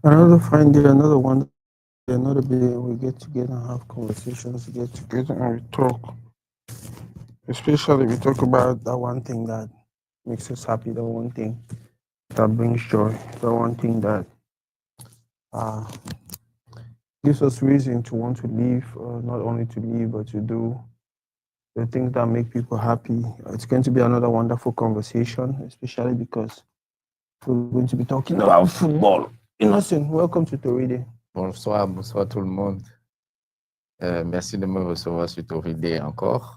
Another fine day, another one, another day. We get together and have conversations. We get together and we talk. Especially we talk about that one thing that makes us happy. The one thing that brings joy. The one thing that uh, gives us reason to want to live. Not only to live, but to do the things that make people happy. It's going to be another wonderful conversation, especially because we're going to be talking about football. Innocent, welcome to Toridey. Bonsoir, bonsoir tout le monde. Merci de me recevoir sur Toridey encore.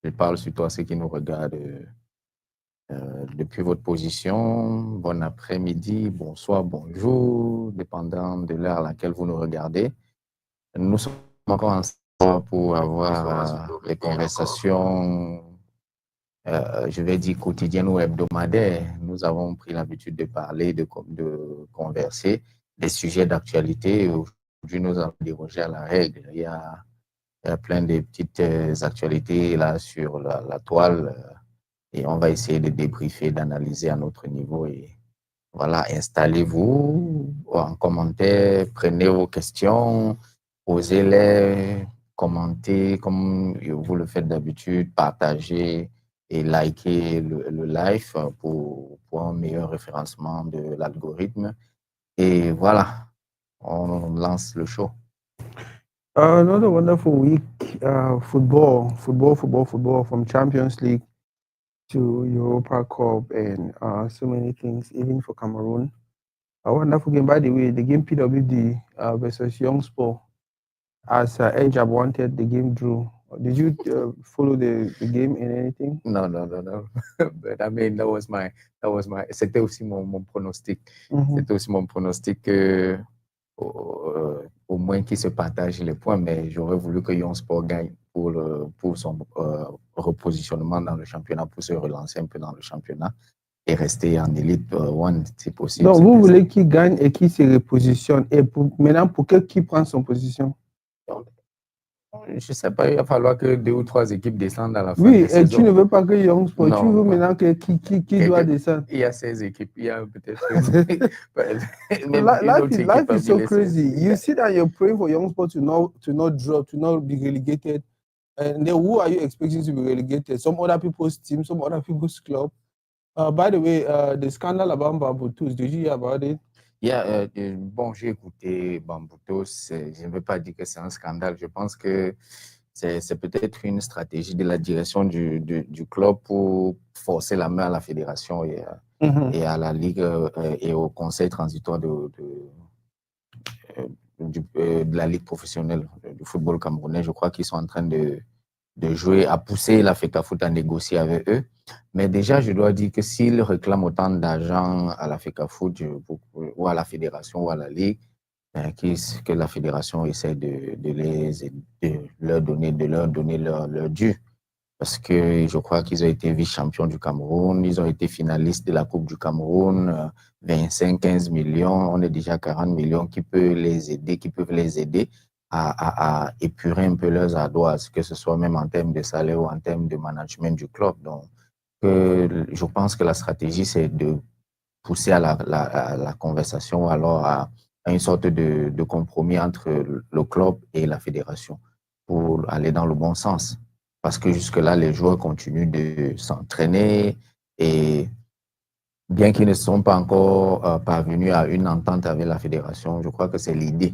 Je parle surtout à ceux qui nous regardent depuis votre position. Bon après-midi, bonsoir, bonjour, dépendant de l'heure à laquelle vous nous regardez. Nous sommes encore ensemble pour avoir les conversations, je vais dire quotidiennes ou hebdomadaires. Nous avons pris l'habitude de parler, de converser des sujets d'actualité. Aujourd'hui, nous avons dérogé à la règle. Il y a plein de petites actualités là sur la toile et on va essayer de débriefer, d'analyser à notre niveau. Et voilà, installez-vous en commentaire, prenez vos questions, posez-les, commentez comme vous le faites d'habitude, partagez et likez le live pour un meilleur référencement de l'algorithme. Et voilà, on lance le show. Another wonderful week. Football from Champions League to Europa Cup and so many things, even for Cameroon. A wonderful game, by the way. The game PWD versus Young Sport, as Ejab wanted, the game drew. Did you follow the game in anything? No. But I mean, c'était aussi mon pronostic. C'était aussi mon pronostic au moins qu'il se partage les points, mais j'aurais voulu que Young Sport gagne pour son repositionnement dans le championnat, pour se relancer un peu dans le championnat et rester en élite one, si possible. Donc, vous voulez qu'il gagne et qu'il se repositionne. Et maintenant, pour qui prend son position? Je ne sais pas, il va falloir que 2 ou 3 équipes descendent à la fin de la saison. Tu ne veux pas que Young Sport, non, tu veux maintenant qui doit descendre? Il y a 16 équipes, il y a peut-être... life is so crazy. You see that you're praying for Young Sport to not drop, to not be relegated. And then who are you expecting to be relegated? Some other people's team, some other people's club. By the way, the scandal about Bambutus, did you hear about it? Yeah, bon, j'ai écouté Bambutos. Je ne veux pas dire que c'est un scandale. Je pense que c'est peut-être une stratégie de la direction du club pour forcer la main à la fédération et à la ligue et au conseil transitoire de la ligue professionnelle du football camerounais. Je crois qu'ils sont en train de jouer, à pousser la FECAFOOT à négocier avec eux. Mais déjà, je dois dire que s'ils réclament autant d'argent à la FECAFOOT ou à la fédération ou à la ligue, que la fédération essaie de leur donner leur dû. Parce que je crois qu'ils ont été vice-champions du Cameroun, ils ont été finalistes de la Coupe du Cameroun, 25-15 millions, on est déjà à 40 millions qui peuvent les aider à épurer un peu leurs ardoises, que ce soit même en termes de salaire ou en termes de management du club. Donc, je pense que la stratégie, c'est de pousser à la conversation ou alors à une sorte de compromis entre le club et la fédération pour aller dans le bon sens. Parce que jusque-là, les joueurs continuent de s'entraîner et bien qu'ils ne sont pas encore parvenus à une entente avec la fédération, je crois que c'est l'idée.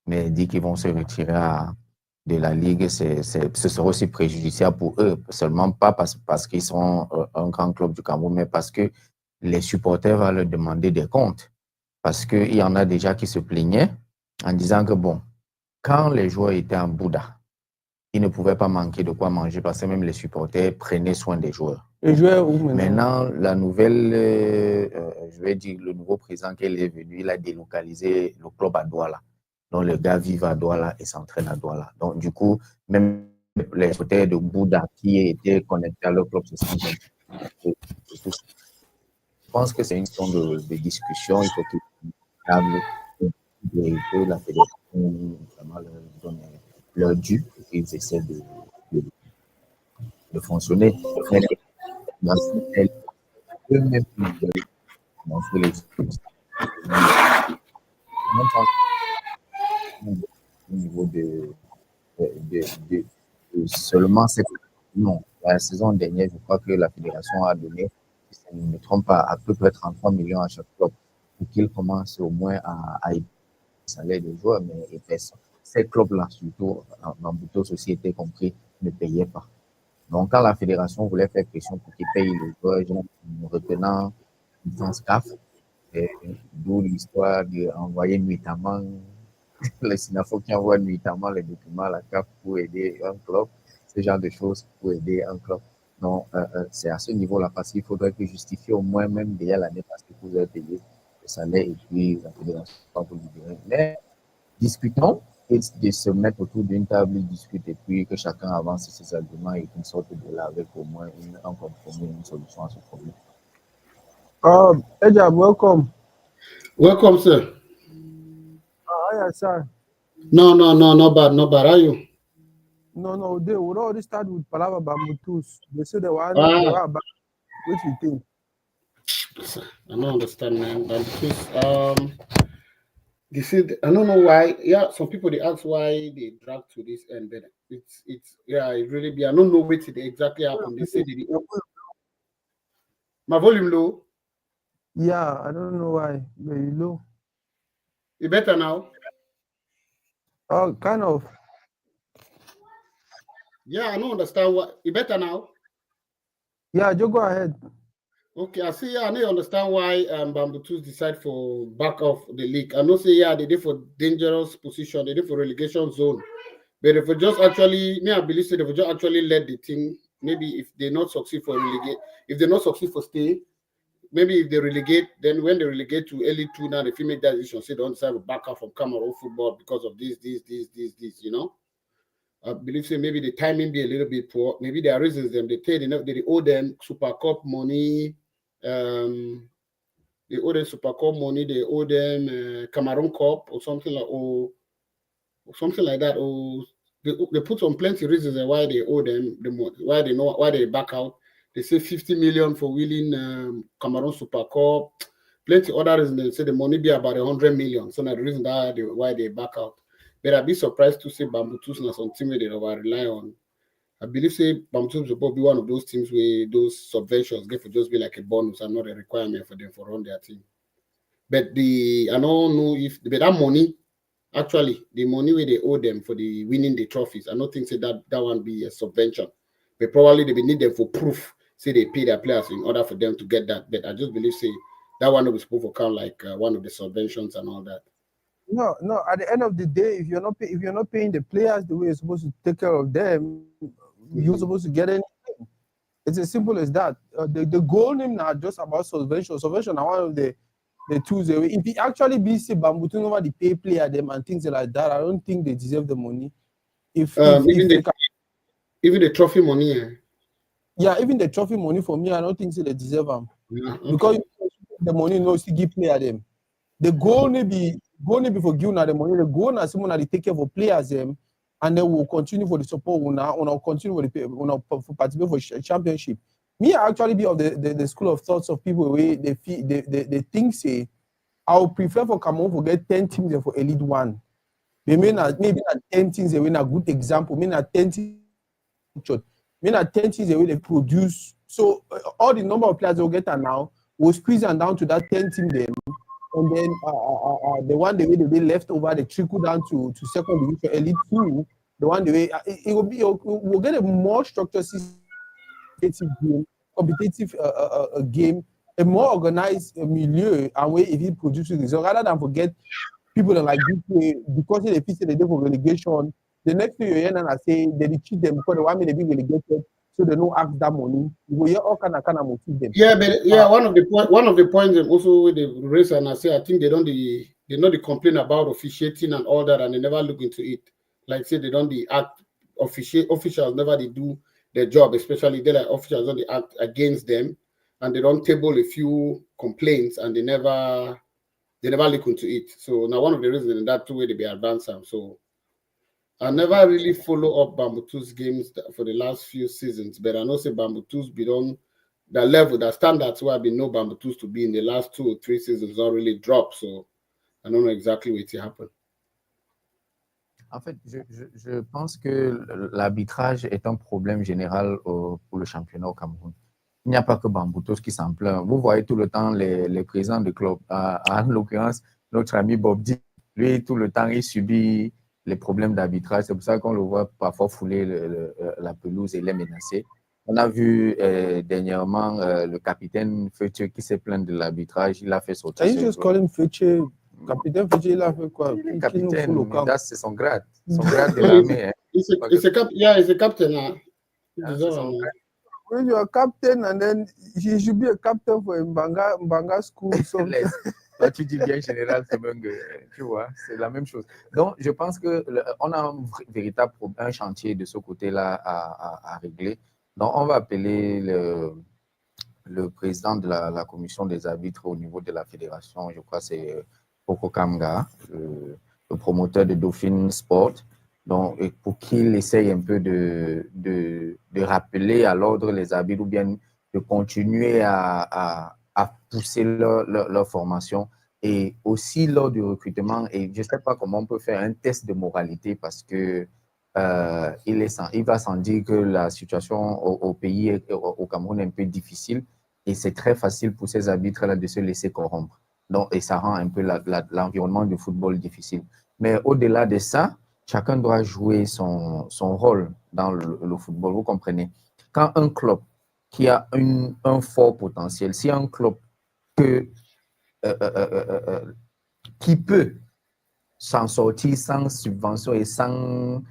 Mais dit qu'ils vont se retirer de la Ligue, ce sera aussi préjudiciable pour eux. Seulement pas parce qu'ils sont un grand club du Cameroun, mais parce que les supporters vont leur demander des comptes. Parce qu'il y en a déjà qui se plaignaient en disant que bon, quand les joueurs étaient en Bouddha, ils ne pouvaient pas manquer de quoi manger parce que même les supporters prenaient soin des joueurs. Les joueurs où maintenant? La nouvelle, je vais dire, le nouveau président qui est venu, il a délocalisé le club à Douala. Donc, les gars vivent à Douala et s'entraînent à Douala. Donc, du coup, même les supporters de Bouddha qui étaient connectés à leur club se sentent je pense que c'est une question de discussion. Il faut que la fédération vraiment leur donne leur dû et qu'ils essaient de fonctionner. Eux-mêmes, seulement cette. Non, la saison dernière, je crois que la fédération a donné, si je ne me trompe pas, à peu près 33 millions à chaque club pour qu'ils commencent au moins à épayer le salaire des joueurs, mais ces clubs-là, surtout dans d'autres sociétés compris, ne payaient pas. Donc, quand la fédération voulait faire pression pour qu'ils payent les joueurs, genre, en retenant licence CAF, d'où l'histoire d'envoyer nuitamment les Sinafo qui envoient nuitamment les documents à la CAF pour aider un club, ce genre de choses pour aider un club. Donc, c'est à ce niveau-là parce qu'il faudrait que justifier au moins même déjà l'année passée que vous avez payé le salaire et puis la fédération va vous libérer. Mais discutons et de se mettre autour d'une table, ils discutent et puis que chacun avance ses arguments et qu'ils sortent de là avec au moins un compromis, une solution à ce problème. Ejab, welcome. Welcome, sir. How are you, sir? No, not bad. How are you? No, they would already start with Palava Bambutus. They say they were about what you think. I don't understand, man. I don't know why. Yeah, some people they ask why they drag to this end, but it's it really be. I don't know what it exactly happened. They say my volume low. Yeah, I don't know why. Very low. You better now? Oh, kind of. Yeah, I don't understand what. You better now? Yeah, just go ahead. Okay, I see. Yeah, I don't understand why Bambutus decide for back off the league. I know say yeah, they did for dangerous position. They did for relegation zone. But if we just actually, me, I believe that if we just actually let the team, maybe if they not succeed for relegate, if they not succeed for stay, maybe if they relegate, then when they relegate to early two now, if you make that decision, say they don't decide to back up from Cameroon football because of this, you know. I believe say maybe the timing be a little bit poor. Maybe there are reasons them they pay enough, they owe them Super Cup money, they owe them Super Cup money, they owe them Cameroon Cup or something like that, or they put on plenty reasons why they owe them the money, why they back out. They say 50 million for winning Cameroon Super Cup. Plenty other reasons. They say the money be about 100 million. So that's the reason why they back out. But I'd be surprised to see Bambutus na some team where they over rely on. I believe say Bambutus will be one of those teams where those subventions get for just be like a bonus and not a requirement for them for run their team. But I don't know if that money. Actually, the money where they owe them for the winning the trophies, I don't think say that one be a subvention. But probably they will need them for proof. Say they pay their players in order for them to get that. But I just believe say that one will be supposed to count like one of the subventions and all that. No. At the end of the day, if you're not paying the players the way you're supposed to take care of them, you're supposed to get anything. It's as simple as that. The goal name now just about subvention. Subvention are one of the tools. If it actually be say Bambutu over the pay player them and things like that, I don't think they deserve the money. Even the trophy money. Yeah, even the trophy money for me, I don't think they deserve them. Yeah, okay. Because the money no still give player them. The goal may be for giving the money. The goal na someone that take care of players them, and then we'll continue for the support. We'll continue for participate for championship. Me, I actually be of the school of thoughts of people where they think say I would prefer for Cameroon to get 10 teams for Elite One. Maybe not 10 teams they win a good example. Maybe not 10 teams. Maybe not 10 teams they will produce. So all the number of players they'll get now will squeeze them down to that 10 team them. And then the one the way they left over, they trickle down to second division, Elite 2. The one the way we'll get a more structured game, competitive game, a more organized milieu, and way if he produces results, rather than forget people that like this way because they fit the day for relegation. The next thing you hear and I say they cheat them because they want me to be relegated, so they don't ask that money. You will hear all kind of motive them. Yeah, but one of the points also with the race and I say I think they not complain about officiating and all that, and they never look into it. Like say they don't act officials never they do their job, especially they like officials don't act against them, and they don't table a few complaints and they never look into it. So now one of the reasons in that two way they be advanced them. So I never really follow up Bambutu's games for the last few seasons, but I know say Bambutu's be on the level, the standards where I've been know Bambutu's to be in the last 2 or 3 seasons not really dropped. So I don't know exactly what happened. En fait, je pense que l'arbitrage est un problème général pour le championnat au Cameroun. Il n'y a pas que Bamboutos qui s'en plaint. Vous voyez tout le temps les présidents de club. En l'occurrence, notre ami Bob Di, lui, tout le temps, il subit les problèmes d'arbitrage. C'est pour ça qu'on le voit parfois fouler la pelouse et les menacer. On a vu dernièrement le capitaine Feutier qui s'est plaint de l'arbitrage. Il a fait sortir. Can you just call him Feutier? Capitaine Feutier, il a fait quoi? Il est capitaine, c'est son grade. Son Mm. grade de l'armée. It's a captain. C'est son grade. When you are captain and then he should be a captain for Mbanga school. So. Toi, tu dis bien général, c'est même, tu vois, c'est la même chose. Donc, je pense qu'on a un véritable un chantier de ce côté-là à régler. Donc, on va appeler le président de la commission des arbitres au niveau de la fédération, je crois que c'est Poko Kamga, le promoteur de Dauphine Sport. Donc, pour qu'il essaye un peu de rappeler à l'ordre les arbitres ou bien de continuer à pousser leur formation et aussi lors du recrutement. Et je ne sais pas comment on peut faire un test de moralité parce que il va sans dire que la situation au pays, au Cameroun, est un peu difficile et c'est très facile pour ces arbitres-là de se laisser corrompre. Donc, et ça rend un peu l'environnement du football difficile. Mais au-delà de ça, chacun doit jouer son rôle dans le football, vous comprenez. Quand un club qui a un fort potentiel, si un club qui peut s'en sortir sans subvention et sans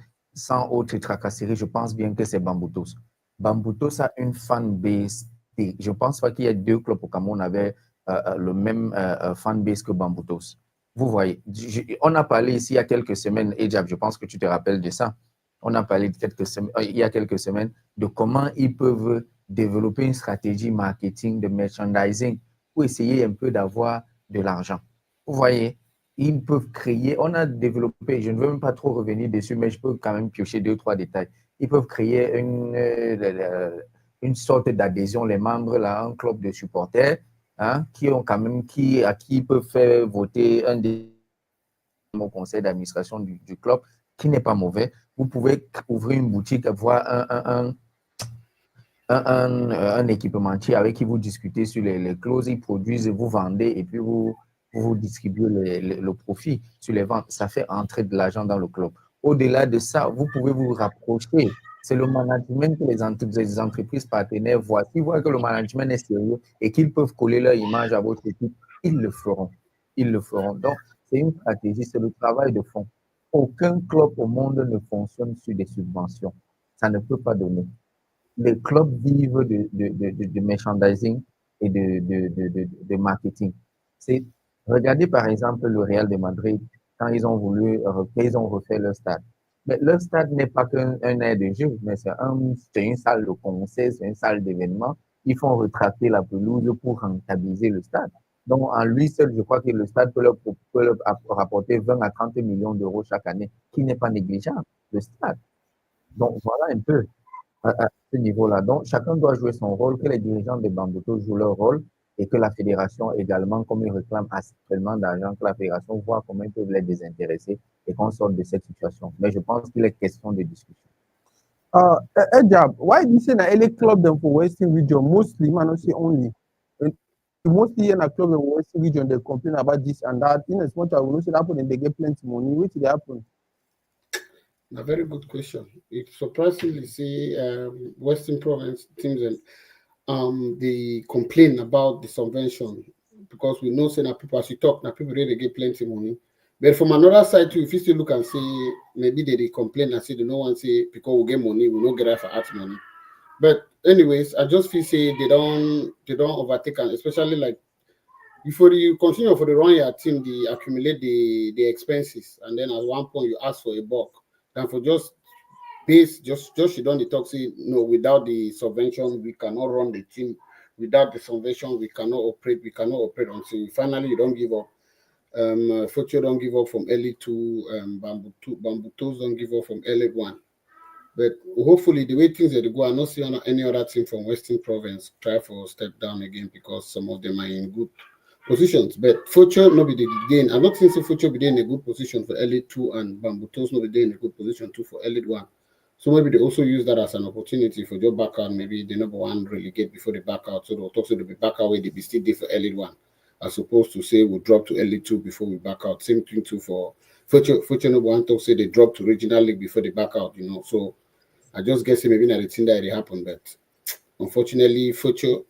autre tracasserie, je pense bien que c'est Bamboutos. Bamboutos a une fanbase. Je ne pense pas qu'il y ait deux clubs au Cameroun avec le même fanbase que Bamboutos. Vous voyez, on a parlé ici il y a quelques semaines, Ejab, je pense que tu te rappelles de ça. On a parlé il y a quelques semaines de comment ils peuvent développer une stratégie marketing de merchandising pour essayer un peu d'avoir de l'argent. Vous voyez, ils peuvent créer, on a développé, je ne veux même pas trop revenir dessus, mais je peux quand même piocher 2-3 détails. Ils peuvent créer une sorte d'adhésion, les membres, là, un club de supporters, hein, qui ont quand même, à qui ils peuvent faire voter un des au conseil d'administration du club, qui n'est pas mauvais. Vous pouvez ouvrir une boutique, avoir un équipementier avec qui vous discutez sur les clauses, ils produisent, vous vendez et puis vous distribuez le profit sur les ventes. Ça fait entrer de l'argent dans le club. Au-delà de ça, vous pouvez vous rapprocher. C'est le management que les entreprises partenaires voient. S'ils voient que le management est sérieux et qu'ils peuvent coller leur image à votre équipe, ils le feront. Ils le feront. Donc, c'est une stratégie, c'est le travail de fond. Aucun club au monde ne fonctionne sur des subventions. Ça ne peut pas donner. Les clubs vivent de merchandising et de marketing. Regardez par exemple le Real de Madrid, quand ils ont voulu, ils ont refait leur stade. Mais leur stade n'est pas qu'un air de jeu, mais c'est une salle de concert, c'est une salle d'événement. Ils font retracer la pelouse pour rentabiliser le stade. Donc, en lui seul, je crois que le stade peut leur rapporter 20 à 30 millions d'euros chaque année, qui n'est pas négligeable, le stade. Donc, voilà un peu à ce niveau-là. Donc, chacun doit jouer son rôle, que les dirigeants des Bambuto jouent leur rôle et que la fédération également, comme ils réclament actuellement d'argent, que la fédération voit comment ils peuvent les désintéresser et qu'on sorte de cette situation. Mais je pense qu'il est question de discussion. Ejab, why do you say that any club them for Western region, mostly, man, not say only, mostly in a club in Western region, they complain about this and that. In as much as we know it happen and they get plenty money, what did happen? A very good question. It surprisingly see Western Province teams and they complain about the subvention because we know saying that people as you talk now people really get plenty money. But from another side too, if you still look and say maybe they complain and say they no one say because we get money, we don't get that for art money. But anyways, I just feel say they don't overtake and especially like before you continue for the run your team, they accumulate the expenses and then at one point you ask for a bulk. And for just base, just you don't talk say no, without the subvention, we cannot run the team. Without the subvention, we cannot operate until finally you don't give up. Future don't give up from early two, bamboo toes don't give up from early one. But hopefully the way things are to go, I not see any other team from Western Province try for step down again because some of them are in good positions, but Future no be the gain. I'm not saying Future be in a good position for Elite 2 and Bambutos no be in a good position too for Elite 1. So maybe they also use that as an opportunity for job back out. Maybe the number one relegate before they back out. So they'll talk to the back out where they be still there for Elite 1. As opposed to say we'll drop to Elite 2 before we back out. Same thing too for Future number one talk say they drop to regional league before they back out, So I just guess maybe not the thing that it happened, but unfortunately,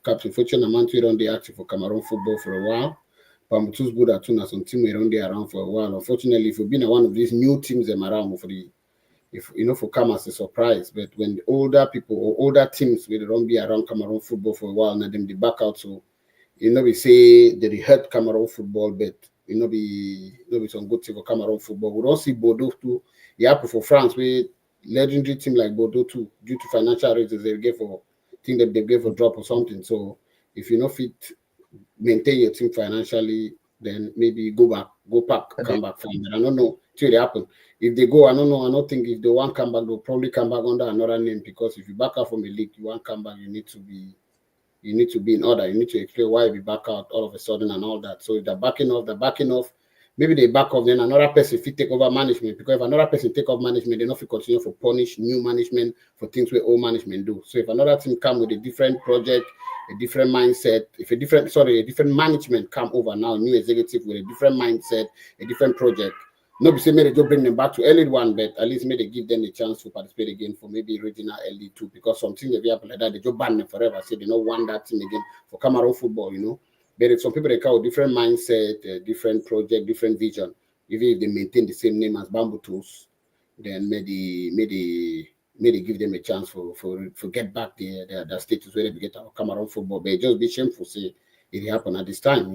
Captain Future Namantu don't they active for Cameroon football for a while. Pamutu's good at tuna some team around there around for a while. Unfortunately, if you've been one of these new teams them around for the if for come as a surprise, but when the older people or older teams will don't be around Cameroon football for a while, now them they back out. So we say they hurt Cameroon football, but be some good thing for Cameroon football. We don't see Bordeaux too. It happened for France, where legendary team like Bordeaux too, due to financial reasons they gave for think that they gave a drop or something. So if you fit maintain your team financially, then maybe go back, come back from it. I don't know till it happen. If they go, I don't know. I don't think if they want come back, they'll probably come back under another name because if you back out from a league, you want come back, you need to be in order. You need to explain why you back out all of a sudden and all that. So if they're backing off, maybe they back off, then another person if take over management. Because if another person take over management, they not continue for punish new management for things where old management do. So if another team come with a different project, a different mindset, a different management come over now, new executive with a different mindset, a different project. Nobody say maybe they just bring them back to Elite 1, but at least maybe they give them a chance to participate again for maybe regional Elite 2 because something that happen like that, they just ban them forever. Say they don't want that team again for Cameroon football, But if some people they call different mindset, different project, different vision, even if they maintain the same name as Bamboo Tools, then maybe give them a chance for get back their status where they get our Cameroon football. But it just be shameful say it happened at this time,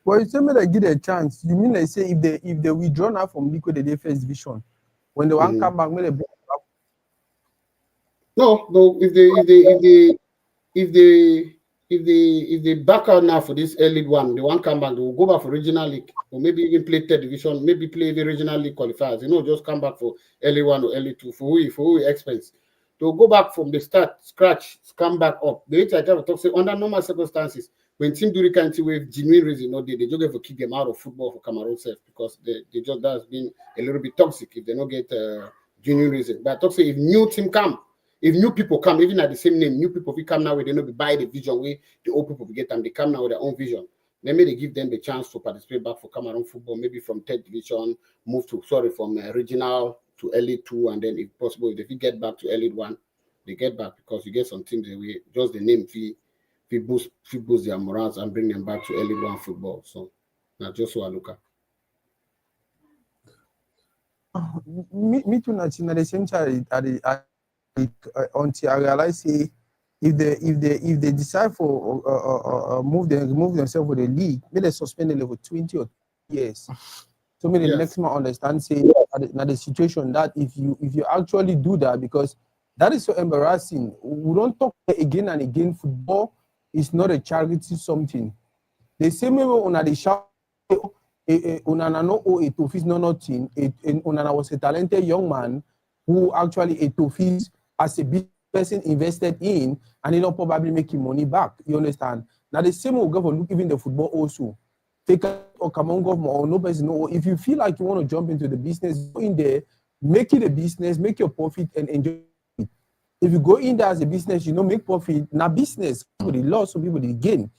Well, you say me they give a chance. You mean they say if they withdraw now from Liquid the first division, when they want come back, maybe No. If they back out now for this Elite 1, they won't come back. They will go back for regional league or maybe even play third division, maybe play the regional league qualifiers. Just come back for Elite 1 or Elite 2 for who expense. They'll go back from the start, scratch, come back up. The way I try to talk say under normal circumstances, when team do the kind of with genuine reason, they just have to kick them out of football for Cameroon self because they just that's been a little bit toxic if they don't get genuine reason. But I talk say if new team come. If new people come, even at the same name, new people will come now where they know be buy the vision way the old people will get them. They come now with their own vision. Then maybe they give them the chance to participate back for Cameroon football, maybe from third division, from regional to Elite 2, and then if possible, if they get back to Elite 1, they get back because you get some teams that we just the name fee boost their morals and bring them back to Elite 1 football. So now just so I look at. Me too. Not the same time until I realize say if they decide for remove themselves with the league, maybe they suspend the level 20 or years. So maybe the next man understand say now the situation that if you actually do that because that is so embarrassing. We don't talk again and again. Football is not a charity something. The same way on the shout. Unana no Etofis no nothing. Unana was a talented young man who actually Etofis as a big person invested in and he not probably making money back. You understand? Now the same will go for look even the football also. Take or come on government or no person. No, if you feel like you want to jump into the business, go in there, make it a business, make your profit and enjoy it. If you go in there as a business, make profit. Now business, people they lost, some people they gain.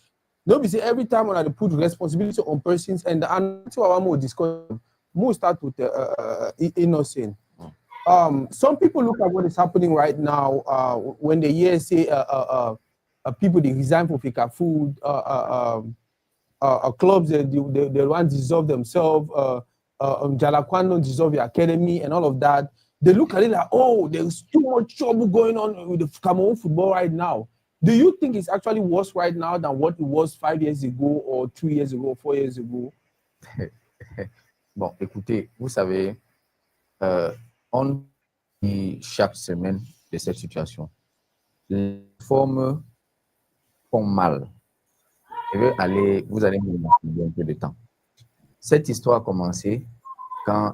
Nobody say every time when I put responsibility on persons and that's what I'm more discussing. More start with innocent. Some people look at what is happening right now when they hear say people they resign for Fika food, clubs they want to dissolve themselves, Jalakwan don't dissolve the academy and all of that. They look at it like, oh, there's too much trouble going on with the Cameroon football right now. Do you think it's actually worse right now than what it was 5 years ago or 2 years ago, 4 years ago? Bon, écoutez, vous savez, on dit chaque semaine de cette situation. Les formes font mal. Vous allez me demander un peu de temps. Cette histoire a commencé quand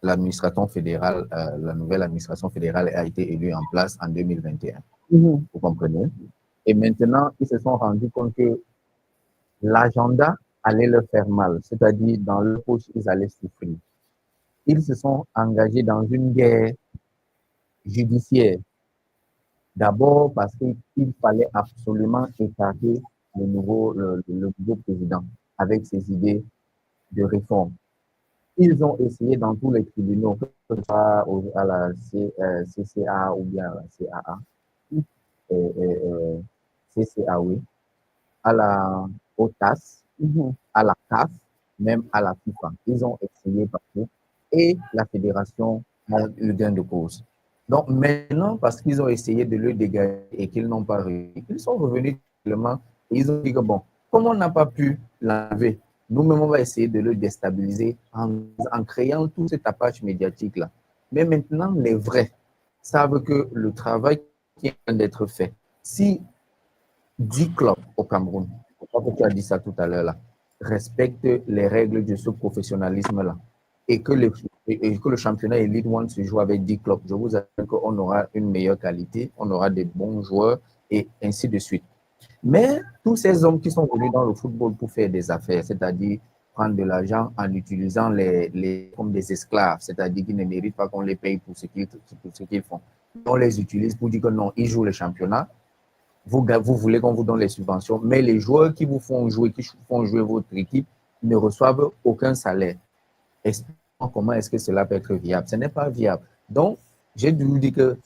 l'administration fédérale, la nouvelle administration fédérale a été élue en place en 2021. Vous comprenez? Et maintenant, ils se sont rendus compte que l'agenda allait leur faire mal, c'est-à-dire dans leur poche, ils allaient souffrir. Ils se sont engagés dans une guerre judiciaire. D'abord parce qu'il fallait absolument écarter le nouveau président avec ses idées de réforme. Ils ont essayé dans tous les tribunaux, que ce soit à la CCA ou bien à la CAA, CCA, oui, à la OTAS, à la CAF, même à la FIFA. Ils ont essayé partout et la fédération a eu gain de cause. Donc maintenant, parce qu'ils ont essayé de le dégager et qu'ils n'ont pas réussi, ils sont revenus seulement et ils ont dit que bon, comme on n'a pas pu l'enlever, nous-mêmes on va essayer de le déstabiliser en créant tout cet tapage médiatique-là. Mais maintenant, les vrais savent que le travail qui est en train d'être fait, si 10 clubs au Cameroun, je crois que tu as dit ça tout à l'heure là, respectent les règles de ce professionnalisme-là et que le championnat Elite One se joue avec 10 clubs, je vous assure qu'on aura une meilleure qualité, on aura des bons joueurs et ainsi de suite. Mais tous ces hommes qui sont venus dans le football pour faire des affaires, c'est-à-dire prendre de l'argent en utilisant les comme des esclaves, c'est-à-dire qu'ils ne méritent pas qu'on les paye pour ce qu'ils font. On les utilise pour dire que non, ils jouent le championnat. Vous voulez qu'on vous donne les subventions, mais les joueurs qui vous font jouer, qui font jouer votre équipe, ne reçoivent aucun salaire. Expliquez-moi comment est-ce que cela peut être viable. Ce n'est pas viable. Donc, j'ai dû vous dire que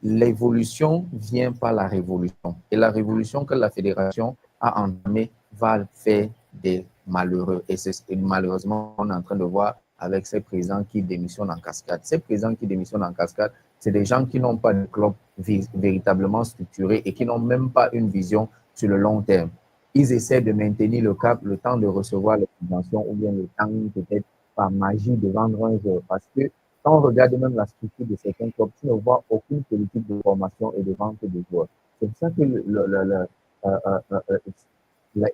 l'évolution vient par la révolution. Et la révolution que la fédération a entamée va faire des malheureux. Et c'est malheureusement on est en train de voir avec ces présidents qui démissionnent en cascade. Ces présidents qui démissionnent en cascade, c'est des gens qui n'ont pas de club véritablement structuré et qui n'ont même pas une vision sur le long terme. Ils essaient de maintenir le cap, le temps de recevoir les subventions ou bien le temps peut-être par magie de vendre un joueur. Parce que quand on regarde même la structure de certains clubs, tu ne vois aucune politique de formation et de vente de joueurs. C'est pour ça que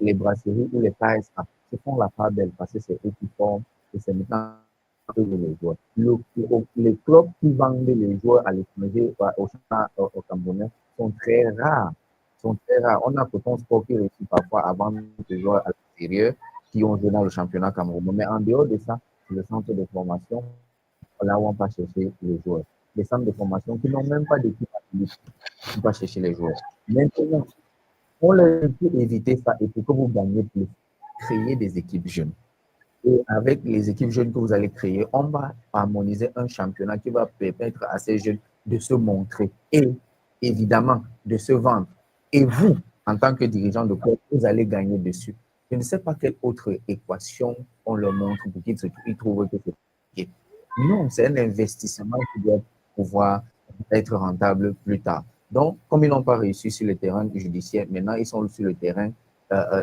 les brasseries ou les KSA se font la part belle parce que c'est eux qui forment et c'est maintenant eux les joueurs. Les clubs qui vendent les joueurs à l'étranger, au Camerounais, sont très rares. Sont très rares. On a pourtant sport qui réussit parfois à vendre des joueurs à l'extérieur qui ont joué dans le championnat camerounais. Mais en dehors de ça, c'est le centre de formation là où on va chercher les joueurs. Les centres de formation qui n'ont même pas d'équipe active, on va chercher les joueurs. Maintenant, on leur peut éviter ça et pour que vous gagnez plus, créer des équipes jeunes. Et avec les équipes jeunes que vous allez créer, on va harmoniser un championnat qui va permettre à ces jeunes de se montrer et évidemment de se vendre. Et vous, en tant que dirigeant de club, vous allez gagner dessus. Je ne sais pas quelle autre équation on leur montre pour qu'ils trouvent que c'est compliqué. Non, c'est un investissement qui doit pouvoir être rentable plus tard. Donc, comme ils n'ont pas réussi sur le terrain judiciaire, maintenant ils sont sur le terrain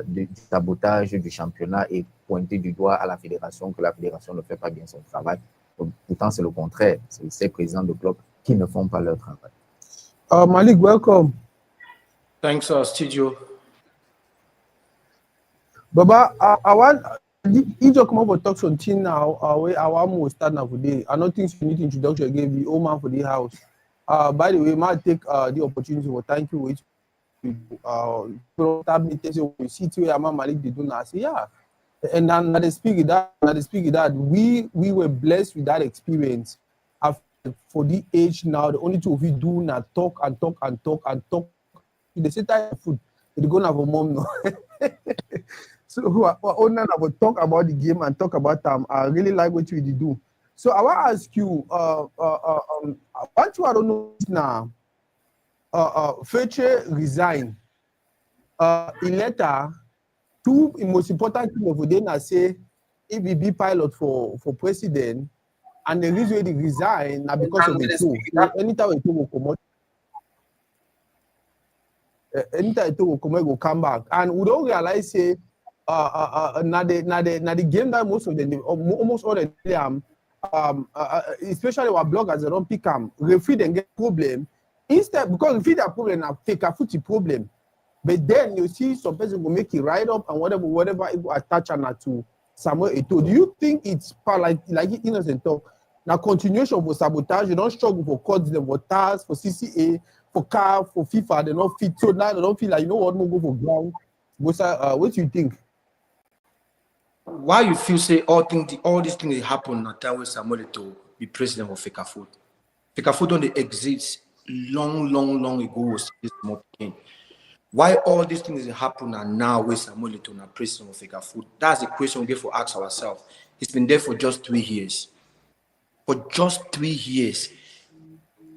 du sabotage du championnat et pointer du doigt à la fédération que la fédération ne fait pas bien son travail. Pourtant, c'est le contraire. C'est ces présidents de club qui ne font pas leur travail. Malik, welcome. Thanks, Studio. Baba, I want you just come up with talk something now. I want to start now today. I don't think you need introduction. Gave the old man for the house. By the way, might take the opportunity to thank you. Which we see to Yama Malik they do now. Say yeah, and then they speak that we were blessed with that experience. For the age now, the only two of you do now talk and talk and talk and talk. They say type of food. They go have a mom now. So owner will talk about the game and talk about I really like what you do. So I want to ask you, what you don't know now, Feche resign. In letter, two most important thing of the say if he be pilot for president, and the reason he resign now because of the two. So anytime it will come out. Anytime it will come back, and we don't realize say. Now the game that most of them, almost all of them, especially our bloggers, they don't pick them. Referee then get problem instead because referee that problem now take a footy problem. But then you see some person will make it right up and whatever it will attach to Samuel Eto'o. Do you think it's like innocent talk? Now continuation for sabotage, you don't struggle for courts, them for TAS, for CCA, for CAF, for FIFA, they're not fit. So now they don't feel like, you know what, no go for ground. What do you think? Why you feel say all these things they happen at time when Samuel to be president of FECAFOOT? FECAFOOT don't exist long ago. This small thing. Why all these things happen and now when Samuel to na president of FECAFOOT? That's the question we get for ask ourselves. He's been there for just 3 years. For just 3 years.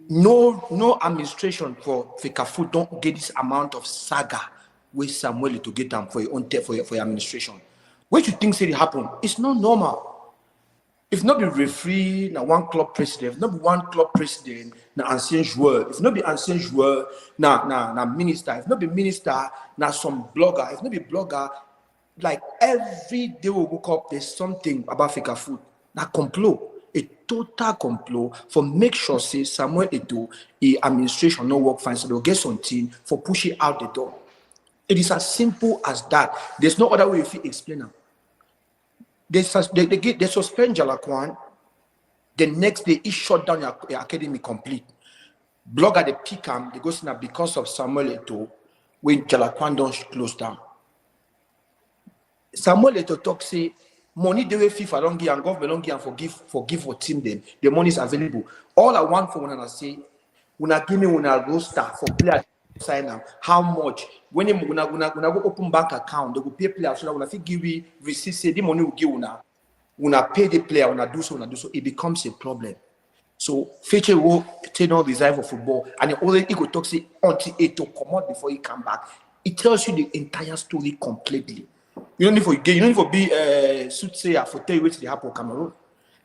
No administration for FECAFOOT don't get this amount of saga with Samuel to get them for your own for your administration. What you think say it happen? It's not normal. If not be referee, na one club president, if not be one club president, na ancien joueur, if not be ancien joueur, na minister, if not be minister, na some blogger, if not be blogger, like every day we wake up, there's something about FECAFOOT. Na complot, a total complot for make sure say Samuel Eto'o, administration no work fine, so they'll get something for pushing out the door. It is as simple as that. There's no other way if you explain it. They suspend Jalakwan. The next day, he shut down your academy complete. Blogger, they pick him. They go now because of Samuel Eto'o when Jalakwan don't close down. Samuel Eto'o talk say money the way FIFA don't give and government don't give and forgive for team them. The money is available. All I want for when I say, when I give me when I roster for players. Sign up. How much? When you go open bank account, they will pay players so that when I give you receipt, say the money will give una pay the player, una do so, it becomes a problem. So future will take no desire for football, and the only he go talk say until it to come out before he come back. It tells you the entire story completely. You don't need for be soothsayer for tell you what they happen in Cameroon.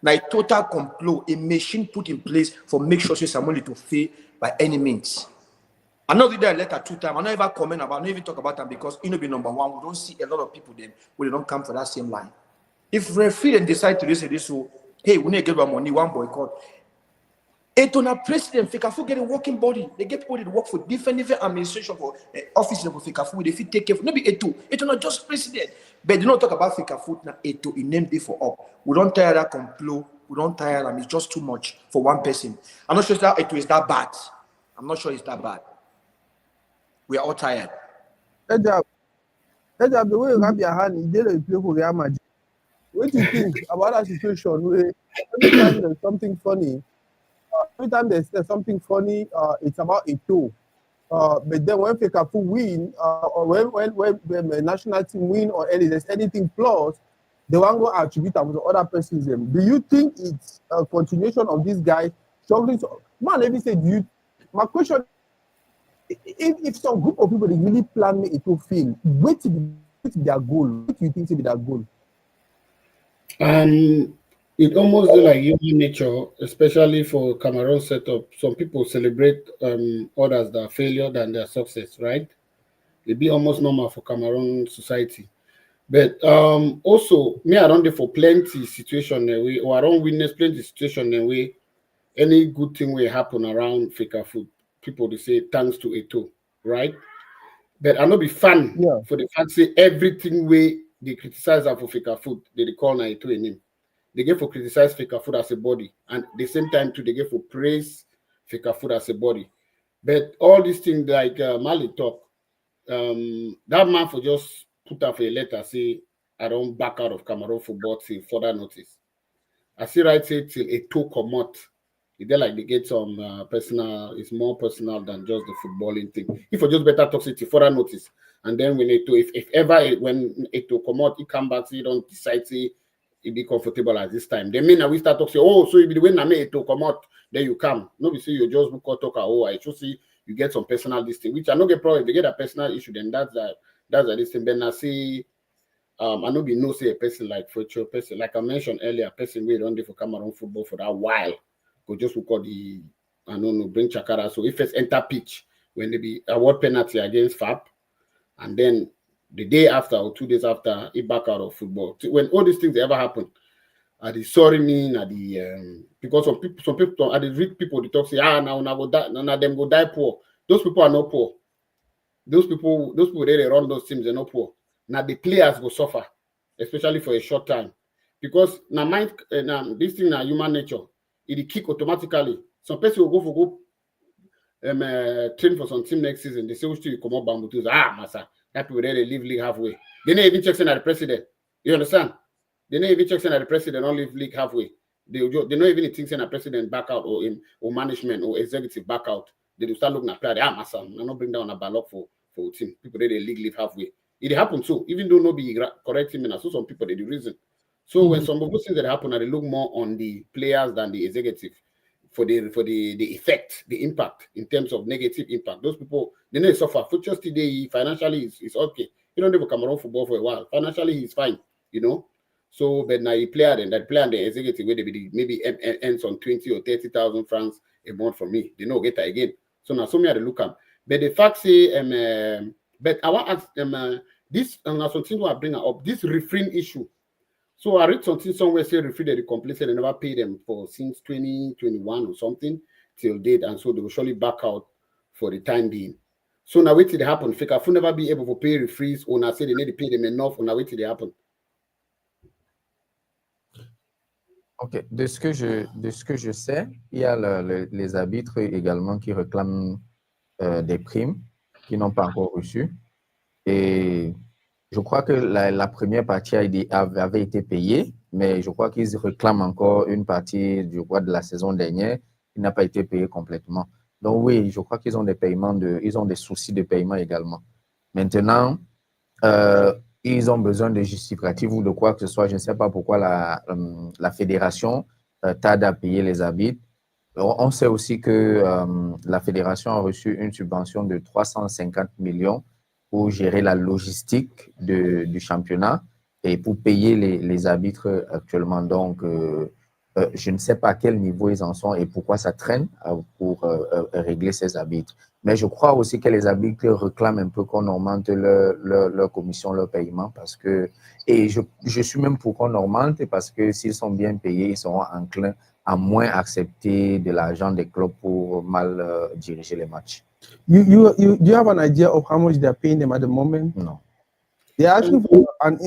Now a total complot, a machine put in place for make sure Samuel to fail by any means. I know read that letter 2 times. I not even comment about, I not even talk about them because you know be number one. We don't see a lot of people then when they don't come for that same line. If referee and decide to do this, so hey, we need to get our money, one boycott. Etona president, FECAFOOT get a working body. They get people that work for different administration for offices of FECAFOOT. They fit take care of not be Eto not just president. But they don't talk about FECAFOOT now. Eto in name day for up. We don't tire that complot. We don't tire them. It's just too much for one person. I'm not sure that Eto is that bad. I'm not sure it's that bad. We are all tired. The way you have your hand, you didn't play for Real Madrid. What do you think about that situation where every time there's something funny, it's about a toe. But then when FECAFOOT win, or when the national team win, or there's anything plus, they won't go attribute them to other persons. Do you think it's a continuation of this guy struggling? Man, let me say, my question. If some group of people they really plan it to fail, what is their goal? What do you think is their goal? It almost do like human nature, especially for Cameroon setup. Some people celebrate others that failure than their success, right? It be almost normal for Cameroon society. But also, me I don't do for plenty situation way, or I don't witness plenty situation way. Any good thing will happen around FECAFOOT. People they say thanks to Eto'o, right? But I not be fan for the fact say everything way they criticize for FECAFOOT, they call na Eto'o a name. They get for criticize FECAFOOT as a body, and at the same time too they get for praise FECAFOOT as a body. But all these things like Mali talk, that man for just put out a letter say I don't back out of Cameroon football till further notice. I see right say till Eto'o come out. They like they get some personal, it's more personal than just the footballing thing. If I just better talk it further notice, and then when Eto'o, if ever when Eto'o come out, he come back, so you don't decide say it be comfortable at this time. Then mean we start talking, oh, so if the when Eto'o come out, then you come. No, we say you just book or talk, oh, I should see you get some personal this thing, which I know get problem. If they get a personal issue, then that's this thing. Then I see. I know be no say a person like for a person, like I mentioned earlier, a person we run there for Cameroon football for that while. Go just look at the I don't know, bring Chakara. So if it's enter pitch when they be award penalty against FAP, and then the day after or 2 days after, he back out of football. When all these things ever happen, at the sorry mean at the because some people at the rich people they talk say now go die, now them go die poor. Those people are not poor. Those people they run those teams, they're not poor. Now the players will suffer, especially for a short time. Because now mind now this thing now human nature, it kick automatically. Some person will go train for some team next season. They say, "Which you come up Bambutus? Ah, massa, that people there they leave league halfway. They don't even check at the president. You understand? They don't even check at the president. Don't leave league halfway. They don't even think saying a president back out or management or executive back out. They will start looking at player. Ah, massa, I not bring down a ballot for a team. People there they leave halfway. It happens too. Even though no be correct him, so some people they do reason. So when some of those things that happen, they look more on the players than the executive for the effect, the impact in terms of negative impact. Those people they know suffer. For just today, financially is okay. He don't have Cameroon football for a while. Financially, he's fine, you know. So, but now he player and that player and the executive where they maybe ends on 20 or 30,000 francs a month from me. They know get that again. So now some me to look at. But the fact say but I want to ask this and something to bring up this refereeing issue. So I read something somewhere say referee they completely they never paid them for since 2021 or something till date, and so they will surely back out for the time being. So now wait till it happen. Fake will never be able to pay referees or now say they need to pay them enough or now wait till it happen. Ok, de ce que je sais, il y a les arbitres également qui réclament des primes qui n'ont pas encore reçues. Et je crois que la première partie avait été payée, mais je crois qu'ils réclament encore une partie du droit de la saison dernière qui n'a pas été payée complètement. Donc oui, je crois qu'ils ont ils ont des soucis de paiement également. Maintenant, ils ont besoin de justificatifs ou de quoi que ce soit. Je ne sais pas pourquoi la fédération tarde à payer les arbitres. On sait aussi que la fédération a reçu une subvention de 350 millions pour gérer la logistique du championnat et pour payer les arbitres actuellement. Donc, je ne sais pas à quel niveau ils en sont et pourquoi ça traîne pour régler ces arbitres. Mais je crois aussi que les arbitres réclament un peu qu'on augmente leur commission, leur paiement parce que, et je suis même pour qu'on augmente parce que s'ils sont bien payés, ils seront enclins à moins accepter de l'argent des clubs pour mal diriger les matchs. Do you have an idea of how much they're paying them at the moment? No. They're asking for an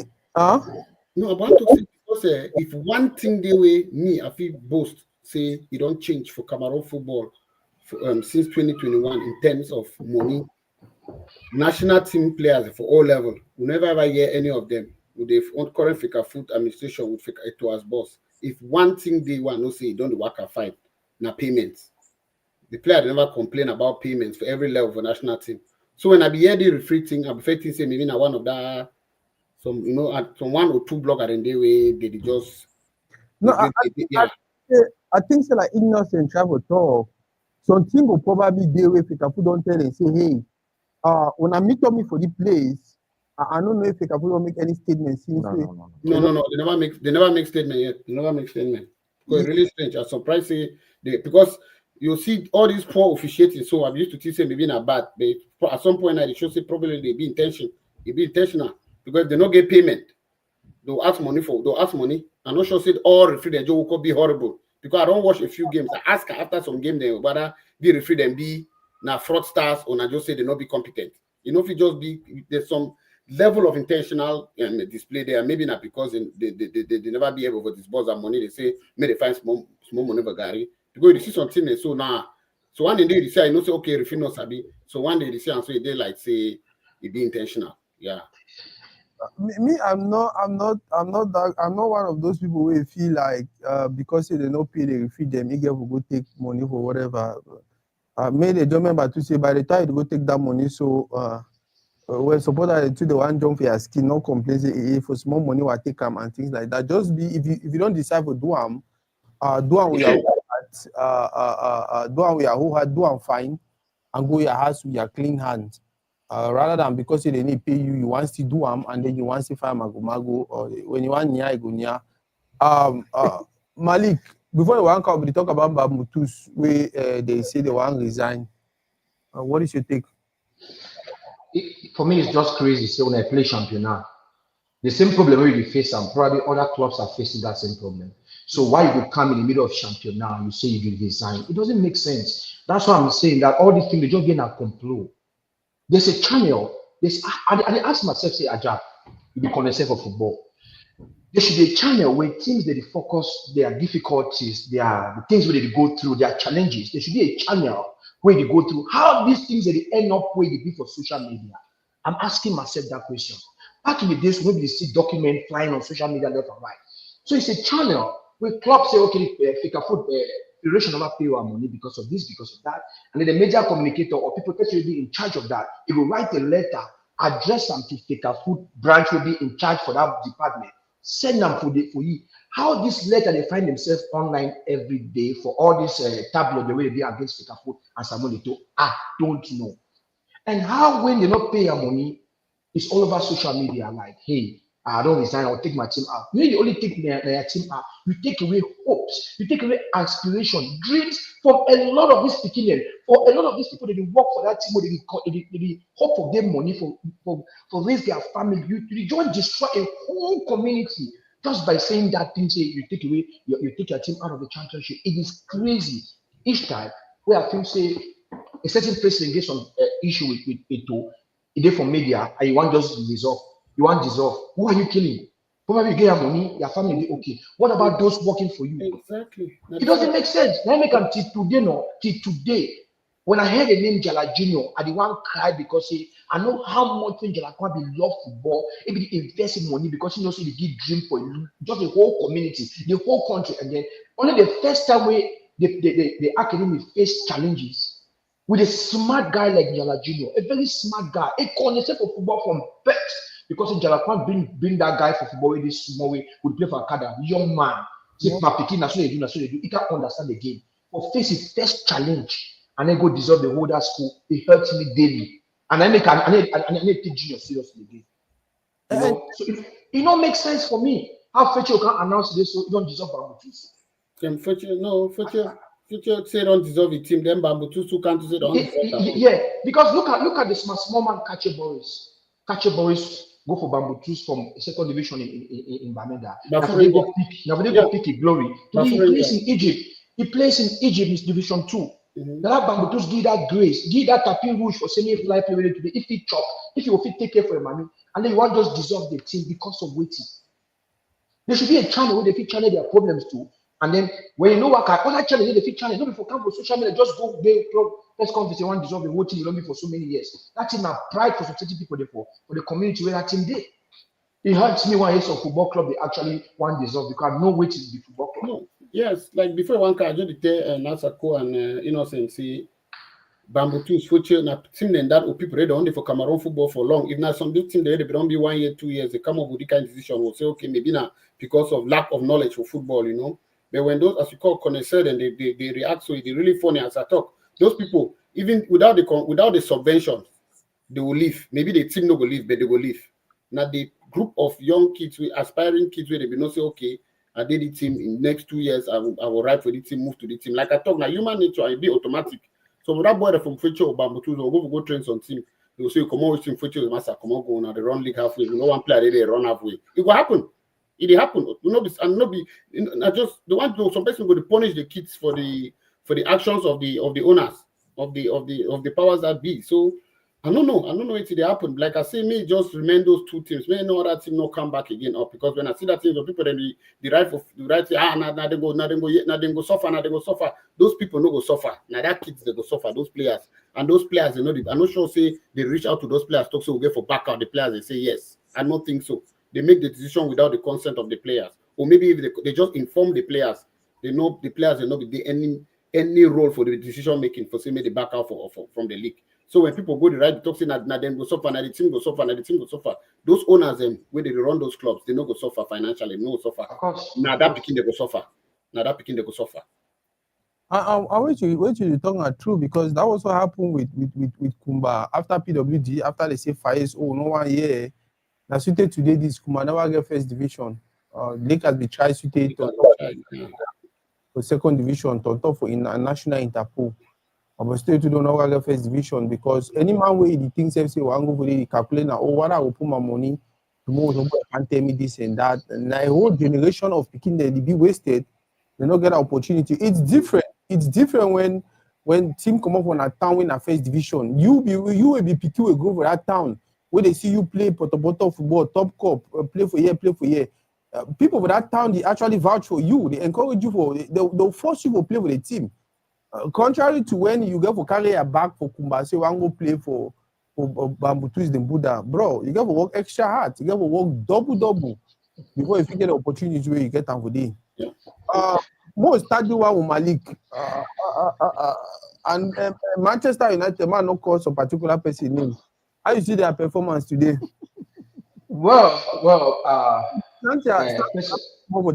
No, I want to say because if one thing they way me, I feel boast say you don't change for Cameroon football for, since 2021 in terms of money. National team players for all level, we never ever hear any of them with the current Fika Food administration with Fika Eto'o's boss. If one thing they want to say, you don't work a fight, na payments. The player never complain about payments for every level of a national team. So when I be hear the referee thing, I be fair say maybe na one of that some some one or two bloggers in the way they just no. I think so like innocent travel talk. Something will probably be where Fika Food don't tell and say, hey, when I meet me for the place, I don't know if Fika Food don't make any statements. No. They never make statement yet. They never make statement. Because it's really strange. I'm surprised because you see all these poor officiating. So I'm used to teaching maybe not bad, but at some point they should say probably they be intentional because they don't get payment. They'll ask money. I'm not sure said all referee the joke could be horrible because I don't watch a few games. I ask after some game then whether the referee then be now fraudsters or not just say they not be competent. You know, if it just be there's some level of intentional display there, maybe not because they never be able to disburse that money. They say may they find small money for Gary because you see something so now. So one day they say I know say okay referee not sabi. So one day they say and so they like say it be intentional. Yeah. Me, I'm not one of those people who feel like because they don't pay the referee them, you get to go take money for whatever. Made a remember to say by the time you go take that money, so when suppose that to the one jump for your skin, no complain say for small money will take them and things like that. Just be if you don't decide to do them with your whole heart, do them fine, and go your house with your clean hands. Rather than because they need pay you, you want to do them and then you want to find mago or when you want near go near. Malik, before you want to talk about Bamutus, where they say they want to resign. What is your take? For me, it's just crazy. So when I play championnat, the same problem we face, and probably other clubs are facing that same problem. So why you would come in the middle of championnat, you say you will resign? It doesn't make sense. That's why I'm saying that all these things they just get a complot. There's a channel. I ask myself, say, Ajab, you be concerned for football. There should be a channel where teams that they focus their difficulties, the things where they go through, their challenges. There should be a channel where they go through, how these things they end up where they be for social media. I'm asking myself that question. Back in the days, when we see document flying on social media left and right. So it's a channel where clubs say, okay, Fika Food Federation never pay our money because of this, because of that. And then the major communicator or people that will be in charge of that, it will write a letter, address them to Fika Food branch will be in charge for that department. Send them for you. How this letter they find themselves online every day for all this tabloid the way they be against Fika Food and Samuel, I don't know. And how when they not pay your money, it's all over social media. Like, hey, I don't resign, I'll take my team out. You only take their team out. You take away hopes, you take away aspiration, dreams from a lot of these people. For a lot of these people, they work for that team, they hope for their money for raise their family. You just destroy a whole community just by saying that thing. Say you take away, you take your team out of the championship. It is crazy. Each time where I feel say a certain person gets some issue with Eto, it is from media, and you want just resolve. You want dissolve. Who are you killing? Probably you get your money, your family be okay. What about those working for you? Exactly. It doesn't make sense. Let me come till today, no, till today. When I heard the name Jala Junior, I didn't want to cry because I know how much Jala Kwa be love football. It be invest in money because he knows he give dream for you, just the whole community, the whole country. And then only the first time where the academy face challenges with a smart guy like Jala Junior, a very smart guy, a concept of football from birth. Because Jala Kwa bring that guy for football in this small way, would play for Akada, young man. Say, my picking, that's what they do, that's what they do. He can't understand the game. But face his first challenge and then go dissolve the whole that school. It hurts me daily. And I need to take junior seriously again. You know, so it don't make sense for me. How Fetcher can announce this so you don't deserve Bambutus. Fetcher say don't deserve the team, then Bambutus can't say don't deserve. Yeah, because look at the small man Kache Boris. Kache Boris go for Bambutus from second division in Bamenda. Now they go pick a glory. He plays in Egypt. He plays in Egypt in Division 2. Now Bambutus give that grace, give that tapis rouge for semi-fly period today. If he chop, if he will take care for your money, and then you want just dissolve the team because of waiting. There should be a channel where they fit channel their problems to. And then when you know what other channel they fit channel, don't be for camp for social media, just go there, press conference, you want to dissolve the whole team, you don't be for so many years. That team have pride for society people there for the community where that team did. It hurts me when I some football club they actually want dissolve because no way to be football club. No, yes, like before one car, I just tell Nasako and Innocent say Bambutus future na team then that people they don't for Cameroon football for long. If not some big team they don't be 1 year, 2 years, they come up with the kind of decision will say okay maybe now because of lack of knowledge for football, you know. But when those as you call connoisseurs and they react so it's really funny as I talk. Those people even without the subvention they will leave. Maybe the team no go leave, but they will leave. Now the group of young kids, aspiring kids, where they will not say okay. I did the team in next 2 years. I will write for the team, move to the team. Like I talk now, human nature, it be automatic. So that boy from Future or Bambutus will go train some team. They will say, come on, with team Future, master, come on, go now. They run league halfway. You know, one player they run halfway. It will happen. It happen. You know, and not be. I just the one to some person go to punish the kids for the actions of the owners of the powers that be. So I don't know if it happen. Like I say, me just remain those two teams. May no other team not come back again up because when I see that team, the people then the right say now they go suffer. Those people no go suffer. Now that kids they go suffer. Those players and those players I'm not sure say they reach out to those players talk so we get for back out the players they say yes. I don't think so. They make the decision without the consent of the players, or maybe if they just inform the players. They know the players will not be any role for the decision making for say maybe the back out from the league. So when people go the right talk saying that then go suffer, now the team go suffer, those owners when they run those clubs, they no go suffer financially, no suffer. Of course. Now that picking they go suffer. I wish you talking true because that also happened with Kumba after PWD, after they say 5 years old, no 1 year. Now suited today this Kumba never get first division. Lakers be try suited for second division, to top for national Interpol. But still to don't know get first division because any man way the things say well, go for the calculate now, what I will put my money tomorrow can't tell me this and that. And a whole generation of picking they be wasted, they don't get an opportunity. It's different when team come up on a town win a first division. You will be picking a go for that town where they see you play bottle football, top cup, play for year. People for that town they actually vouch for you, they encourage you they'll force you to play with the team. Contrary to when you get for carry a bag for Kumasi, one go play for Bamboo Twist in Buddha, bro, you get to work extra hard. You get to work double before you get the opportunity where you get them for day. Yeah. Most started one with Malik, and Manchester United man not call some particular person name. How you see their performance today?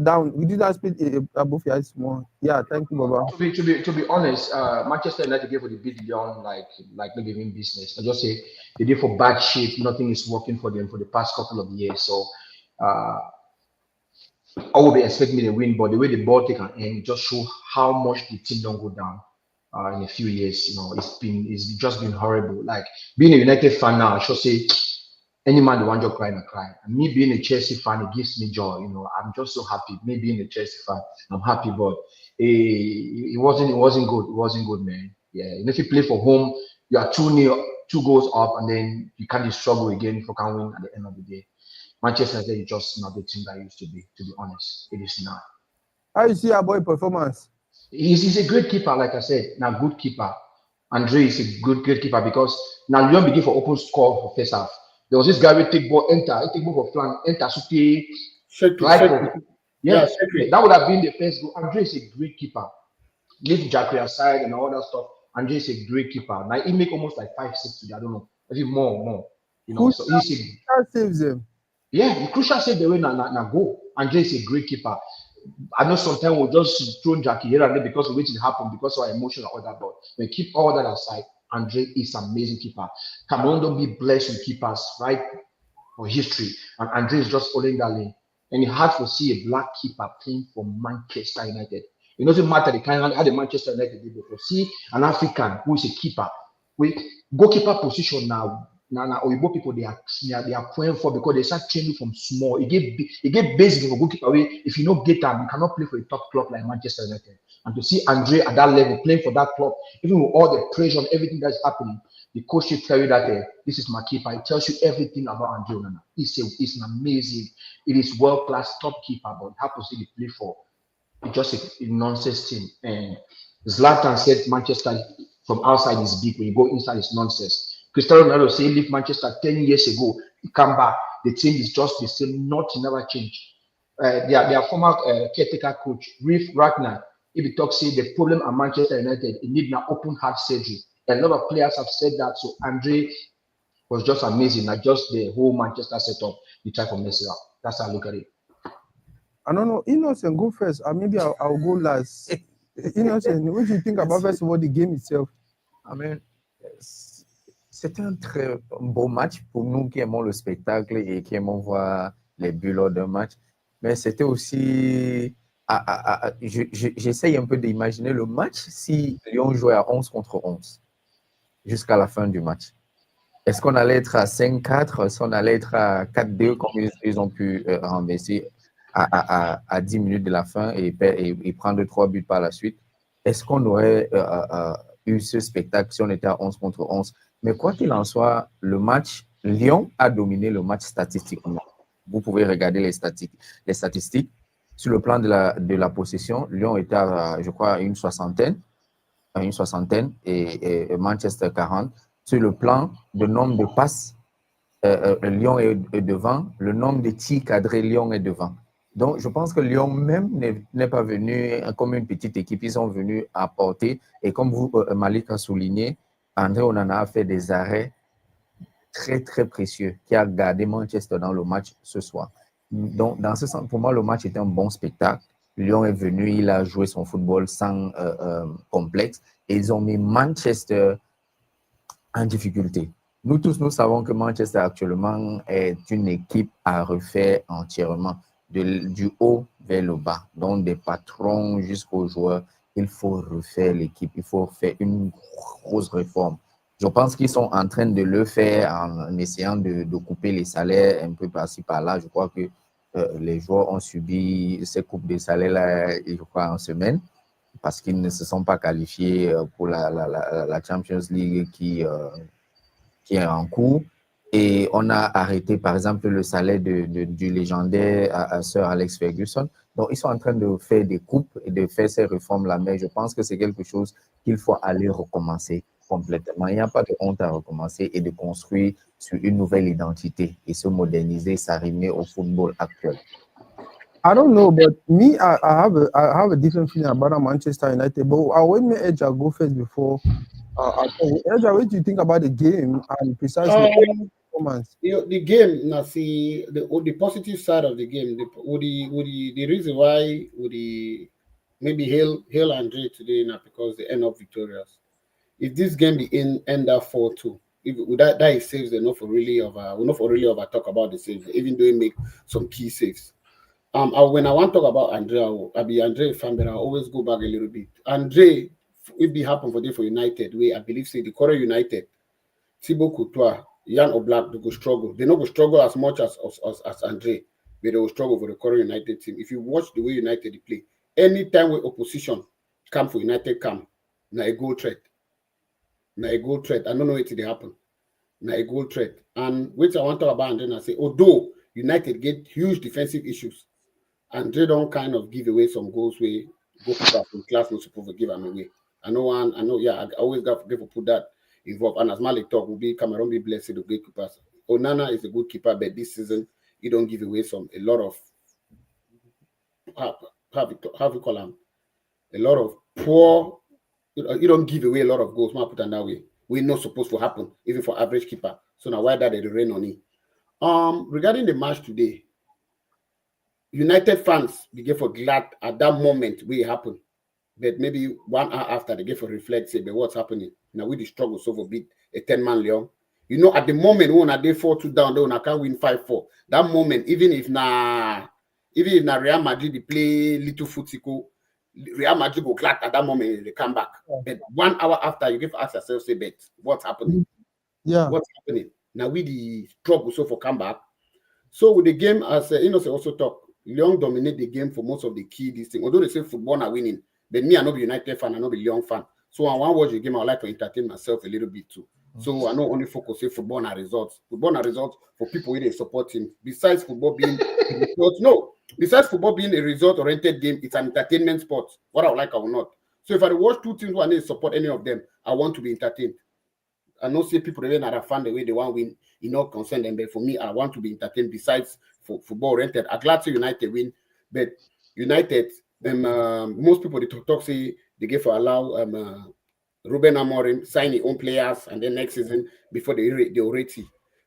Down. We did that speak above your small. Yeah, thank you, Baba. To be honest, Manchester United gave for the big Lyon like maybe in business. I just say they did for bad shape. Nothing is working for them for the past couple of years. So I would be expecting me to win, but the way the ball take an end, it just show how much the team don't go down in a few years. You know, it's just been horrible. Like being a United fan now, I should say any man the one job crying and cry. And me being a Chelsea fan, it gives me joy. You know, I'm just so happy. Me being a Chelsea fan, I'm happy, but it wasn't good. It wasn't good, man. Yeah, and if you play for home, you are 2-0, 2 goals up, and then you can't struggle again if you can't win at the end of the day. Manchester United is just not the team that it used to be honest. It is not. How you see our boy performance? He's a great keeper, like I said. Now, good keeper. Andre is a good keeper because now Lyon begin for open score for first half. There was this guy who take ball, he take ball for flank, enter, yes, that would have been the first goal. Andre is a great keeper. Leave Jackery aside and all that stuff. Andre is a great keeper. Now he make almost like 5-6 today. I don't know, maybe more. You know, so he's saves him. Yeah, the crucial save the way na go. Andre is a great keeper. I know sometimes we'll just throw Jackie here and there because we wait to happen because of our emotion and all that. But when you keep all that aside, Andre is an amazing keeper. Cameroon don't be blessed with keepers, right? For history. And Andre is just following that lane. And it's hard to see a black keeper playing for Manchester United. It doesn't matter the kind of how the Manchester United did before. See an African who is a keeper. With goalkeeper position now Oyibo people they are playing for because they start training from small. It get basic for goalkeeper way. If you don't get them, you cannot play for a top club like Manchester United. And to see Andre at that level playing for that club, even with all the pressure and everything that's happening, the coach will tell you that this is my keeper. It tells you everything about Andre Onana. It's an amazing, it is world class top keeper, but how to see the play for it's just a nonsense team. And Zlatan said Manchester from outside is big. When you go inside, it's nonsense. Cristiano Ronaldo said leave Manchester 10 years ago. He come back. The team is just the same. Nothing never changed. Their former caretaker coach, Riff Ragnar, if he talks, say the problem at Manchester United, it need now open heart surgery. A lot of players have said that. So Andre was just amazing. Like just the whole Manchester setup, you try to mess it up. That's how I look at it. I don't know. Innocent, go first. Or maybe I'll go last. Innocent, what do you think about first of all the game itself? I mean, c'était un très beau match pour nous qui aimons le spectacle et qui aimons voir les buts lors d'un match. Mais c'était aussi... J'essaye un peu d'imaginer le match si Lyon jouait à 11 contre 11 jusqu'à la fin du match. Est-ce qu'on allait être à 5-4? Est-ce qu'on allait être à 4-2 comme ils ont pu renverser à 10 minutes de la fin et prendre 3 buts par la suite? Est-ce qu'on aurait eu ce spectacle si on était à 11 contre 11? Mais quoi qu'il en soit, le match, Lyon a dominé le match statistiquement. Vous pouvez regarder les statistiques. Sur le plan de la possession, Lyon était à, je crois, à une soixantaine et Manchester 40. Sur le plan de nombre de passes, Lyon est devant. Le nombre de tirs cadrés, Lyon est devant. Donc, je pense que Lyon même n'est pas venu comme une petite équipe. Ils sont venus apporter. Et comme vous, Malik a souligné, André Onana a fait des arrêts très, très précieux qui a gardé Manchester dans le match ce soir. Donc, dans ce sens, pour moi, le match était un bon spectacle. Lyon est venu, il a joué son football sans complexe. Et ils ont mis Manchester en difficulté. Nous tous, nous savons que Manchester actuellement est une équipe à refaire entièrement. Du haut vers le bas, donc des patrons jusqu'aux joueurs, il faut refaire l'équipe, il faut faire une grosse réforme. Je pense qu'ils sont en train de le faire en essayant de couper les salaires un peu par-ci par-là. Je crois que les joueurs ont subi ces coupes de salaires-là, je crois, en semaine, parce qu'ils ne se sont pas qualifiés pour la Champions League qui est en cours. Et on a arrêté, par exemple, le salaire du légendaire à Sir Alex Ferguson. Donc, ils sont en train de faire des coupes et de faire ces réformes-là, mais je pense que c'est quelque chose qu'il faut aller recommencer complètement. Il n'y a pas de honte à recommencer et de construire sur une nouvelle identité et se moderniser, s'arrimer au football actuel. I don't know, but me, I have a different feeling about Manchester United. But I'll wait me Edgar go first before. Edgar, what do you think about the game and precisely performance? The game, now see the positive side of the game. The reason why would the maybe hail Andre today now because they end up victorious. If this game be end up 4-2, if that is saves enough for really over talk about the saves, even though he make some key saves. When I want to talk about Andre, I'll be Andre fan, but I always go back a little bit. Andre, if it happen for United, way I believe say the Korea United, Thibaut Courtois, Jan Oblak, they go struggle. They not go struggle as much as Andre, but they will struggle for the Korea United team. If you watch the way United they play, anytime when opposition come for United come, now a goal threat. Now a goal threat. I don't know what they happen. Now a goal threat. And which I want to talk about, and then I say, although United get huge defensive issues, and they don't kind of give away some goals where goalkeeper from class not supposed to give them away. I know, I always got to put that involved. And as Malik talk, will be Cameroon be blessed with goalkeepers. Onana is a good keeper, but this season he don't give away a lot of how we call them, a lot of poor. You don't give away a lot of goals. Put it that way. We're not supposed to happen, even for average keeper. So now why that they rain on it? Regarding the match today, United fans begin for glad at that moment where it happened. But maybe 1 hour after they get for reflect, say, but what's happening? Now we the struggle so for beat a 10-man Leon. You know, at the moment when they 4-2 down, they can't win 5-4. That moment, even if Real Madrid they play little football, Real Madrid go glad at that moment they come back. But 1 hour after, you give ask yourself, say, but what's happening? Yeah. What's happening? Now we the struggle so for come back. So with the game, as Innocent also talk, Lyon dominate the game for most of the key this thing. Although they say football are winning, but me, I not be United fan, I not be Lyon fan. So I want to watch the game, I like to entertain myself a little bit too. So I not only focus on football and results. Football and results for people who they support him. Besides football being besides football being a result-oriented game, it's an entertainment sport. What I like, I will not. So if I watch two teams who I need to support any of them, I want to be entertained. I know say people really not fan the way they want to win, you know, concern them. But for me, I want to be entertained besides for football oriented. I'm glad to United win, but United, most people they talk say they give for allow Ruben Amorim sign his own players and then next season before they rate it.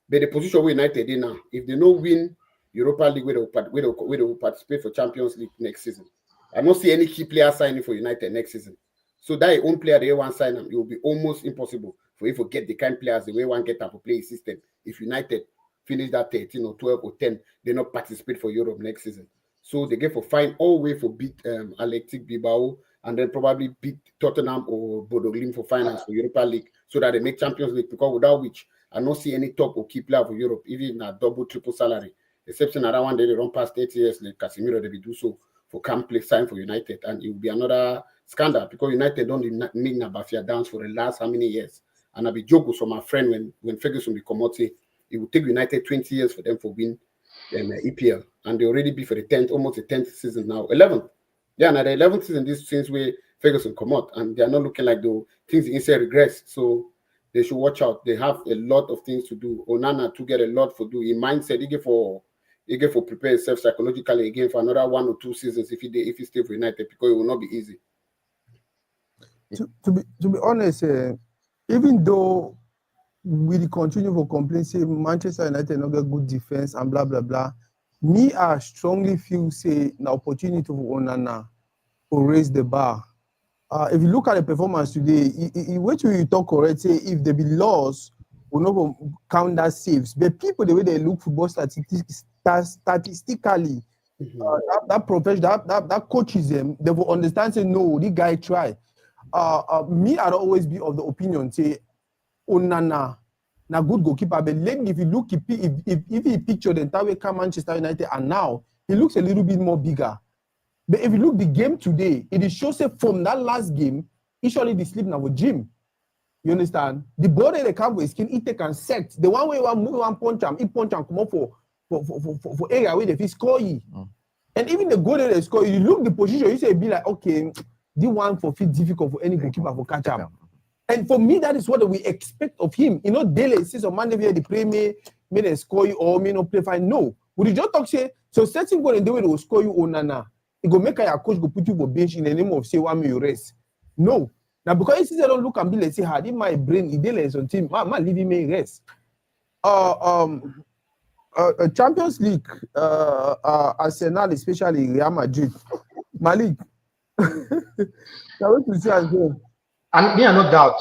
But the position where United in now, if they don't win Europa League, where they will participate for Champions League next season. I don't see any key player signing for United next season. So that own player they want sign them, it will be almost impossible for you to get the kind of players the way one get up to play a system. If United finish that 13 or 12 or 10, they not participate for Europe next season. So they get for fine all way for beat Athletic Bilbao and then probably beat Tottenham or Bodo Glimt for finance for Europa League so that they make Champions League, because without which I don't see any top or key player for Europe, even a double, triple salary. Exception that one day they run past 8 years like Casemiro, they will do so for camp play sign for United, and it will be another scandal because United don't make Nabafia dance for the last how many years. And I'll be joking from my friend when Ferguson become out, it will take United 20 years for them to win EPL, and they already be for the 10th, almost the 10th season now, 11th. Yeah, now the 11th season, this since where Ferguson come out, and they are not looking like the things inside regress. So they should watch out. They have a lot of things to do. Onana to get a lot for do. In mindset, he get for prepare himself psychologically again for another 1 or 2 seasons if he stay for United, because it will not be easy. To be honest, even though we continue to complain, say Manchester United not get good defense and blah blah blah, me I strongly feel say an opportunity for Onana to raise the bar. If you look at the performance today, what you talk correct, say if they be lost, we'll not count that saves. But people, the way they look football statistically, that profession, that coaches them, they will understand, say, no, this guy try. Me, I'd always be of the opinion, say, Onana, na good goalkeeper, but lately, if you look, if you picture the entire way Manchester United and now, he looks a little bit more bigger. But if you look the game today, it is shows that from that last game, he surely the sleep now with Jim. You understand? The ball they come with skin, it can set. The one way you move one punch him, he punch and come up for area where they score you. And even the goal they score, you look the position, you say be like, okay, the one for fit difficult for any goalkeeper for catch up. And for me, that is what we expect of him. You know, daily says on Monday the play may they score you or may not play fine. No. Would you just talk say so setting goal and the way they will score you on nana? It go make your coach go put you for bench in the name of say one may you rest. No. Now because if they don't look and be like say how in my brain he did on team, man leave him rest. Champions League, Arsenal, especially Real Madrid. Malik. To see again. And me, I no doubt.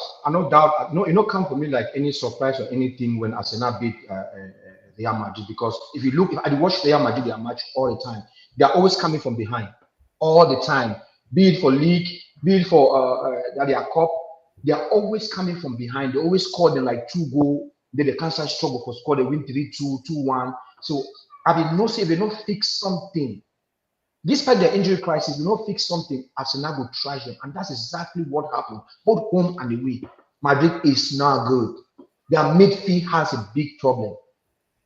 No, it not come for me like any surprise or anything when Arsenal beat Real Madrid, because if you look, if I watch Real Madrid their match all the time, they are always coming from behind all the time. Be it for league, be it for their cup, they are always coming from behind. They always score them like 2 goals. Then they can't struggle for score. They win 3-2, 2-1. So I mean, no say they don't fix something. Despite their injury crisis, they don't fix something. Arsenal will trash them, and that's exactly what happened. Both home and away, Madrid is not good. Their midfield has a big problem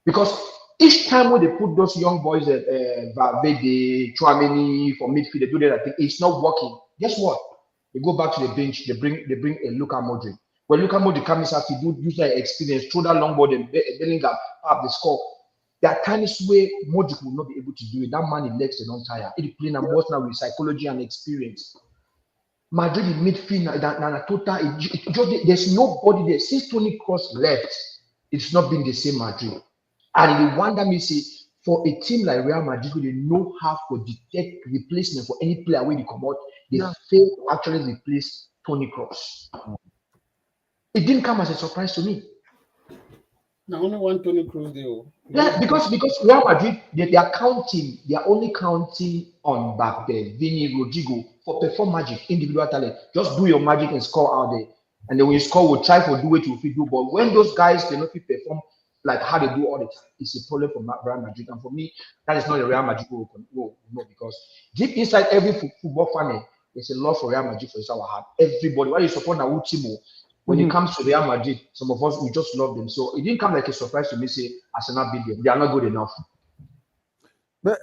because each time when they put those young boys at Valverde, Tchouaméni for midfield, they do that. I think it's not working. Guess what? They go back to the bench. They bring a Luka Modric. When Luka Modric comes out, he do use that experience, throw that long ball, and Bellingham up the score. That tiniest way Modric will not be able to do it. That man in legs, they don't tire. It playing more now with psychology and experience. Madrid in midfield, total. There's nobody there. Since Toni Kroos left, it's not been the same Madrid. And the wonder me say, for a team like Real Madrid, they know how to detect replacement for any player when they come out. They fail to actually replace Toni Kroos. It didn't come as a surprise to me. Now only one Toni Kroos deal. Yeah, because Real Madrid, they are only counting on Mbappe, Vini, Rodrigo for perform magic, individual talent. Just do your magic and score out there. And then when you score, we'll try to do what you do. But when those guys they not perform like how they do all the time, it's a problem for Real Madrid. And for me, that is not a Real Madrid goal. No, because deep inside every football fan, there's a love for Real Madrid for our heart. Everybody, why you support Nawu Timo? When it comes to Real Madrid, some of us we just love them. So it didn't come like a surprise to me. Say Arsenal beat them; they are not good enough. But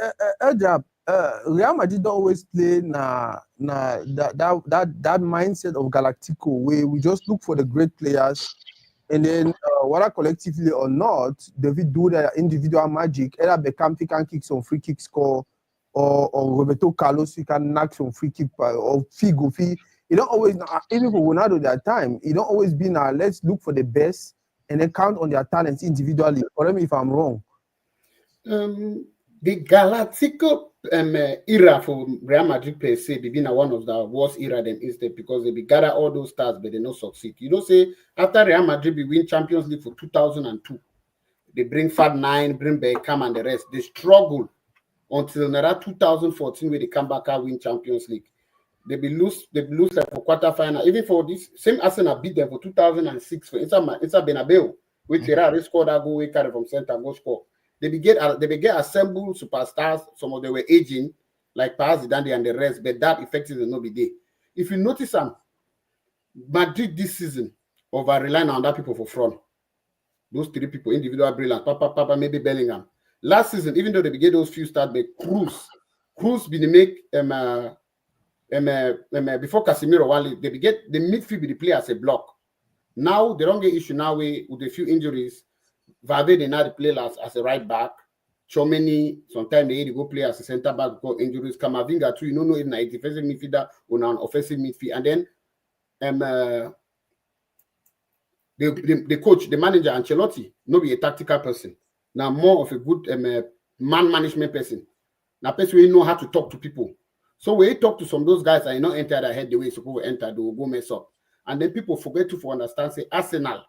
Real Madrid don't always play that mindset of Galactico, where we just look for the great players, and then whether collectively or not, they will do their individual magic. Either Beckham can kick some free kick score, or Roberto Carlos can knock some free kick, or Figo. You don't always, even for Ronaldo that time, it don't always be now, let's look for the best and then count on their talents individually. Correct me if I'm wrong. The Galactico era for Real Madrid per se, be been one of the worst era them instead because they be gather all those stars but they not succeed. You know, say after Real Madrid be win Champions League for 2002, they bring Fad 9, bring Beckham and the rest. They struggle until now 2014 where they come back and win Champions League. They lose like for quarterfinal. Even for this same Arsenal beat them for 2006 for Inter Bernabeu, which Ferrari scored that goal, we carry from center go score. They get assembled superstars. Some of them were aging, like Paz, Zidane and the rest, but that effective will not be there. If you notice, Madrid this season over relying on that people for front. Those 3 people, individual brilliant, Papa, maybe Bellingham. Last season, even though they get those few starts, but Cruz be the make before Casemiro one they get the midfield be the play as a block. Now they don't get issue now with a few injuries. Valverde now play as a right back. Tchouaméni sometimes they go play as a centre back because injuries. Camavinga too, you don't know if it's defensive midfielder or an offensive midfield. And then the coach, the manager Ancelotti, not be a tactical person. Now more of a good man management person. Now person we know how to talk to people. So when you talk to some of those guys and you not enter their head the way you're supposed to enter, they will go mess up. And then people forget to understand, say, Arsenal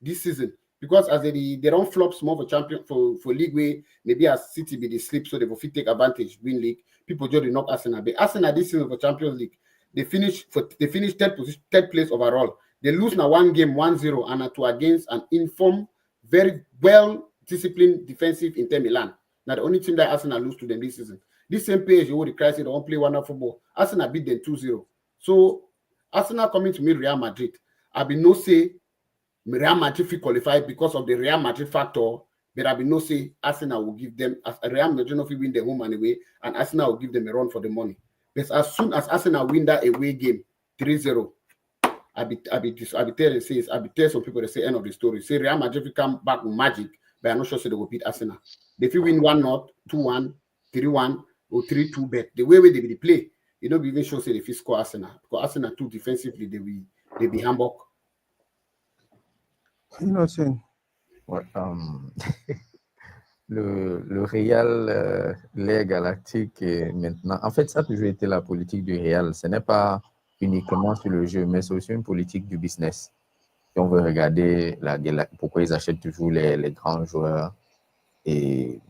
this season, because as they don't flop small for champion for league way, maybe as City be the sleep, so they will fit take advantage, win league. People just knock Arsenal. But Arsenal this season for Champions League, they finished third place overall. They lose now one game 1-0 and to against an informed, very well disciplined defensive Inter Milan. Now the only team that Arsenal lose to them this season. This same page, you would crisis, they don't play one football. Arsenal beat them 2-0. So Arsenal coming to meet Real Madrid. I be no say Real Madrid will qualify because of the Real Madrid factor, but I be no say Arsenal will give them, as Real Madrid will win the home and away, and Arsenal will give them a run for the money. But as soon as Arsenal win that away game 3-0, I be telling some people they say end of the story. Say Real Madrid will come back with magic, but I'm not sure say they will beat Arsenal. If you win 1-0, 2-1, 3-1, or 3-2, but the way they will play, you don't even sure say they fit score Arsenal. Because Arsenal too defensively, they be Hamburg. You know what I'm saying? Ouais, le Real, les Galactiques, et maintenant, en fait, ça a toujours été la politique du Real. Ce n'est pas uniquement sur le jeu, mais c'est aussi une politique du business. Si on veut regarder pourquoi ils achètent toujours les grands joueurs et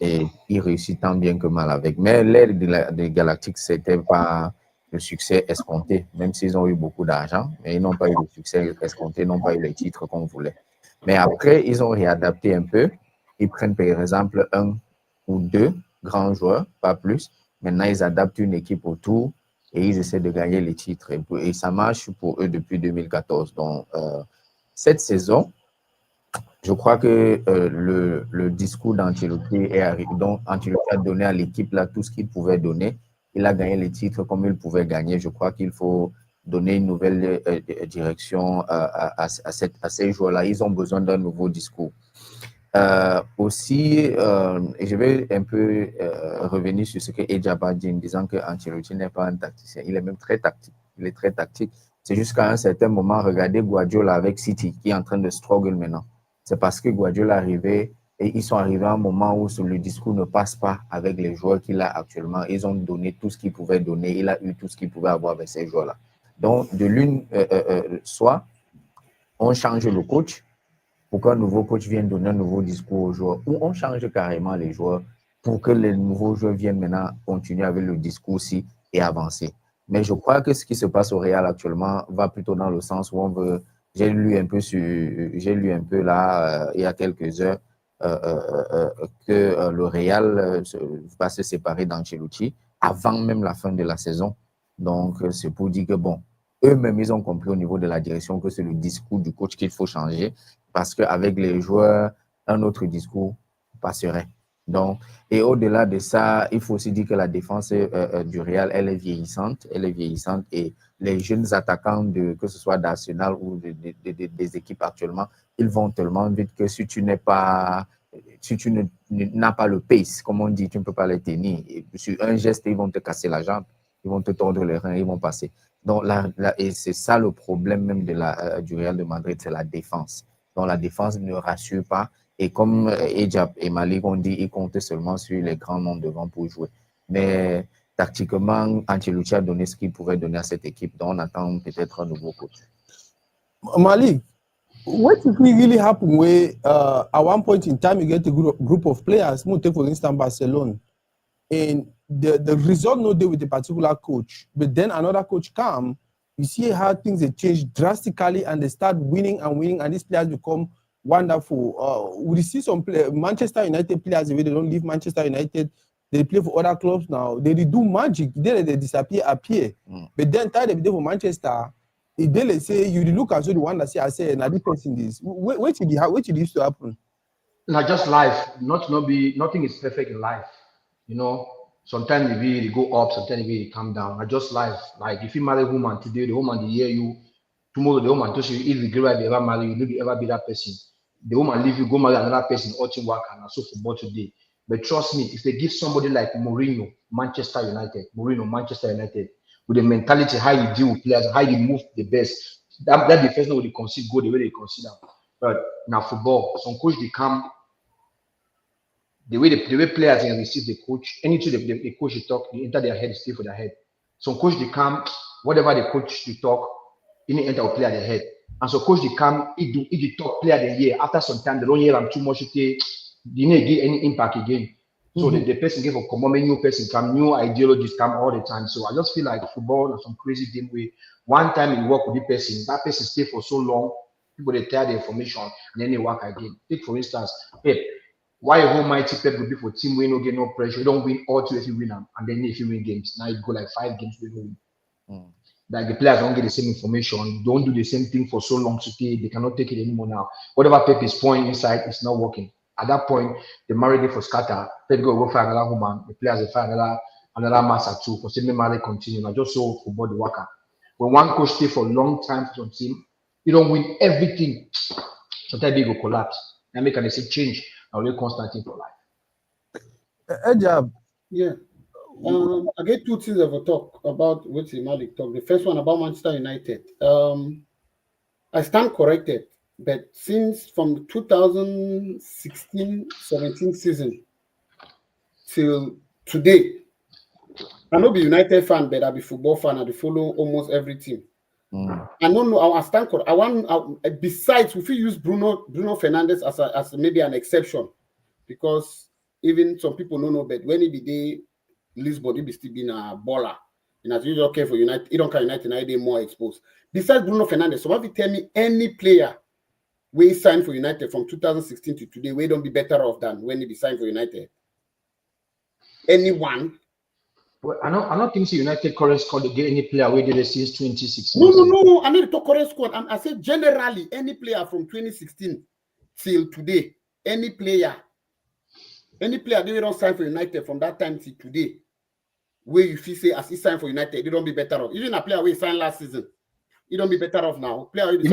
ils réussissent tant bien que mal avec. Mais l'ère des Galactiques, ce n'était pas le succès escompté, même s'ils ont eu beaucoup d'argent, mais ils n'ont pas eu le succès escompté, ils n'ont pas eu les titres qu'on voulait. Mais après, ils ont réadapté un peu. Ils prennent par exemple 1 ou 2 grands joueurs, pas plus. Maintenant, ils adaptent une équipe autour et ils essaient de gagner les titres. Et ça marche pour eux depuis 2014. Donc, cette saison, je crois que le discours d'Ancelotti est arrivé. Donc, Ancelotti a donné à l'équipe là tout ce qu'il pouvait donner. Il a gagné les titres comme il pouvait gagner. Je crois qu'il faut donner une nouvelle direction à ces joueurs-là. Ils ont besoin d'un nouveau discours. Aussi, et je vais un peu revenir sur ce que Ejaba dit en disant que Ancelotti n'est pas un tacticien. Il est même très tactique. Il est très tactique. C'est jusqu'à un certain moment, regardez Guardiola avec City qui est en train de struggle maintenant. C'est parce que Guardiola est arrivé et ils sont arrivés à un moment où le discours ne passe pas avec les joueurs qu'il a actuellement. Ils ont donné tout ce qu'ils pouvaient donner. Il a eu tout ce qu'il pouvait avoir avec ces joueurs-là. Donc, de l'une, soit on change le coach pour qu'un nouveau coach vienne donner un nouveau discours aux joueurs, ou on change carrément les joueurs pour que les nouveaux joueurs viennent maintenant continuer avec le discours aussi et avancer. Mais je crois que ce qui se passe au Real actuellement va plutôt dans le sens où on veut. J'ai lu un peu là, il y a quelques heures, que le Real va se séparer d'Ancelotti avant même la fin de la saison. Donc, c'est pour dire que, bon, eux-mêmes, ils ont compris au niveau de la direction que c'est le discours du coach qu'il faut changer parce qu'avec les joueurs, un autre discours passerait. Donc, et au-delà de ça, il faut aussi dire que la défense du Real, elle est vieillissante. Elle est vieillissante et les jeunes attaquants, que ce soit d'Arsenal ou des équipes actuellement, ils vont tellement vite que si tu n'as pas le pace, comme on dit, tu ne peux pas les tenir. Et sur un geste, ils vont te casser la jambe, ils vont te tordre les reins, ils vont passer. Donc, et c'est ça le problème même du Real de Madrid, c'est la défense. Donc, la défense ne rassure pas. Et comme Ejab et Malik ont dit, ils comptaient seulement sur les grands noms devant pour jouer. Mais tactiquement, Ancelotti a donné ce qu'il pouvait donner à cette équipe. Donc, on attend peut-être un nouveau coach. Malik, what if we really happen where at one point in time you get a group of players, take for instance Barcelona, and the result no deal with a particular coach, but then another coach come, you see how things have changed drastically and they start winning, and these players become wonderful. We see some Manchester United players, they don't leave Manchester United, they play for other clubs now. They do magic, they disappear, appear. But then time they play for Manchester, they say you look as the one that say I say now this person this. What should used to happen? Not just life, nothing is perfect in life. You know, sometimes they go up, sometimes they come down. Not just life. Like if you marry a woman today, the woman they hear you, tomorrow the woman tells you if the girl ever marry you, maybe ever be that person. The woman leave you, go marry another person, or to work and so football today. But trust me, if they give somebody like Mourinho, Manchester United, with the mentality, how you deal with players, how you move the best, that defense will concede goal the way they consider. But now football, some coach they come, the way players can receive the coach, anything the coach they talk, they enter their head, stay for their head. Some coach they come, whatever the coach they talk, in enter or play at their head. And so coach they come, if the top player the year, after some time they don't hear them too much, they didn't get any impact again. So the person gave a common new person come, new ideologies come all the time. So I just feel like football is some crazy game where one time you work with the person, that person stay for so long, people they tell the information and then they work again. Take for instance, Pep. Why a whole mighty Pep will be for team win, no get no pressure. You don't win all two if you win them, and then if you win games, now you go like 5 games we win. Like the players don't get the same information, don't do the same thing for so long to they cannot take it anymore now. Whatever Pep is pouring inside, it's not working. At that point, the marriage for scatter. Pep go find another woman. The players will find another master too. For same marriage continue. Now just so football the worker. When one coach stay for a long time for some team, you don't win everything. Sometimes they go collapse. And make an change. I will constant thing for life. Ejab. Yeah. I get two things of a talk about what Malik talk. The first one about Manchester United. I stand corrected, but since from 2016-17 season till today, I know be United fan, but I be football fan. I be follow almost every team. I don't know. I stand correct. Besides, if we use Bruno Fernandes as maybe an exception, because even some people don't know, but when he be there, Lisbon, he be still being a baller. And as usual, okay for United, he don't care United, now they more exposed. Besides Bruno Fernandes, so if you tell me any player we signed for United from 2016 to today, we don't be better off than when he be signed for United. Anyone? Well, I don't think so. United current squad to get any player we did since 2016. No. I need to talk current squad. I said generally any player from 2016 till today, any player they don't sign for United from that time till today, where you feel say as he signed for United, they don't be better off. Even a player we signed last season, he don't be better off now. Player we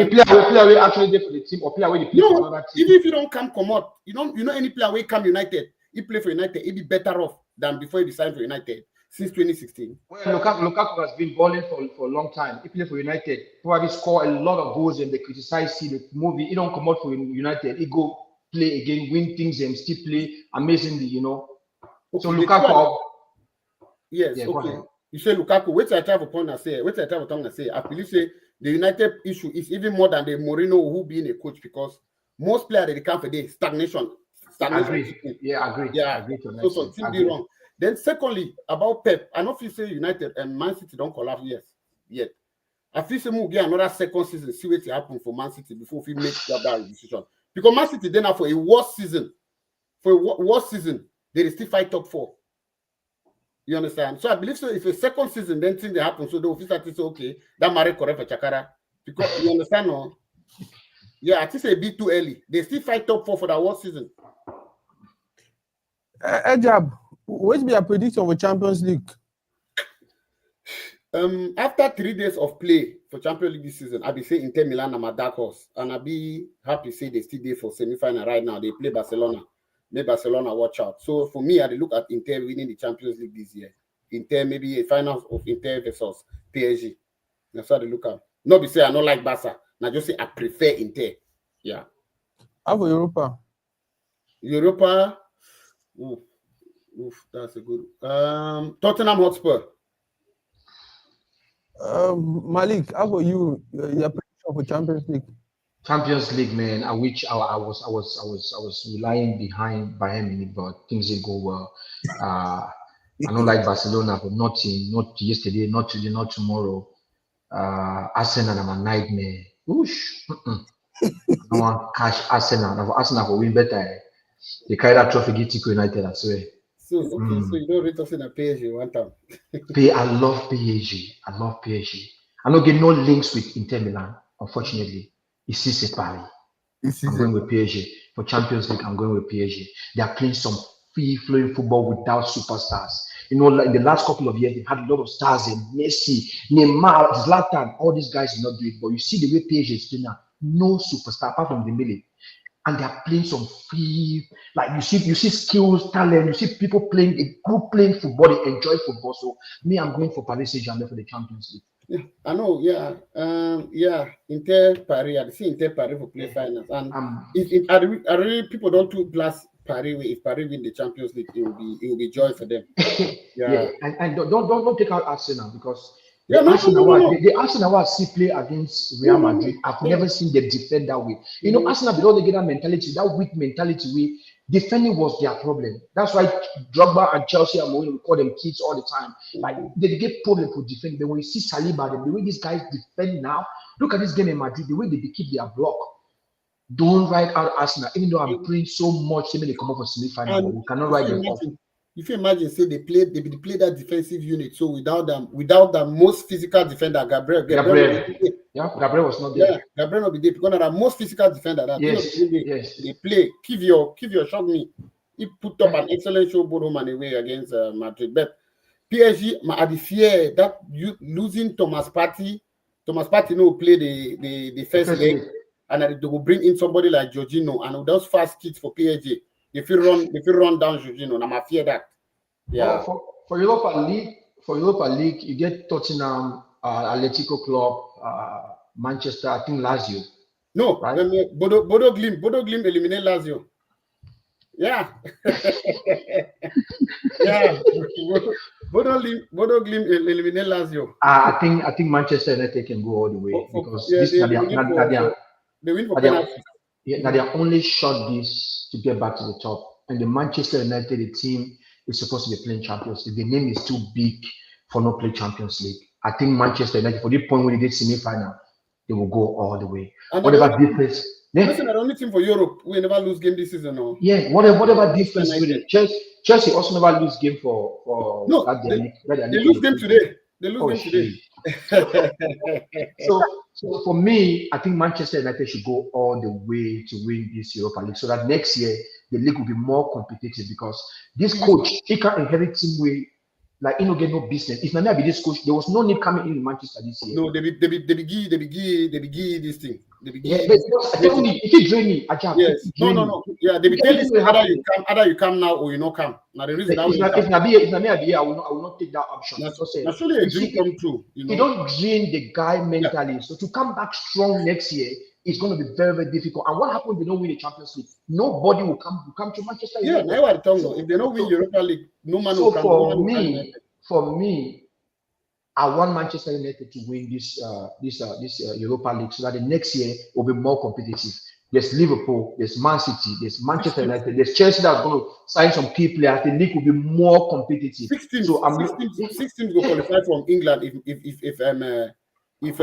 actually there for the team or player we play for another team. Even if you don't come out, you know any player we come United, he play for United, he be better off than before he signed for United since 2016. Well, Lukaku has been balling for a long time. He played for United, probably score a lot of goals and they criticize the movie. He don't come out for United. He go play again, win things and still play amazingly, you know. Okay, so Lukaku. Yes, yeah, okay. You say Lukaku, wait till I try to point and say, I believe say the United issue is even more than the Mourinho who being a coach, because most players they come for the stagnation. Agree. Yeah, agree. Yeah, agree so something be wrong. Then secondly, about Pep, I know if you say United and Man City don't collapse yet. I feel say we'll get another second season, see what happen for Man City before we make that decision. Because Man City then for a worse season, they still fight top 4. You understand? So I believe so. If a second season, then things happen, so the officer say okay, that married correct for Chakara. Because you understand, no? Yeah, I think it's a bit too early. They still fight top 4 for that worst season. Ejab, what's be a prediction for Champions League? After 3 days of play for Champions League this season, I'll be saying Inter Milan are my dark horse, and I'll be happy to say they still there for semi-final right now. They play Barcelona. Make Barcelona watch out. So for me, I look at Inter winning the Champions League this year. Inter maybe a final of Inter versus PSG. That's how they look at. Not be say I don't like Barca. Now just say I prefer Inter. Yeah. How for Europa? Europa. Oof, that's a good. Tottenham Hotspur. Malik, how about you? Your prediction for Champions League? Champions League, man. I was relying behind Bayern Munich, but things didn't go well. I don't like Barcelona, but not yesterday, not today, not tomorrow. Arsenal, I'm a nightmare. Whoosh. I don't want cash Arsenal. Arsenal will win better. They carry that trophy, get Tico United, I swear. So you don't rate us in a PSG one time. I love PSG. I don't get no links with Inter Milan, unfortunately. It's just Paris. I'm going with PSG. For Champions League, I'm going with PSG. They are playing some free-flowing football without superstars. You know, like in the last couple of years, they had a lot of stars in Messi, Neymar, Zlatan. All these guys did not do it. But you see the way PSG is playing now, no superstar apart from Dembele. And they are playing some free, like you see skills, talent, you see people playing a group playing football, they enjoy football. So me, I'm going for Paris Saint-Germain for the Champions League. Yeah, I know. Yeah, Inter Paris. I see Inter Paris for play finals, and I really people don't do blast Paris. If Paris win the Champions League, it will be joy for them. Yeah. And don't take out Arsenal because the Arsenal I see play against Real Madrid. I've never seen them defend that way. You know, Arsenal because they get that mentality, that weak mentality. Defending was their problem. That's why Drogba and Chelsea and Mourinho, we call them kids all the time. Like they get problem for defending. But when you see Saliba, the way these guys defend now, look at this game in Madrid, the way they keep their block. Don't write out Arsenal, even though I'm praying so much, they may come up for semi-final, but we cannot write them off. If you imagine, say they play that defensive unit. So without the most physical defender, Gabriel, Gabriel was not there. yeah, Gabriel will be there because the most physical defender that Yes, they play. Give your shot me. He put up an excellent show both home and away against Madrid. But PSG, at the fear that you losing Thomas Partey no play the first leg, and they will bring in somebody like Jorginho, and with those fast kicks for PSG, if you run down Jorginho, and I fear that. Yeah. For Europa League, you get Tottenham, Atletico Club, Manchester, I think Lazio. No, right? Bodo Glimt eliminate Lazio. Yeah. Yeah. Bodo Glimt eliminate Lazio. I think Manchester United can go all the way because they win for penalties. Now they are only shot this to get back to the top. And the Manchester United, the team is supposed to be playing Champions League. The name is too big for not play Champions League. I think Manchester United, for the point when they get semi-final, they will go all the way. And whatever difference. Listen, the only team for Europe we never lose game this season. No. Yeah, whatever difference with it. Chelsea also never lose game for no. They lose game today. They lose game today. So for me, I think Manchester United should go all the way to win this Europa League, so that next year the league will be more competitive because this coach, he can inherit team way. Like he no get no business. If Nana be this coach, there was no need coming in Manchester this year. No, they be this thing. If you join me, yes. No. Yeah, they be tell this either you come now or you not come. Now the reason if Nana be here, I will not take that option. Naturally, a dream come true. You don't drain the guy mentally. Yeah. So to come back strong next year, it's going to be very, very difficult. And what happens if they don't win the Champions League? Nobody will come to Manchester United. Yeah, now I tell you, if they don't win Europa League, no man will come. For me, I want Manchester United to win this Europa League so that the next year will be more competitive. There's Liverpool, there's Man City, there's Manchester United, there's Chelsea that's going to sign some key players. The league will be more competitive. Six teams will qualify from England if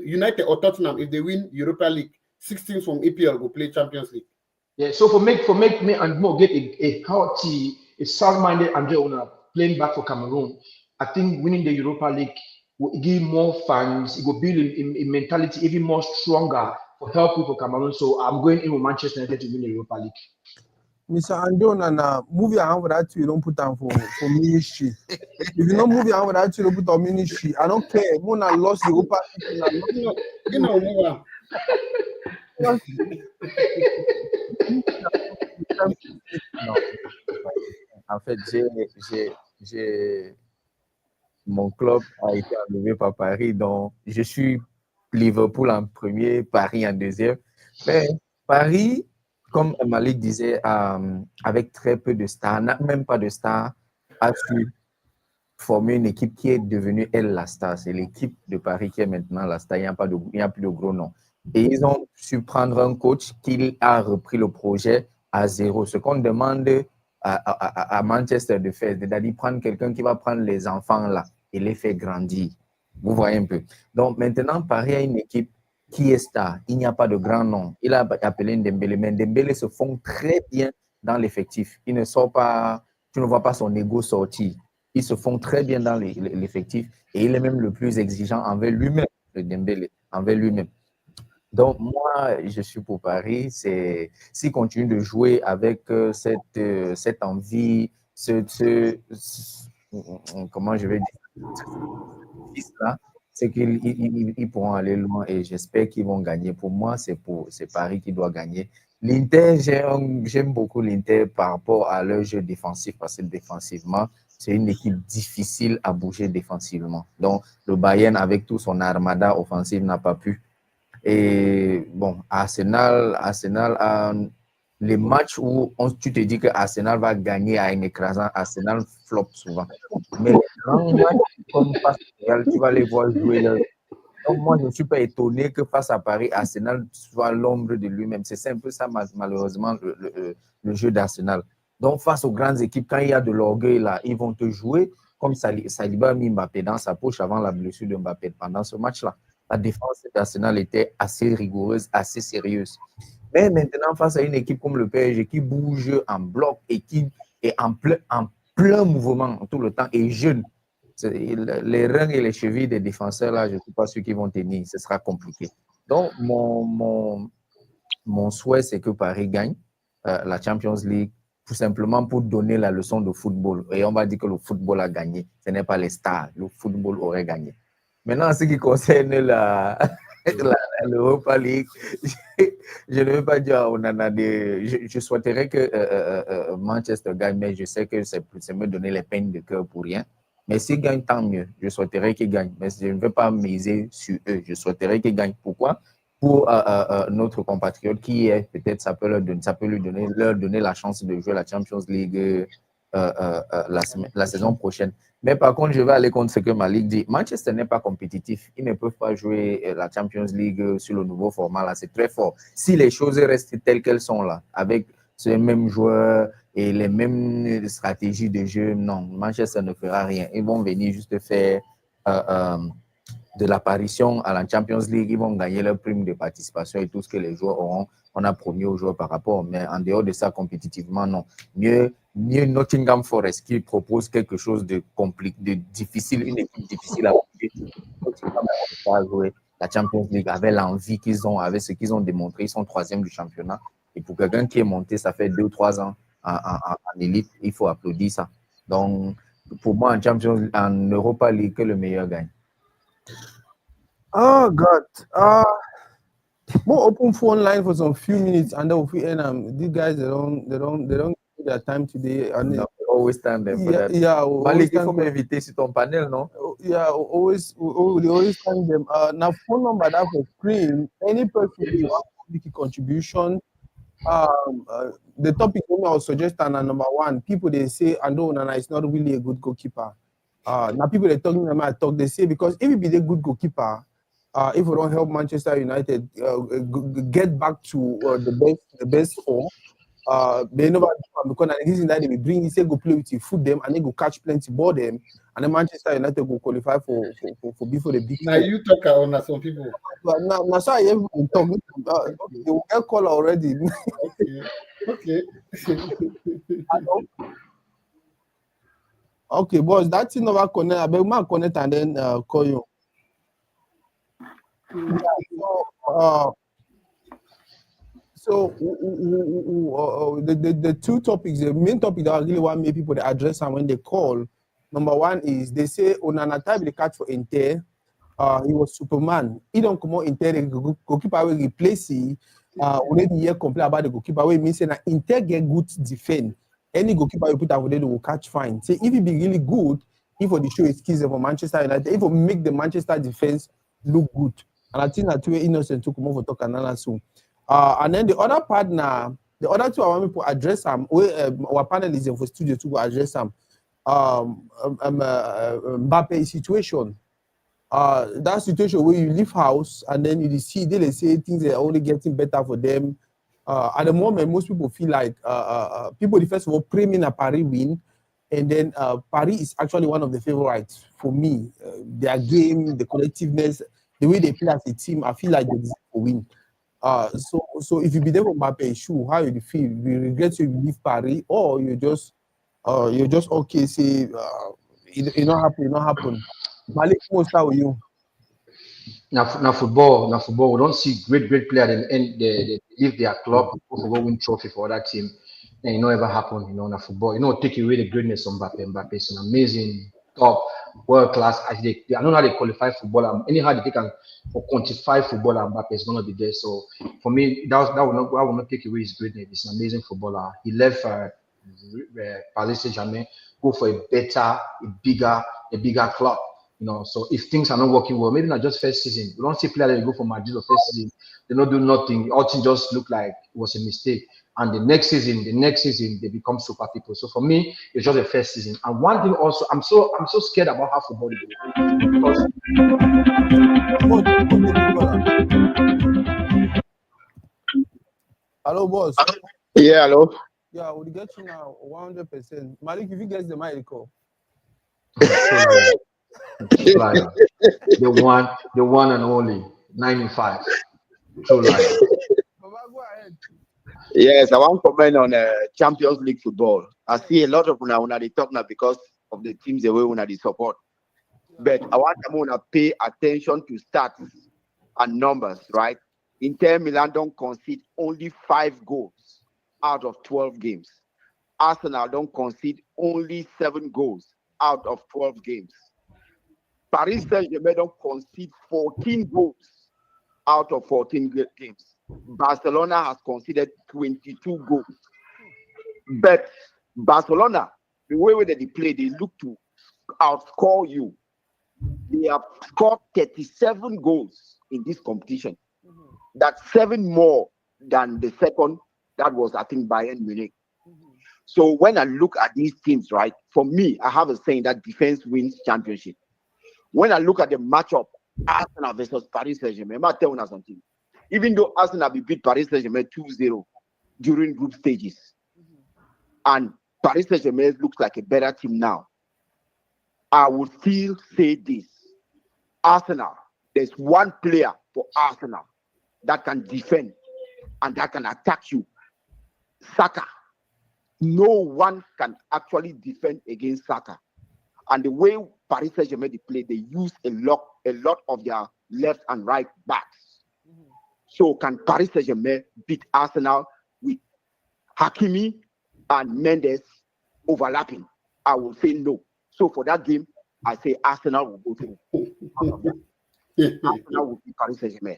United or Tottenham, if they win Europa League, 6 teams from EPL will play Champions League. Yeah, so for make me and more get a healthy, a sound-minded Andre Ona playing back for Cameroon, I think winning the Europa League will give more fans. It will build a mentality even more stronger for help people for Cameroon. So I'm going in with Manchester United to win the Europa League. Mr. Andona, move your hand with that you don't put down for ministry. If you don't move your hand with that you don't put on ministry, I don't care. Mona lost Europa League. You know, move on. En fait, mon club a été enlevé par Paris, donc je suis Liverpool en premier, Paris en deuxième. Mais Paris, comme Malik disait, avec très peu de stars, même pas de stars, a su former une équipe qui est devenue, elle, la star. C'est l'équipe de Paris qui est maintenant la star. Il n'y a plus de gros noms. Et ils ont su prendre un coach qui a repris le projet à zéro. Ce qu'on demande à Manchester de faire, c'est-à-dire prendre quelqu'un qui va prendre les enfants là et les faire grandir. Vous voyez un peu. Donc maintenant, Paris a une équipe qui est star. Il n'y a pas de grand nom. Il a appelé Dembélé, mais Dembélé se fond très bien dans l'effectif. Il ne sort pas, tu ne vois pas son ego sortir. Il se fond très bien dans l'effectif et il est même le plus exigeant envers lui-même, le Dembélé, envers lui-même. Donc, moi, je suis pour Paris. S'il continue de jouer avec cette envie, comment je vais dire, là, c'est qu'ils pourront aller loin et j'espère qu'ils vont gagner. Pour moi, c'est Paris qui doit gagner. L'Inter, j'aime beaucoup l'Inter par rapport à leur jeu défensif parce que défensivement, c'est une équipe difficile à bouger défensivement. Donc, le Bayern, avec tout son armada offensif, n'a pas pu. Et bon, Arsenal les matchs où tu te dis que Arsenal va gagner à un écrasant, Arsenal flop souvent. Mais les grands matchs comme face au Real, tu vas les voir jouer. Donc moi, je ne suis pas étonné que face à Paris, Arsenal soit l'ombre de lui-même. C'est un peu ça, malheureusement, le jeu d'Arsenal. Donc face aux grandes équipes, quand il y a de l'orgueil là, ils vont te jouer comme Saliba a mis Mbappé dans sa poche avant la blessure de Mbappé pendant ce match-là. La défense d'Arsenal était assez rigoureuse, assez sérieuse. Mais maintenant, face à une équipe comme le PSG qui bouge en bloc et qui est en plein mouvement tout le temps et jeune. Les reins et les chevilles des défenseurs, là, je ne suis pas sûr qu'ils vont tenir. Ce sera compliqué. Donc, mon souhait, c'est que Paris gagne la Champions League, tout simplement pour donner la leçon de football. Et on va dire que le football a gagné. Ce n'est pas les stars. Le football aurait gagné. Maintenant, en ce qui concerne l'Europa League, je ne veux pas dire on en a des. Je souhaiterais que Manchester gagne, mais je sais que c'est me donner les peines de cœur pour rien. Mais s'ils gagnent, tant mieux. Je souhaiterais qu'ils gagnent. Mais je ne veux pas miser sur eux. Je souhaiterais qu'ils gagnent. Pourquoi? Pour notre compatriote qui est peut-être ça peut leur donner la chance de jouer la Champions League la saison prochaine. Mais par contre, je vais aller contre ce que ma ligue dit. Manchester n'est pas compétitif. Ils ne peuvent pas jouer la Champions League sur le nouveau format là. C'est très fort. Si les choses restent telles qu'elles sont là, avec ces mêmes joueurs et les mêmes stratégies de jeu, non, Manchester ne fera rien. Ils vont venir juste faire de l'apparition à la Champions League, ils vont gagner leur prime de participation et tout ce que les joueurs auront, on a promis aux joueurs par rapport. Mais en dehors de ça, compétitivement, non. Mieux Nottingham Forest qui propose quelque chose de compliqué, de difficile, une équipe difficile à jouer. Nottingham Forest a joué la Champions League avec l'envie qu'ils ont, avec ce qu'ils ont démontré. Ils sont 3e du championnat. Et pour quelqu'un qui est monté, ça fait 2 ou 3 ans en élite, il faut applaudir ça. Donc, pour moi, en Europa League, que le meilleur gagne. Oh God. We'll open phone line for some few minutes and then we'll end. These guys they don't give their time today. And no, always stand there for that. Yeah, Malik, il faut m'inviter sur ton panel, non? Yeah, always thank them. Now phone number that for screen. Any person who wants to make a contribution. The topic I will suggest number one. People they say Nana is not really a good goalkeeper. Now people they talking about talk. They say because if he be a good goalkeeper. If we don't help Manchester United get back to the best form, they never because the reason that they will bring this, they go play with you, foot them, and they go catch plenty ball them, and then Manchester United go qualify for before the big. Now you talk on some people. Now so I everyone talk. They will get call already. Okay. Okay, boss. That's in our connect. I beg my connect and then call you. So the two topics, the main topic that I really want make people to address and when they call, number one is they say Onana type the catch for Inter, he was Superman. He don't come out Inter, the goalkeeper will replace he. Already here complain about the goalkeeper. We mean say that Inter get good defense. Any goalkeeper you put out there will catch fine. Say if he be really good, if for the show his skills for Manchester United, if for make the Manchester defense look good. And I think that we're innocent to come over talk another soon. And then the other partner, the other two I want me to address them. Our panelism for studio to go address them. Mbappe situation. That situation where you leave house and then you see they say things are only getting better for them. At the moment, most people feel like people first of all premium a Paris win. And then Paris is actually one of the favorites for me. Their game, the collectiveness, the way they play as a team, I feel like they deserve to win. So if you be there for Mbappe shoe, how you feel? You regret you leave Paris, or you're just okay, say it not happen. Malik, what's start with you? Now football, we don't see great players and they leave their club for go win trophy for that team. And it not ever happen, now football. Take away the greatness of Mbappe. Mbappe is an amazing top world class. I don't know how they qualify football. Anyhow they can quantify football, Mbappe is gonna be there. So for me, that will not take away his greatness. He's an amazing footballer. He left Paris Saint-Germain, go for a better, a bigger club. So if things are not working well, maybe not just first season. We don't see players that go for Madrid or first season, they don't do nothing. All things just look like it was a mistake. And the next season, they become super people. So for me, it's just the first season. And one thing also, I'm so scared about how football is because hello, boss. Yeah, hello. Yeah, we'll get you now 100%. Malik, if you get the mic, call. The one and only 95. True liar. Baba, go ahead. Yes, I want to comment on Champions League football. I see a lot of una they talk now because of the teams the way una they support. But I want them to pay attention to stats and numbers, right? Inter Milan don't concede only 5 goals out of 12 games. Arsenal don't concede only 7 goals out of 12 games. Paris Saint-Germain don't concede 14 goals out of 14 games. Barcelona has conceded 22 goals. But Barcelona, the way that they play, they look to outscore you. They have scored 37 goals in this competition. That's 7 more than the second. That was, I think, Bayern Munich. So when I look at these teams, right, for me, I have a saying that defense wins championship. When I look at the matchup, Arsenal versus Paris Saint-Germain, I'm telling you something. Even though Arsenal beat Paris Saint-Germain 2-0 during group stages, and Paris Saint-Germain looks like a better team now, I would still say this. Arsenal, there's one player for Arsenal that can defend and that can attack you. Saka. No one can actually defend against Saka. And the way Paris Saint-Germain play, they use a lot of their left and right backs. So can Paris Saint-Germain beat Arsenal with Hakimi and Mendes overlapping? I will say no. So for that game, I say Arsenal will go through. Arsenal will beat Paris Saint-Germain.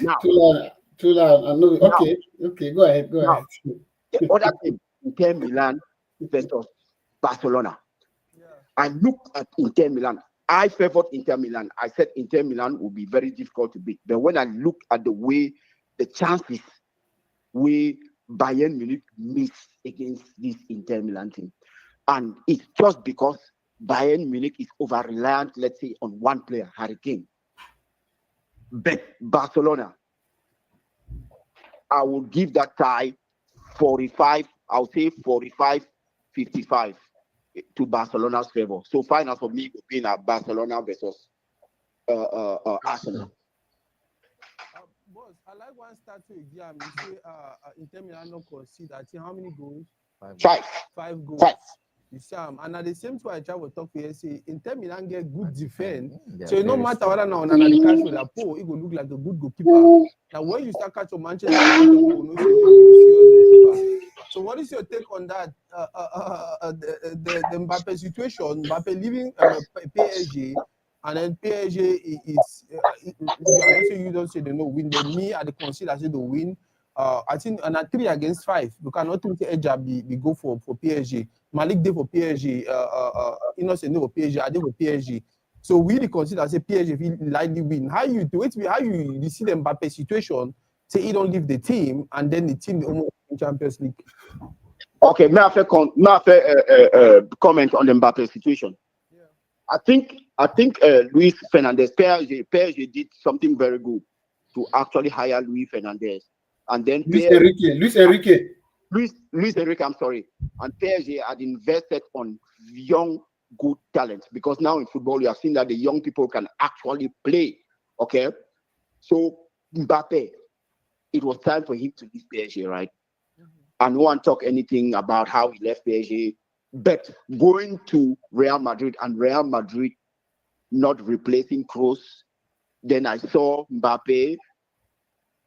Now, too loud. I know. Okay, go ahead. The other game, Inter Milan versus Barcelona. I look at Inter Milan. I favored Inter Milan. I said Inter Milan will be very difficult to beat. But when I look at the way the chances we Bayern Munich miss against this Inter Milan team, and it's just because Bayern Munich is over-reliant, let's say, on one player, Harry Kane. But Barcelona, I will give that tie 45. I'll say 45-55 to Barcelona's favor. So final for me would be in Barcelona versus Arsenal. Boss, I like one start to exam. You say Inter Milan no concede. I think how many goals? 5 goals. 5. You see, and at the same time, I try to talk to you. Say Inter Milan get good defense. So no matter whether now the catch with a pole, it will look like a good goalkeeper. Now when you start catching Manchester United, no serious. So what is your take on that? The Mbappe situation, Mbappe leaving PSG, and then PSG is you don't say they no win. But me, I consider say they win. I think and at 3-5, you cannot think Eja be go for PSG. Malik did for PSG. Innocent for PSG. I did for PSG. So we really consider say PSG will likely win. How you do it? How you see the Mbappe situation? Say he don't leave the team, and then the team almost in Champions League. Okay, may I comment on the Mbappe situation? Yeah. I think Luis Fernandez, PSG did something very good to actually hire Luis Fernandez, and then Luis Enrique. I'm sorry, and PSG had invested on young good talent, because now in football you have seen that the young people can actually play. Okay, so Mbappe, it was time for him to leave PSG, right? And no one talk anything about how he left PSG, but going to Real Madrid and Real Madrid not replacing Kroos, then I saw Mbappe,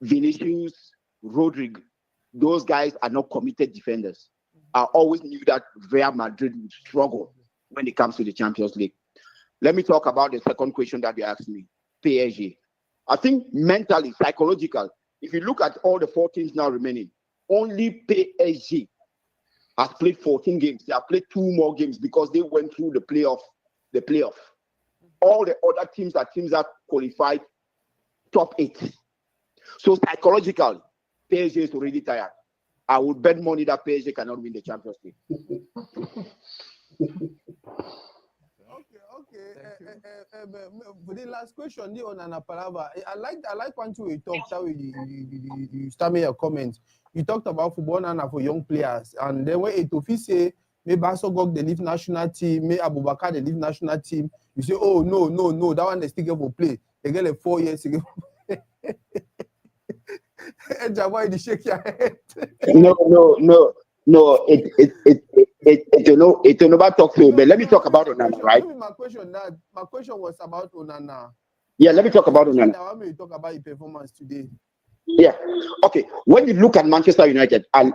Vinicius, Rodrigo. Those guys are not committed defenders. I always knew that Real Madrid would struggle when it comes to the Champions League. Let me talk about the second question that you asked me, PSG. I think mentally, psychological, if you look at all the 4 teams now remaining, only PSG has played 14 games. They have played 2 more games because they went through the playoff. All the other teams are teams that qualified top 8. So psychological, PSG is already tired. I would bet money that PSG cannot win the Champions League. For the last question, I like one two you talked how you start me your comments. You talked about football now for young players, and then when Etofi say maybe Basogog they leave national team, maybe Abubakar they leave national team, you say, oh no, that one they still get for play. They get like 4 years ago. Jawai, you shake your head. No. It about talk to. But let me talk about Onana, right? My question now. My question was about Onana. Yeah, let me talk about Onana. I want me to talk about his performance today. Yeah. Okay. When you look at Manchester United, I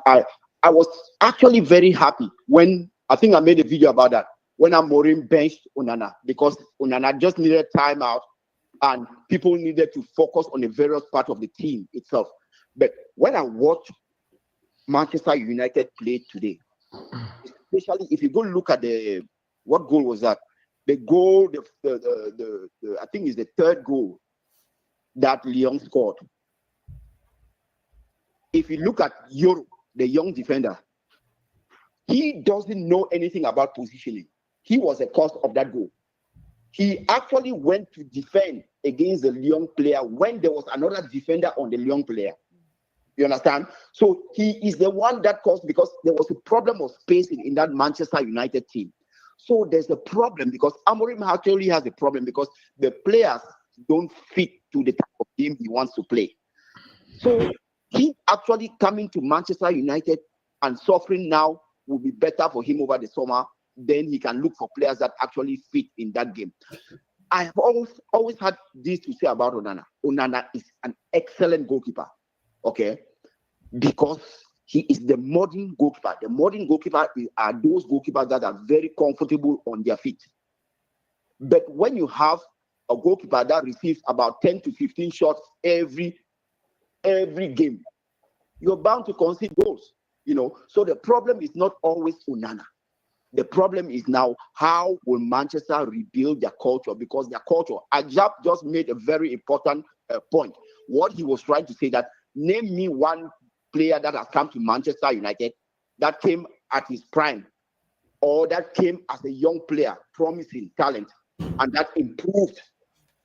was actually very happy when I think I made a video about that when Amorim benched Onana because Onana just needed time out and people needed to focus on the various parts of the team itself. But when I watch Manchester United play today, especially if you go look at what goal was that? The goal, I think is the third goal that Lyon scored. If you look at Euro, the young defender, he doesn't know anything about positioning. He was the cause of that goal. He actually went to defend against the Lyon player when there was another defender on the Lyon player. You understand? So he is the one that caused, because there was a problem of spacing in that Manchester United team. So there's a problem because Amorim actually has a problem because the players don't fit to the type of game he wants to play. So he actually coming to Manchester United and suffering now will be better for him over the summer. Then he can look for players that actually fit in that game. I have always had this to say about Onana. Onana is an excellent goalkeeper, okay? Because he is the modern goalkeeper. The modern goalkeeper are those goalkeepers that are very comfortable on their feet. But when you have a goalkeeper that receives about 10 to 15 shots every game, you're bound to concede goals, you know. So the problem is not always Onana. The problem is now how will Manchester rebuild their culture, because their culture, Ajab just made a very important point. What he was trying to say that, name me one player that has come to Manchester United that came at his prime or that came as a young player, promising talent, and that improved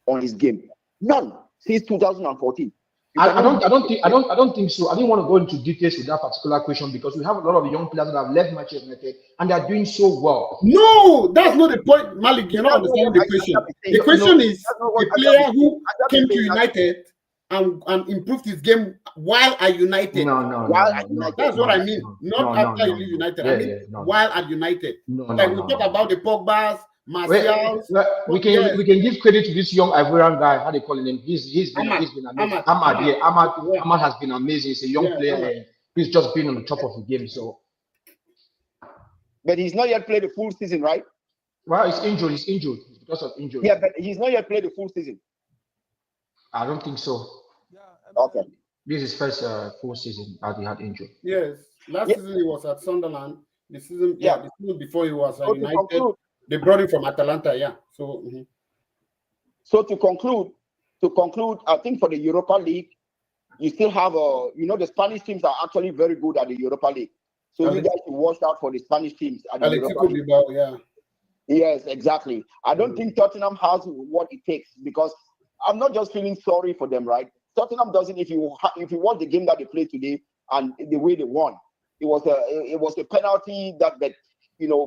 on his game. None since 2014. I don't think so. I didn't want to go into details with that particular question because we have a lot of young players that have left Manchester United and they are doing so well. No, that's not the point, Malik. You're not understanding the question. The question is a player who came to United and improved his game while at United. That's what I mean. Not after he leave United. I mean while at United. Like we talk about the Pogbas, Martials. We can give credit to this young Ivorian guy. How they call him? He's been amazing. Ahmad has been amazing. He's a young player. He's just been on the top of the game. So, but he's not yet played the full season, right? Well, he's injured. He's injured because of injury. Yeah, but he's not yet played the full season. I don't think so. Yeah. Okay. This is his first full season that he had injured. Yes. Last season he was at Sunderland. The season before he was at United. They brought him from Atalanta, yeah. So, so to conclude, I think for the Europa League, you still have the Spanish teams are actually very good at the Europa League. So you guys should watch out for the Spanish teams at the Europa League. Bilbao, yeah. Yes, exactly. I don't think Tottenham has what it takes, because I'm not just feeling sorry for them, right? Tottenham doesn't. If you watch the game that they played today and the way they won, it was a penalty that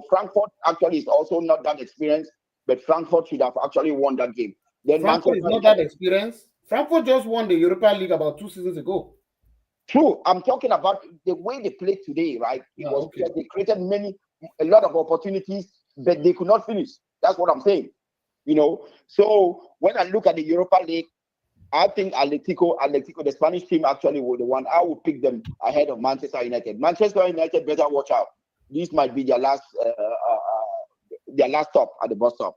Frankfurt actually is also not that experienced, but Frankfurt should have actually won that game. Then Frankfurt is not that experienced. Frankfurt just won the Europa League about 2 seasons ago. True. I'm talking about the way they played today, right? They created a lot of opportunities, but they could not finish. That's what I'm saying. So when I look at the Europa League, I think Atletico, the Spanish team, actually were the one. I would pick them ahead of Manchester United. Manchester United better watch out. This might be their last stop at the bus stop.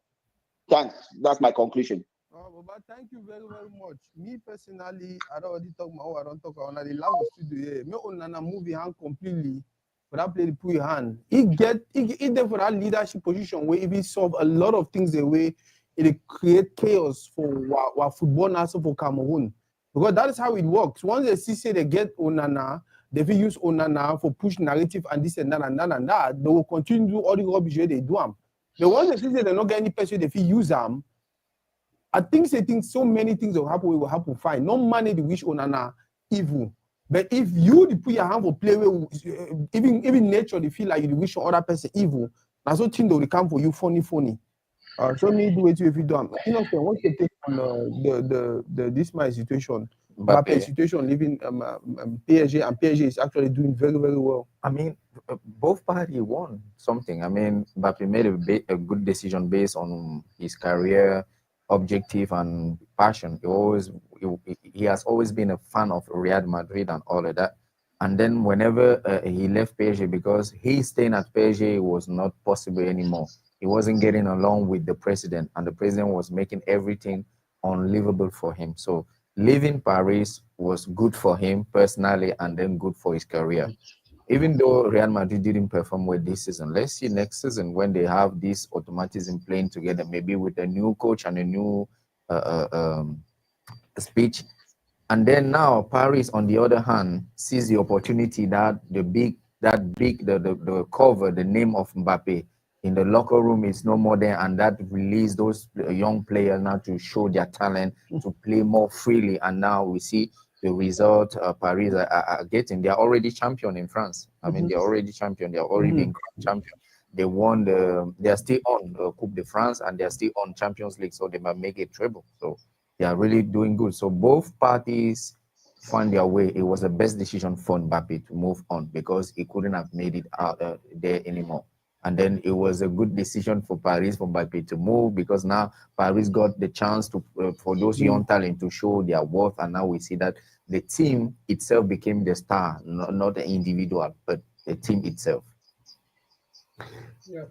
Thanks. That's my conclusion. But thank you very, very much. Me personally, I don't already talk my own. I don't talk on the love studio here. Me Onana move your hand completely. But I play the pull your hand. He there for that leadership position where if he solve a lot of things the way it create chaos for football now for Cameroon. Because that is how it works. Once they say they get Onana, they will use Onana for push narrative and this and that and that and that. They will continue to do all the rubbish they do them. But once they say they don't get any person, they will use them. I think so many things will happen fine. No money to wish Onana evil. But if you put your hand for play with even nature, they feel like you wish other person evil. That's what thing they will come for you funny. So me do it if you do. Once you take on this my situation, Mbappe's situation leaving PSG, and PSG is actually doing very, very well. I mean, both parties won something. I mean, Mbappe made a good decision based on his career objective and passion. He has always been a fan of Real Madrid and all of that. And then whenever he left PSG, because he staying at PSG was not possible anymore. He wasn't getting along with the president, and the president was making everything unlivable for him. So leaving Paris was good for him personally, and then good for his career. Even though Real Madrid didn't perform well this season, let's see next season when they have this automatism playing together, maybe with a new coach and a new speech. And then now Paris, on the other hand, sees the opportunity that the cover, the name of Mbappe in the locker room is no more there, and that release those young players now to show their talent, to play more freely. And now we see the result Paris are getting. They are already champion in France. I mean, they're already champion. They're already been champion. They won they are still on Coupe de France, and they are still on Champions League, so they might make it treble. So they are really doing good. So both parties found their way. It was the best decision for Mbappe to move on, because he couldn't have made it out there anymore. And then it was a good decision for Paris, for Mbappe to move, because now Paris got the chance to for those young talent to show their worth. And now we see that the team itself became the star, not the individual, but the team itself. Yeah.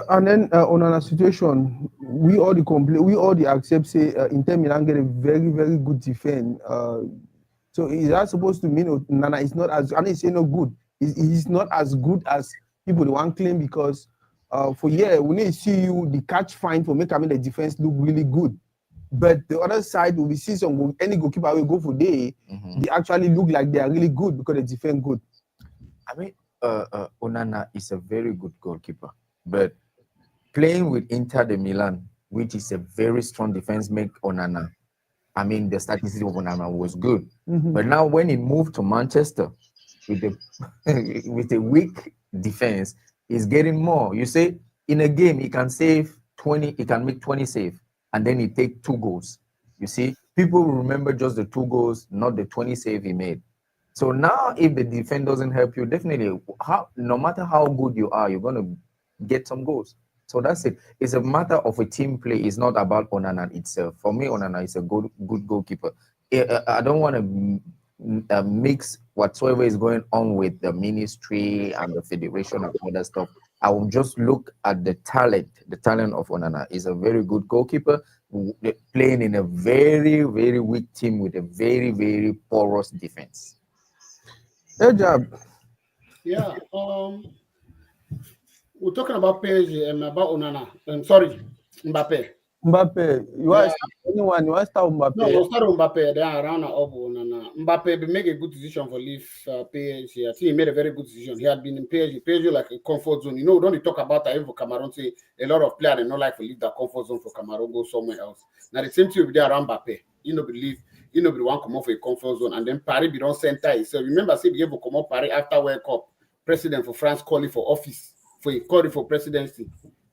And then on another situation, we all accept, say Inter Milan get a very, very good defense. So is that supposed to mean Nana is not as, I mean, say no good. He's not as good as people want claim, because for we need to see you the catch fine for make the defense look really good. But the other side, we see any goalkeeper will go for they actually look like they are really good because they defend good. I mean, Onana is a very good goalkeeper, but playing with Inter de Milan, which is a very strong defense, make Onana. I mean, the statistics of Onana was good, but now when he moved to Manchester with a weak defense, he's getting more. You say in a game he can save 20, he can make 20 saves, and then he take 2 goals. You see, people remember just the 2 goals, not the 20 save he made. So now, if the defense doesn't help you, definitely, no matter how good you are, you're going to get some goals. So that's it. It's a matter of a team play. It's not about Onana itself. For me, Onana is a good goalkeeper. I don't want to mix whatsoever is going on with the ministry and the federation and other stuff. I will just look at the talent of Onana. He's a very good goalkeeper, playing in a very, very weak team with a very, very porous defense. Good job. Yeah. We're talking about PSG and about Onana. Sorry, Mbappe. Mbappe. You want to start Mbappe? No, we'll start with Mbappe. Then around up Onana. Mbappe make a good decision for leave PSG. I think he made a very good decision. He had been in PSG like a comfort zone. You know, don't you talk about that for Cameroon? Say a lot of players they not like to leave that comfort zone for Cameroon, go somewhere else. Now the same thing will be there around Mbappe. You know, believe. You know, want come off for a comfort zone, and then Paris be don't center itself. Remember, say we have to come up Paris after World Cup. President for France calling for office. Calling for presidency.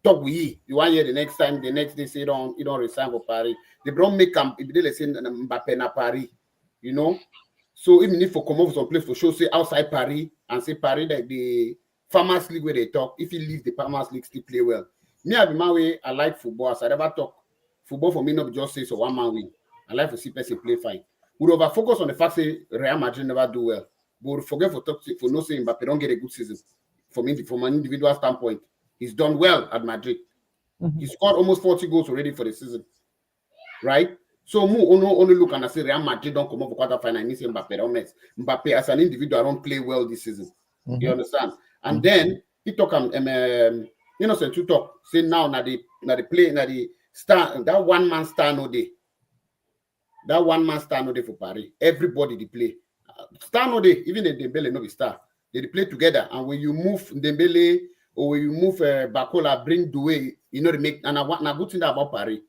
Talk with you. You want hear the next time, the next day say you don't resign for Paris. They don't make them if they say Mbappe na Paris, you know. So even if for come over some place for show say outside Paris and say Paris like the Farmers League where they talk, if you leave the Farmers League still play well. Me I be my way, I like football. As I never talk. Football for me not just say so one man win. I like to see person play fine. We over focus on the fact say Real Madrid never do well. But we forget for no saying Mbappe don't get a good season. From an individual standpoint, he's done well at Madrid. He scored almost 40 goals already for the season, right? So only look and I say Real Madrid don't come up for quarterfinal. I say Mbappe don't mess. Mbappe as an individual don't play well this season. You understand? And then he talk innocent to talk. Say now the play the star that one man star no day. That one man star no day for Paris. Everybody they play. Star no day, even if Dembele no be star. They play together, and when you move Dembele or when you move Bakola, bring Doué, you know they make. And I good thing about Paris.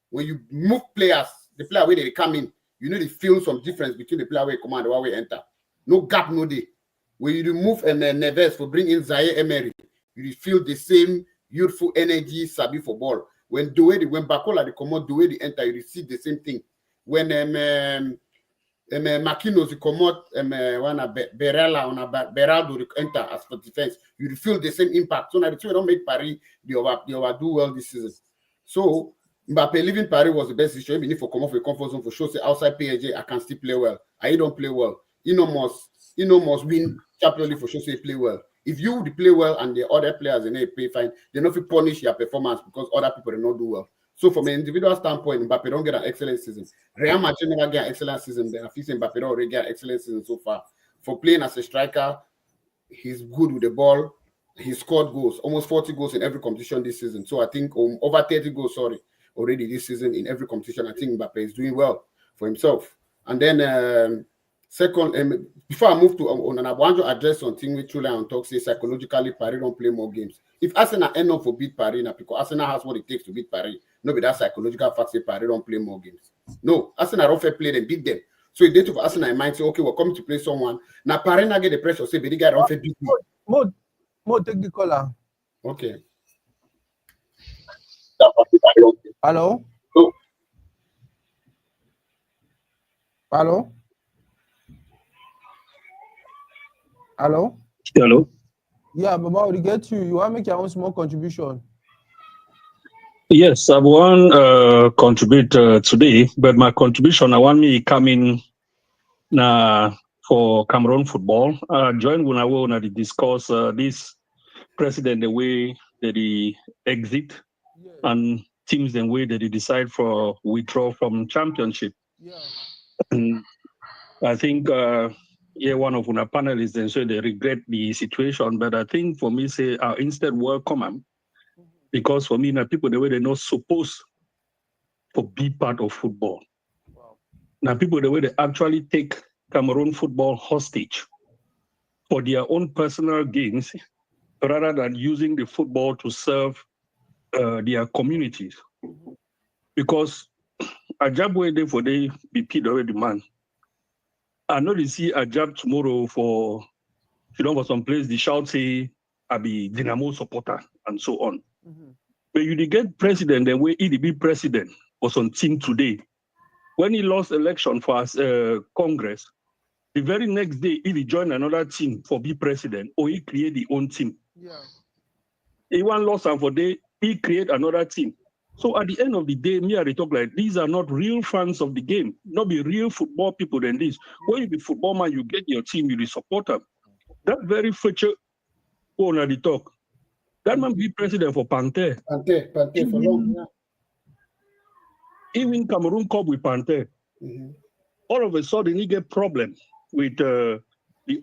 When you move players, the player where they come in, you know they feel some difference between the player where come and the one where enter. No gap, no day. When you remove Neves for bring in Zaire Emery, you feel the same youthful energy, sabi for ball. When Bakola they come out, Doué they enter, you see the same thing. When Makinos, you come out, Berella on a Beraldo enter as for defense. You feel the same impact. So now the two don't make Paris, they overdo well this season. So Mbappe leaving Paris was the best decision. Even if you come off a comfort zone for sure, say outside PSG, I can still play well. I don't play well. You know must win Champions League for sure, say play well. If you play well and the other players they play fine, they don't feel punish your performance because other people do not do well. So from an individual standpoint, Mbappe don't get an excellent season. Real Madrid never get an excellent season. I feel Mbappe already get an excellent season so far. For playing as a striker, he's good with the ball. He scored goals, almost 40 goals in every competition this season. So I think over 30 goals, already this season in every competition. I think Mbappe is doing well for himself. And then second, before I move to I want to address something with Chula and talk, say psychologically Paris don't play more games. If Arsenal end up for beat Paris now, because Arsenal has what it takes to beat Paris, no, but that psychological fact say Paris don't play more games. No, Arsenal don't fair play them, beat them. So it did for Arsenal in mind, say, okay, we're coming to play someone. Now Paris now get the pressure, say, but the guy don't fair beat me. More take the caller. Okay. Hello? Hello? Hello? Hello. Yeah, Baba, we get you. You want to make your own small contribution? Yes, I want to contribute today, but my contribution, I want me coming for Cameroon football. Join when I want to discuss this president, the way that he exit and teams, the way that he decide for withdraw from championship. Yeah. And I think one of our panelists then say they regret the situation, but I think for me say instead welcome them, because for me now people the way they're not supposed to be part of football. Wow. Now people the way they actually take Cameroon football hostage for their own personal gains rather than using the football to serve their communities. Because a job where they for they be paid already, man. I know they see a job tomorrow for, for some place, they shout say, I be Dynamo supporter and so on. Mm-hmm. But you get president, the way he be president was on team today. When he lost election for Congress, the very next day, he joined another team for be president or he create his own team. Yeah. He won lost and for day, he create another team. So at the end of the day, me and they talk like these are not real fans of the game, not be real football people than this. When you be football man, you get your team, you support them. That very future owner the talk. That man be president for Panther. Panther for long. Yeah. Even Cameroon Cup with Panther. Mm-hmm. All of a sudden he get problem with the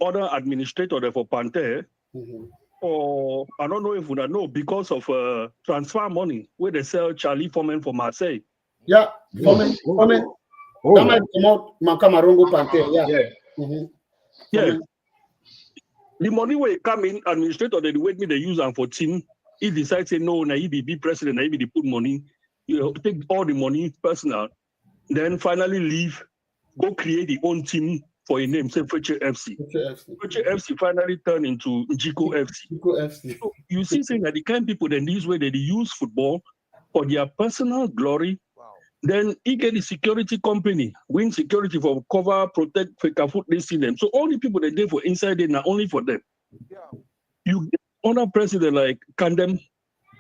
other administrator there for Panther. Mm-hmm. Or I don't know if we know because of transfer money where they sell Charlie Foreman for Marseille. Yeah, Foreman. Oh. That might come out Cameroon Panther. Yeah. Yeah. Mm-hmm. Yeah. The money where come in, administrator they wait me they use them for team. He decides say no, now he be president, now he be put money, take all the money personal, then finally leave, go create the own team for a name, say Future FC. Future FC finally turned into Jico FC. So you see, saying that the kind of people then this way they use football for their personal glory. Wow. Then he get the security company, win security for cover, protect, fake foot, they see them. So all the people that they for inside there, not only for them. Yeah. You get other president like Kandem,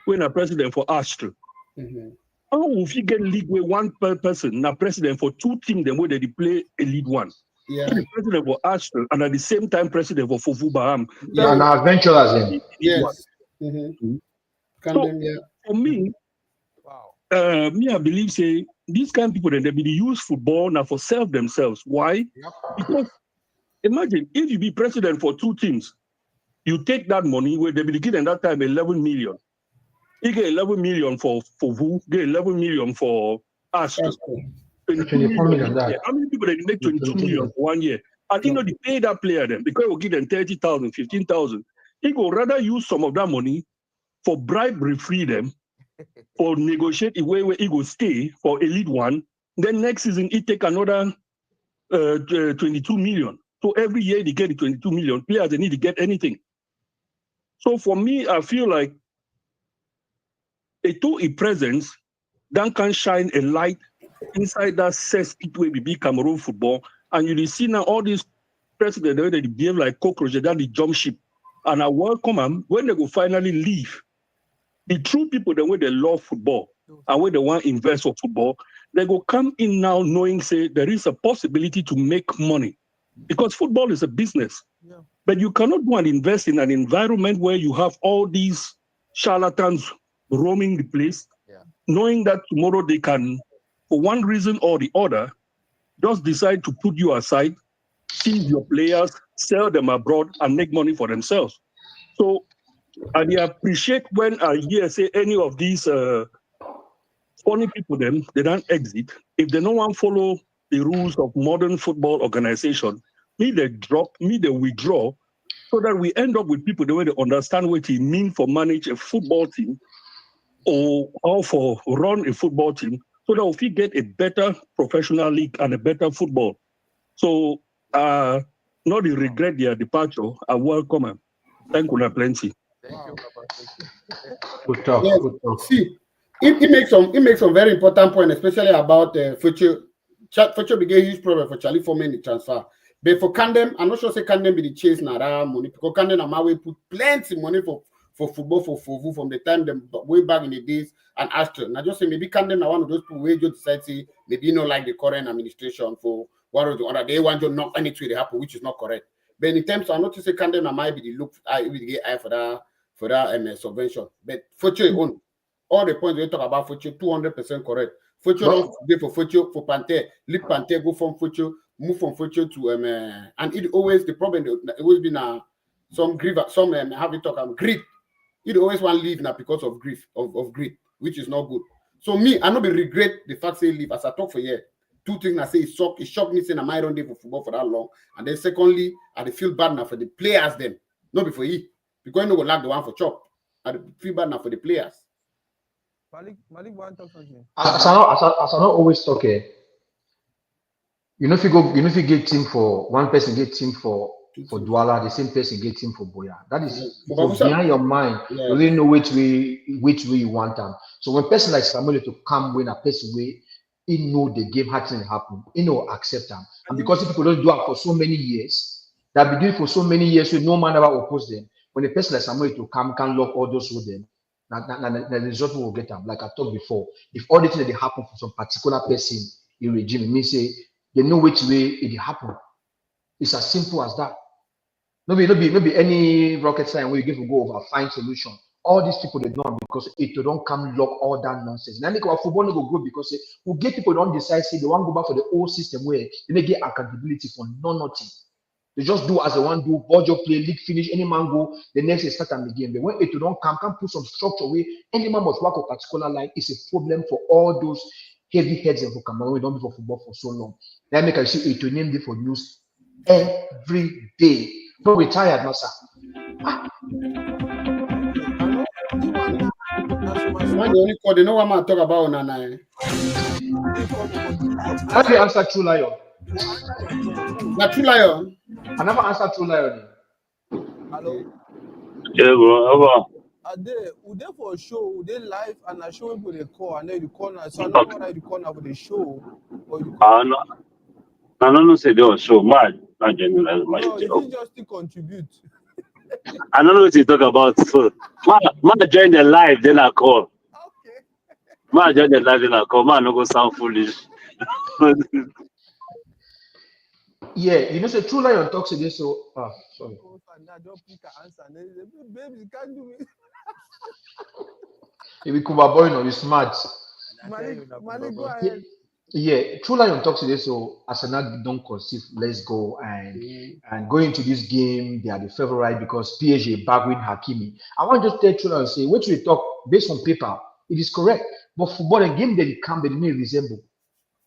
when a president for Astro. Mm-hmm. How if you get league with one person, now president for two teams, then where they play a league one. Yeah. The president for Arsenal and at the same time president for Fofu Baham. Yeah, and adventurers in. Yes. Mm-hmm. So for me, I believe say these kind of people then they be use football now for self themselves. Why? Yep. Because imagine if you be president for two teams, you take that money where they be given that time 11 million. You get 11 million for Fofu, get 11 million for Arsenal. 24 million. Yeah. How many people they make 22 million for 1 year? I think they pay that player then because we'll give them 30,000, 15,000. He will rather use some of that money for bribery freedom, for negotiate a way where he will stay for Elite One. Then next season he take another 22 million. So every year they get the 22 million. Players they need to get anything. So for me, I feel like a presence that can shine a light inside that cesspit where we be Cameroon football And you see now all these presidents, they behave like cockroaches, then they jump ship. And I welcome them when they go finally leave. The true people, the way they love football and when they want to invest for football, they go come in now knowing, say, there is a possibility to make money. Because football is a business. Yeah. But you cannot go and invest in an environment where you have all these charlatans roaming the place, knowing that tomorrow they can, for one reason or the other, just decide to put you aside, seize your players, sell them abroad, and make money for themselves. So I appreciate when I hear, say, any of these funny people, them, they don't exit. If they don't want to follow the rules of modern football organization, they withdraw, so that we end up with people the way they understand what it means for manage a football team or how for run a football team, so that we get a better professional league and a better football. So not to regret their departure, I welcome them. Thank you plenty. Thank you, Papa. Good talk. Yes. Good talk. See, it makes some very important point, especially about future. Future became a huge problem for Charlie Foreman in the transfer. But for Kandem, I'm not sure say Kandem be the chase Nara money, because Kandem and Mawe put plenty money for football for Fovu from the time them way back in the days and Ashton. Now just say maybe Kandem are one of those people where just decide say maybe you know like the current administration for one or the other. They want to knock anything they happen, which is not correct. But in terms of, I notice say Kandem and might be the look I will get eye for that subvention. But Future own all the points we talk about Future 200% correct. Future don't go for Future for Panther, leave Panther, go from Future, move from Future to and it always the problem it always been some grief, some have it talk greed. It always want to leave now because of grief of greed, which is not good. So me, I not be regret the fact say leave as I talk for year. Two things I say it shocked me saying I might don't do for football for that long. And then secondly, I feel bad now for the players them, not before you. Because you know go lack the one for chop. I feel bad now for the players. Malik want to talk something. As I not always talk. You know if you get team for one person get team for Douala, the same person get team for Boya. That is behind your mind. Yeah. You really know which way you want them. So when person like Samuel to come when a person way, he know the game hasn't happened. He know accept them. And because if people don't do it for so many years, that be doing for so many years, so no man ever oppose them. When a person like Samuel to come can lock all those with them. The result will get them. Like I talked before, if all the things that they happen for some particular person in regime, it means say they know which way it happen. It's as simple as that. No be any rocket science where you get to go over find solution. All these people they don't because it don't come lock all that nonsense. And I think our football no go grow because we get people don't decide say they want to go back for the old system where they get accountability for nothing. They just do as they want to do, budget play, league finish, any man go, the next is start and begin. But when it don't come, can put some structure where any man must work a particular line. It's a problem for all those heavy heads and for Cameroon. We don't do for football for so long. That make I see it to name them for news every day. But we're tired, Massa. When the only call, they know what I'm talking about, Nana. How do you answer True Lion? Not True Lion. I never answered True Lion. Hello. Yeah, bro. Are they for a show? They live and I show people they call and then you call now. So I don't know whether you call now for the show or you call. I don't say they were show. Not general. No, you just to contribute. I don't know what you talk about. So, man, join the live, then I call. Okay. Man, join the live, then I call. Man, no go sound foolish. Yeah, you know, so True Lion talks to this. So, sorry. Baby, you can't do it. If we come boy, no, you're smart. Malik, go ahead. Yeah, True Lion talks to this. So, Arsenal don't conceive. Let's go and going into this game, they are the favorite because PSG back with Hakimi. I want to just tell True Lion say what we talk based on paper, it is correct. But football and game that it can be may resemble.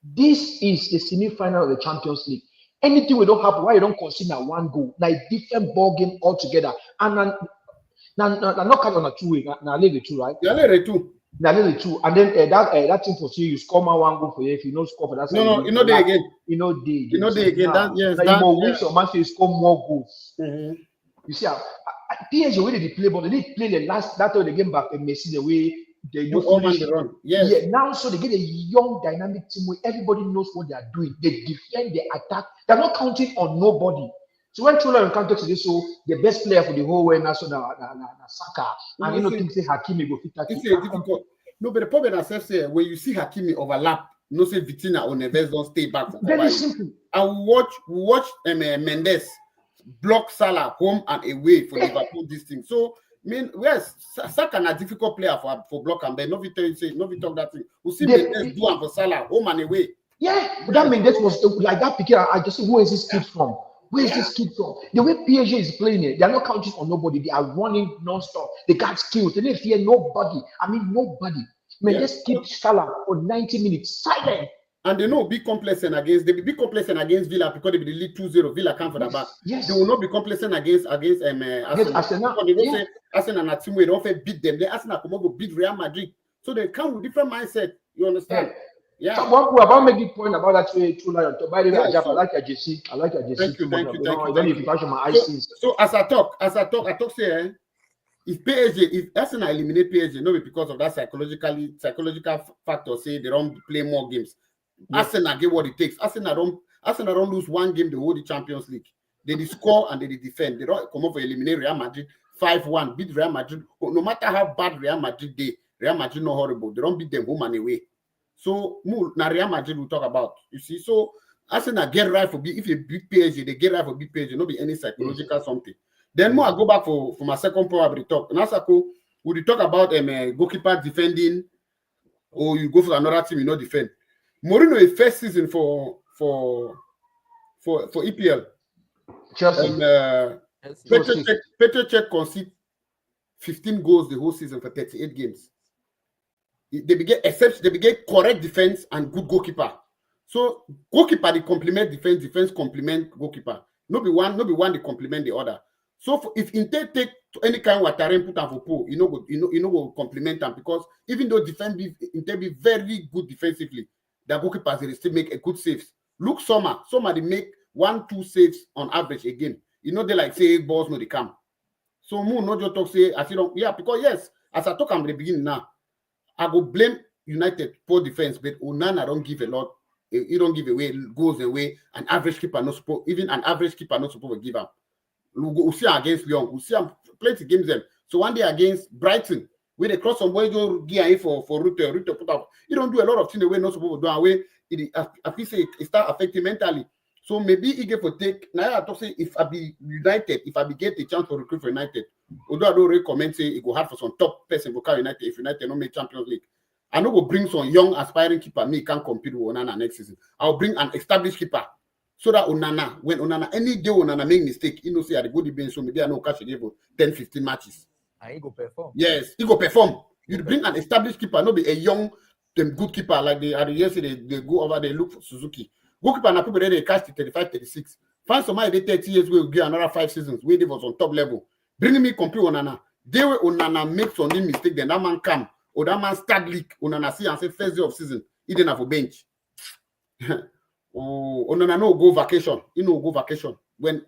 This is the semi-final of the Champions League. Anything we don't have, why you don't consider one goal, like different ball game altogether. And now not count on a 2 way. Now leave the 2, right? Yeah, leave the 2. Now leave the 2, and then that thing for you score my 1 goal for you. If you don't score for that, no, you know they again. You know they again. That yes, now you more win so much you score more goals. Mm-hmm. You see, PSG already they play, but they didn't play the last that way the game back and Messi the way they do All man foolish. they run. Yes. Yeah, now so they get a young dynamic team where everybody knows what they are doing. They defend, they attack. They're not counting on nobody. So when Chula encounters today, so the best player for the whole world now, so Saka, and you know things say Hakimi go fit It's a difficult. No, but the problem I say when you see Hakimi overlap, no say Vitina or Neves don't stay back for very combine. simple. And we watch Mendes block Salah home and away for Liverpool this thing. So I mean, yes, Saka a difficult player for block and then no we talk that thing. We see Mendes do and for Salah home and away. Yeah, that means that was like that picture. I just say, where is this kid from? Where is this kid from? The way PSG is playing it, they are not counting on nobody. They are running non-stop. They got skills. They didn't fear nobody. I mean, nobody. Man, just keep Salah for 90 minutes silent. And they know be complacent against. They be complacent against Villa because they be the lead 2-0. Villa come for the back. Yes. They will not be complacent against Arsenal. They don't say Arsenal and a team where they don't beat them. They Arsenal come over beat Real Madrid. So they come with different mindset. You understand? Yeah. So one point about make the point about that two lion. By the way, I like your JC. I like your JC. Thank you. So as I talk, say if PSG, if Arsenal eliminate PSG, not because of that psychological factor, say they don't play more games. Yes. Arsenal get what it takes. Arsenal don't lose one game, they hold the Champions League. They score and they defend. They don't come over eliminate Real Madrid 5-1, beat Real Madrid. No matter how bad Real Madrid they, Real Madrid not horrible. They don't beat them home and away. So now Real Madrid we talk about. You see, so Arsenal get right for if you beat PSG, they get right for beat PSG. Not be any psychological something. Then more I go back for my second probably talk. Now would you talk about goalkeeper defending, or you go for another team you not defend? Mourinho is first season for EPL. Chelsea. Petr Cech concede 15 goals the whole season for 38 games. They begin correct defense and good goalkeeper. So goalkeeper they complement defense complement goalkeeper. No be one they complement the other. So if Inter take any kind of terrain put on for pool, you know go complement them because even though Inter be very good defensively, the goalkeepers they still make a good saves. Look Sommer they make 1-2 saves on average a game. You know they like say 8 balls no they come. So Moon not just talk say as you don't because yes, as I talk at the beginning now, I go blame United poor defense, but Onana don't give a lot. He don't give away goals away. An average keeper not supposed to give up. We'll see against Lyon. We'll see plenty games them. So one day against Brighton, where they cross some way gear for Rutte put up. He don't do a lot of things the way not supposed to do. Away it start affecting mentally. So maybe he get for take. Now I talk say if I be United, if I be get a chance for recruit for United, although I don't recommend say it go hard for some top person for carry United if United don't make Champions League. I know go bring some young aspiring keeper. Me can't compete with Onana next season. I'll bring an established keeper. So that when Onana, any day Onana make mistake, you know, say at the good bench, so maybe I know catch again for 10-15 matches. And he go perform. Yes, he go perform. You bring an established keeper, not be a young, good keeper like yesterday they go over, they look for Suzuki. Goalkeeper na people they catch the 35-36. Find somebody they 30 years will get another 5 seasons where they was on top level. Bring me compete Onana. They will Onana make some mistake, then that man come or that man start leak. Onana see and say first day of season, he didn't have a bench. Oh, Onana no go vacation. He no go vacation. When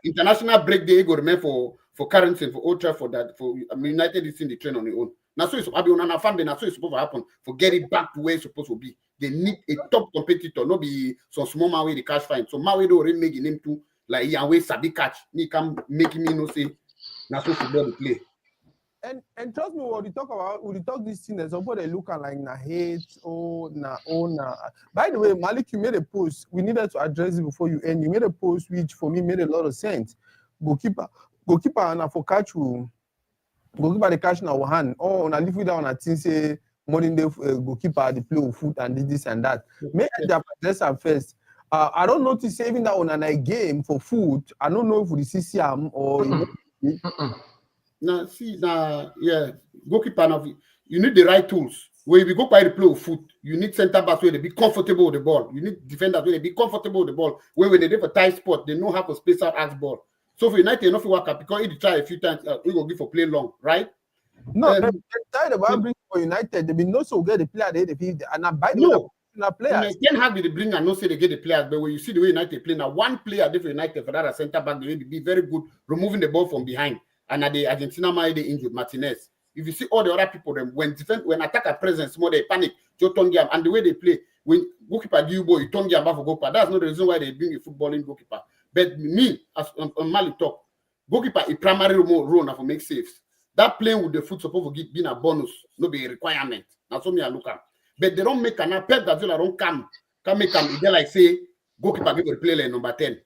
international break day, he go remain for Carrington, for Old Trafford, that for United is in the train on their own. Now so it's Onana fan, then that's so it's supposed to happen. For get it back to where it's supposed to be. They need a top competitor, not be some small man way the cash fine. So my way they already make him too like Yahweh Sabi catch. Me can make me no say now so football to play. And trust me, when we talk this thing, there's somebody looking like na hate, na. By the way, Malik, you made a post. We needed to address it before you end. You made a post which for me made a lot of sense. Goalkeeper and for catch you. Goalkeeper the catch in our hand. Oh, na live with that on a thing say modern day goalkeeper the play of foot and this and that. Maybe they address at first. I don't notice even that on a game for foot. I don't know if we see CCM or. Yeah, goalkeeper now. You need the right tools. When you go by the play of foot, you need center backs where they be comfortable with the ball. You need defenders where they be comfortable with the ball. When they do for tight spot, they know how to space out axe ball. So for United, enough work up because he try a few times, we go give for play long, right? No, the tired about bring for United. They be no so get the player they feed and by the way, players. Can have the bring and not say they get the players, but when you see the way United play now, one player different United for that center back, they will be very good removing the ball from behind. And at the Argentina, they injured Martinez. If you see all the other people, them when attacker presence more they panic, Joe Tongiam, and the way they play, when goalkeeper do you boy, Tongiam for goalkeeper. That's not the reason why they bring a footballing goalkeeper. But me, as on Mali talk, goalkeeper a primary role now for make saves. That playing with the foot supposed to give being a bonus, no be a requirement. That's what me I look at. But they don't make an Pep Guardiola don't come make them. They like say goalkeeper give a play like number 10.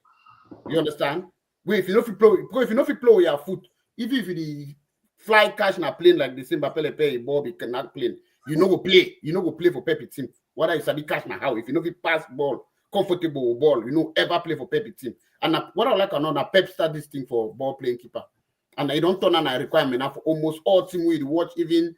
You understand? Wait, if you know if you play, because if you know if you play with your foot, even if you fly catch na plane like the same Mbappe play a ball, you cannot play. You know go play. You know go play for Pepe team. Whether you study catch na how, if you know if you pass ball, comfortable ball, you know ever play for Pepe team. And what I like another Pep start this thing for ball playing keeper. And you don't turn on a requirement now for almost all team we watch, even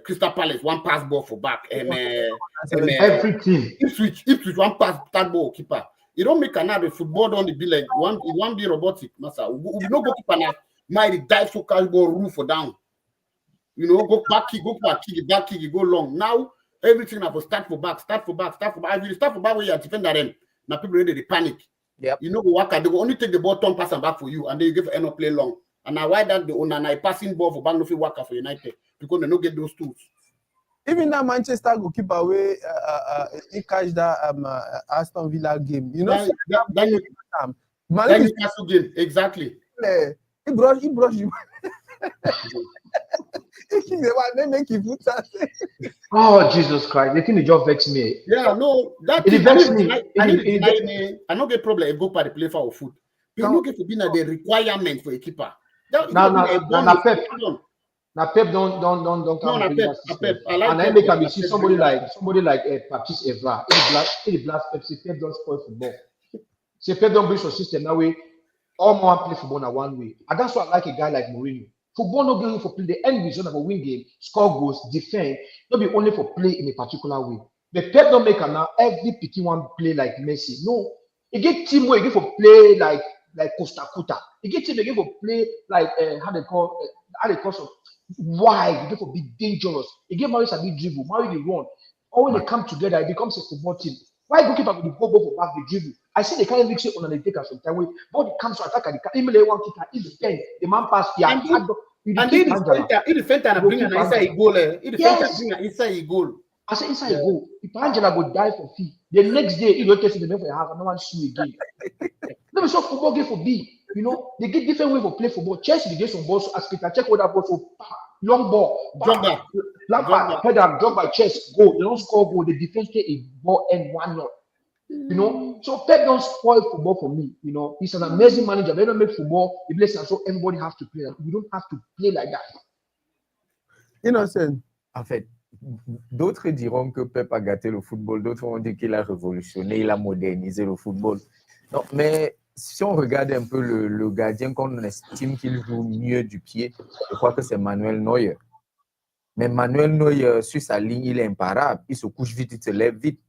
Crystal Palace one pass ball for back and every team. If one pass that ball keeper. You don't make another football don't be like one be robotic, master. We no go keeper now. Might dive so catch ball roof for down. You know, go back kick, you go long. Now everything have to start for back. If you start for back where you are defender them, now people ready to panic. Yep. You know, they will only take the ball, turn pass and back for you, and then you give end up play long. And now why that the owner passing ball for Bangladesh worker for United because they don't get those tools. Even that Manchester goalkeeper away, he catch that Aston Villa game. You know, that Newcastle game exactly. He brought you. They make you foot. Oh Jesus Christ! The thing they just vex me. Yeah, no, that it vex me. I don't get problem. Go by the play for foot. You don't get to be the requirement for a keeper. Now Pep don't come. Pep. And then they can see somebody like Baptiste Evra. If the blast Pep, say Pep don't spoil football. Say Pep don't bring some system that way. All more play football in one way. And that's why I like a guy like Mourinho. Football not going for play. The end result of a win game, score goals, defend, not be only for play in a particular way. The Pep don't make now every picking one play like Messi. No, he get team where he get for play like Costa Cuta. He get team they get for play like how they call some wide. He get for be dangerous. He get Mario Sabi dribble, Mario the run. All when they come together, it becomes a football team. Why goalkeeper will go for back the dribble? I see the kind of mix it on the taker sometimes. When ball comes to attack, the email one kicker is defend. The man pass here. And he defend and bring an inside a goal. He defend and bring an inside a goal. I say inside a goal. If Angela would die for fee, the next day he don't test the for a half and no one sue again. Let me show football game for B. You know, they get different way for play football. Chelsea, they get some balls as Peter check what that ball for long ball. Jog by chest, go. They don't score goal. The defense get a ball and 1-0. You know, so Pep don't spoil football for me. You know, he's an amazing manager. They don't make football. He plays and so everybody has to play. You don't have to play like that. Innocent. En fait, d'autres diront que Pep a gâté le football. D'autres vont dire qu'il a révolutionné, il a modernisé le football. Non, mais si on regarde un peu le gardien qu'on estime qu'il joue mieux du pied, je crois que c'est Manuel Neuer. Mais Manuel Neuer, sur sa ligne, il est imparable. Il se couche vite, il se lève vite.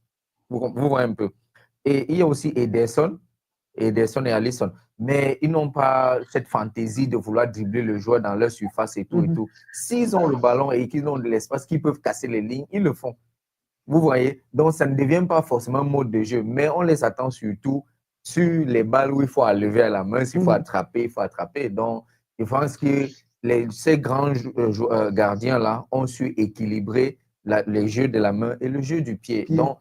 Vous voyez un peu. Et il y a aussi Ederson et Alisson. Mais ils n'ont pas cette fantaisie de vouloir dribbler le joueur dans leur surface et tout et tout. S'ils ont le ballon et qu'ils ont de l'espace, qu'ils peuvent casser les lignes, ils le font. Vous voyez? Donc, ça ne devient pas forcément un mode de jeu, mais on les attend surtout sur les balles où il faut lever à la main. S'il faut attraper, il faut attraper. Donc, je pense que ces grands gardiens-là ont su équilibrer les jeux de la main et le jeu du pied. Donc,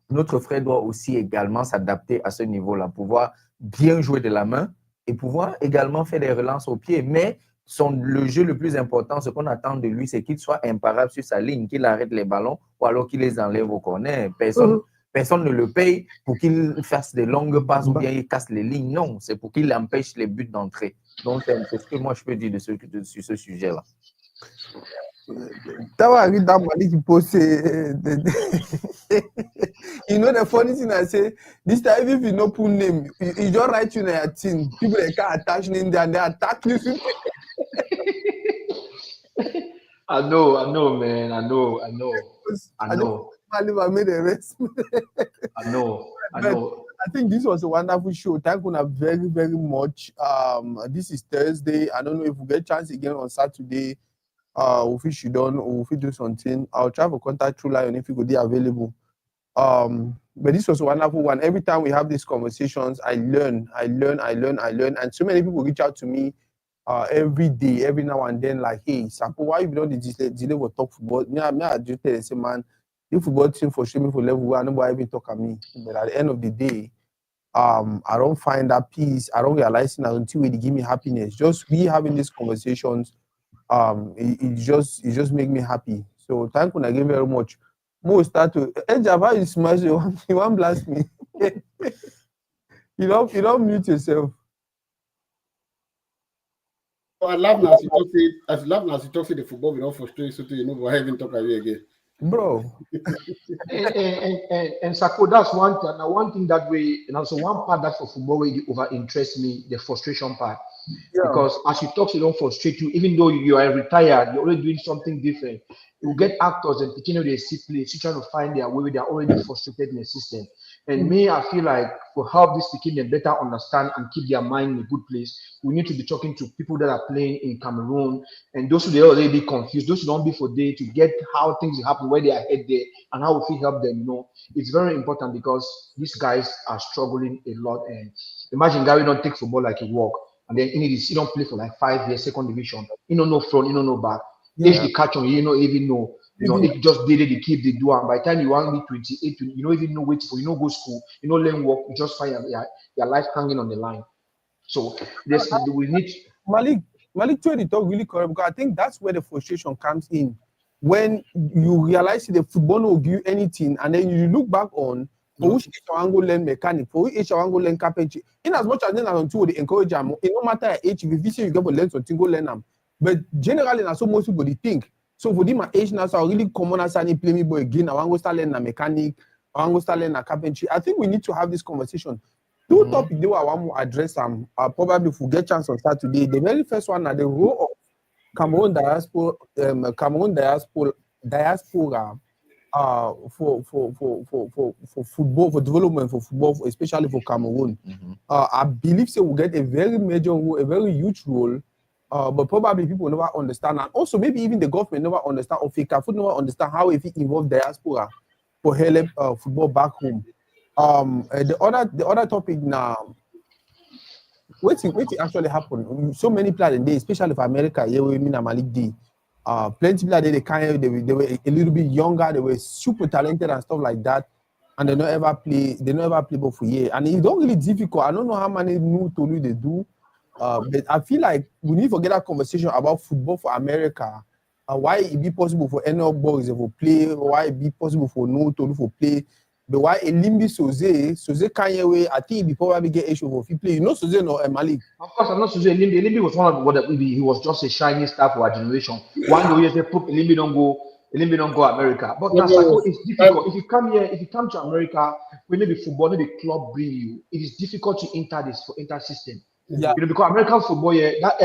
notre frère doit aussi également s'adapter à ce niveau-là, pouvoir bien jouer de la main et pouvoir également faire des relances au pied. Mais le jeu le plus important, ce qu'on attend de lui, c'est qu'il soit imparable sur sa ligne, qu'il arrête les ballons ou alors qu'il les enlève au corner. Personne ne le paye pour qu'il fasse de longues passes ou bien il casse les lignes. Non, c'est pour qu'il empêche les buts d'entrée. Donc, c'est ce que moi je peux dire sur ce sujet-là. Tawa read that money he posted. You know the funny thing I say, this time if you no put name, you just write in your team. People they can't attach name there and they attack you. I know, man. I know. I made a rest. I know. I think this was a wonderful show. Thank you very, very much. This is Thursday. I don't know if we get a chance again on Saturday. If you done or if you do something, I'll try to contact True Lion if you could be available. But this was a wonderful one. Every time we have these conversations, I learn, and so many people reach out to me every day, every now and then, like, hey, Sample, why you don't delay for talk football? I just tell say, man, if football team for me for level where nobody even talk at me. But at the end of the day, I don't find that peace. I don't realize it until they give me happiness. Just we having these conversations, it just make me happy. So thank you again very much. Mo start to Java, you smash you want blast me. you don't mute yourself. I love now as you talk to the football, we don't frustrate so you know why even talk about you again. Bro. and Sako, that's one thing. Now, one thing that way, and also one part that for football way over interests me, the frustration part. Yeah. Because as you talk, you don't frustrate you, even though you are retired, you're already doing something different. You get actors and beginning they see place, you trying to find their way, they're already frustrated in the system. And me, I feel like to help this beginning better understand and keep their mind in a good place, we need to be talking to people that are playing in Cameroon and those who they already be confused, those who don't be for day to get how things happen, where they are head there, and how we help them. You know, it's very important because these guys are struggling a lot. And imagine Gary don't take football like a walk, and then he don't play for like 5 years, second division. You don't know front, you don't know back. If they catch on, you don't even know. You know, it just did it, they keep the do. And by the time you want to be 28, you don't even know wait for, you don't go school, you don't learn work, you just find your life hanging on the line. So we need Malik Toridey talk really correct because I think that's where the frustration comes in. When you realize the football will give you anything, and then you look back on for which H1 learn mechanic, for which H1 learn carpentry. In as much as then I they encourage them, it no matter age, if you see you get to learn something, go learn them. But generally, that's so most people they think. So for them, my age now, so I really common as I play me boy again. I want to start learning a mechanic. I want to start learning a carpentry. I think we need to have this conversation. Two topics they I want to address probably if we get chance on Saturday. The very first one are the role of Cameroon diaspora for football, for development for football, especially for Cameroon. I believe so will get a very major role, a very huge role. But probably people never understand, and also maybe even the government never understand, or FICAFOOT never understand how if it involve diaspora for help football back home. The other topic now, what actually happened? So many players in there, especially for America, yeah, we mean Malik D. Plenty people they were a little bit younger, they were super talented and stuff like that, and they never play ball for year. And it's not really difficult. I don't know how many new Tolu they do, but I feel like we need to get a conversation about football for America. Why it be possible for any boys to play? Why it be possible for no Tolu to play? But why Elimbi Soze Kanyewe, I think he probably get issue for if play. You know Soze no Malik. Of course, I'm not Soze. Elimbi was one of what he was just a shining star for our generation. One day they put Elimbi don't go America. But it's difficult. If you come to America, when maybe football, maybe club bring you, it is difficult to enter system. Yeah. You know, because American football, that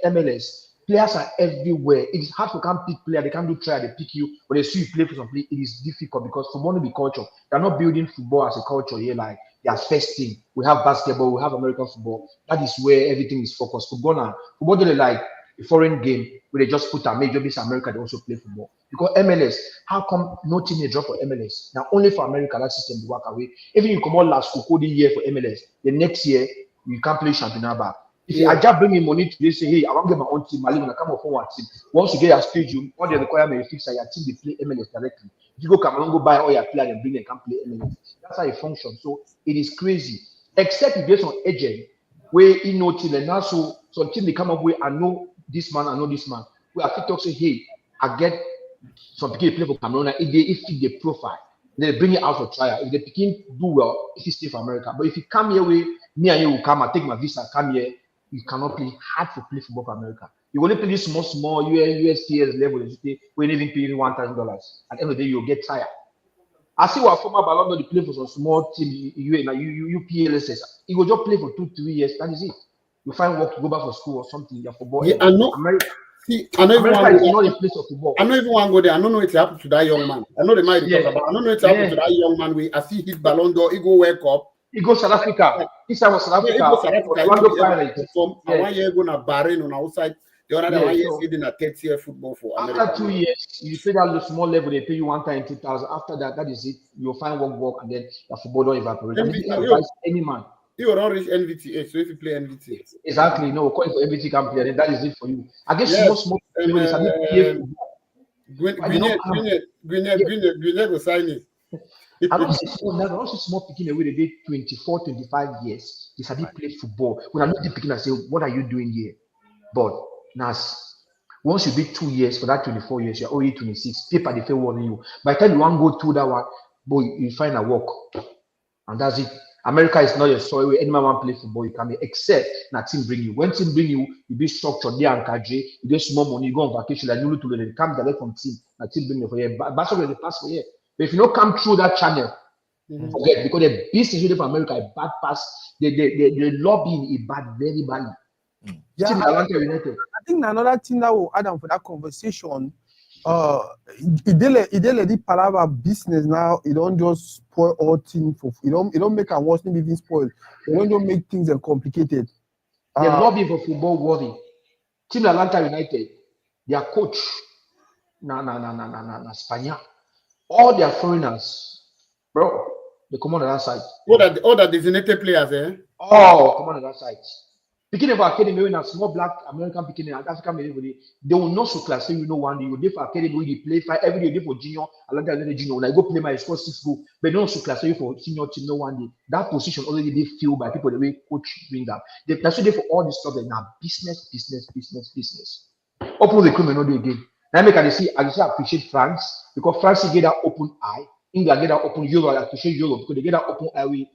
MLS. Players are everywhere. It is hard to come pick player. They can't do try. They pick you, but they see you play for some play. It is difficult because football will be culture. They're not building football as a culture here. Like they are first thing. We have basketball. We have American football. That is where everything is focused. Football is like a foreign game where they just put a major base America. They also play football because MLS. How come no team they drop for MLS? Now only for America that system will work away. Even you come on last the year for MLS, the next year you can't play championship back. If I just bring in money today, say, hey, I want to get my own team, Malik, I come up on one team. Once you get your stadium, all the requirements fix your team, they play MLS directly. If you go Cameroon, go buy all your players and bring them, can play MLS. That's how it functions. So it is crazy. Except if there's some agent where you know till and now so some team they come up with, I know this man, where I talk say, hey, I get some people play for Cameroon, if the profile, they bring it out for trial. If the Pekin do well, if you stay for America. But if you come here with me and you will come, I take my visa, come here. You cannot play hard to play football for America. You only play small USPS level. We even pay you $1,000. At the end of the day, you'll get tired. I see what former Ballon d'Or play for some small team, UPLSS. You will just play for 2-3 years. That is it. You find work, you go back for school or something. You're football. Yeah, I know. America is not a place of football. I know everyone go there. I don't know what happened to that young man. I know they might talk about. I don't know what happened to that young man. I see his Ballon d'Or. He go World Cup. He goes South Africa. He said was South Africa. He goes one year go na Bahrain on outside. The other 1 year in a 30-year football for America. After 2 years, you play that small level. They pay you one time 2,000. After that, that is it. You'll find work, and then your football don't evaporate. Any man. He will not reach NVT, so if you play NVT. Exactly. No, calling for NVT can play, then that is it for you. I guess Yes. small people they sabi play football. Gwyneth will sign it. I don't see small picking away the day 24, 25 years. They sabi play football. When I look at picking, I say, what are you doing here? But Nas, once you be 2 years for that 24 years, you're only 26. Paper they feel warning you. By the time you want to go through that one, boy, you find a work. And that's it. America is not a story where anyone want to play football, you can be, except that team bring you. When team bring you, you be structured there and KJ, you get small money, you go on vacation, like you to the come direct from team, that team bring you for here. Basketball they pass for here. But if you don't come through that channel, forget, because the business with America is bad pass, the lobbying is bad, very bad. Yeah, Team Atlanta United. I think another thing that will add on for that conversation, it let the palava business now. It don't just spoil all things for it don't make a worse thing even spoil. It don't just make things complicated. The lobby for football worthy. Team Atlanta United, their coach, Spaniard. All their foreigners, bro, they come on that side. All the designated players, eh? Oh, come on that side. Picking of academy, when a small black American picking and African everybody, they will not so class. You know, one day you dey for academy, we play five every day for junior, Atlanta United junior. When I go play my score 6 goals, but not so class you for senior team. No one day that position already they filled by people the way coach bring up. That's what they for all this stuff. Now business. Open recruitment no day again. Now make I see appreciate France because France get that open eye. England get that open Europe. I appreciate Europe because they get that open eye.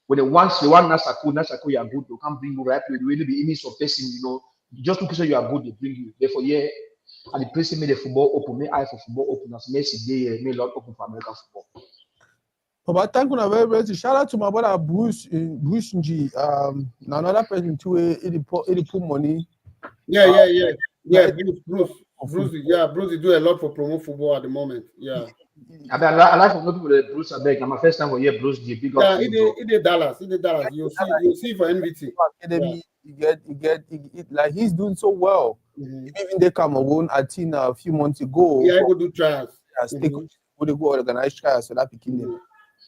When the want Nasako, you are good, they can't bring you right. You really be image of person, you know. Just because you are good, they bring you. Therefore, yeah, and the place made the football open, made eye for football open, as Messi day, made a lot open for American football. But thank you very much. Shout out to my brother Bruce G. Another person too. He put money. Yeah. Bruce. Bruce do a lot for promote football at the moment. Yeah. I like to know people that Bruce are back. My first time for here, Bruce the big up. Yeah, he did Dallas. You'll see for NVT. Academy, yeah. you get like he's doing so well. Even they Cameroon, I think a few months ago. Yeah, go do trials. They go organize trials so that picking them.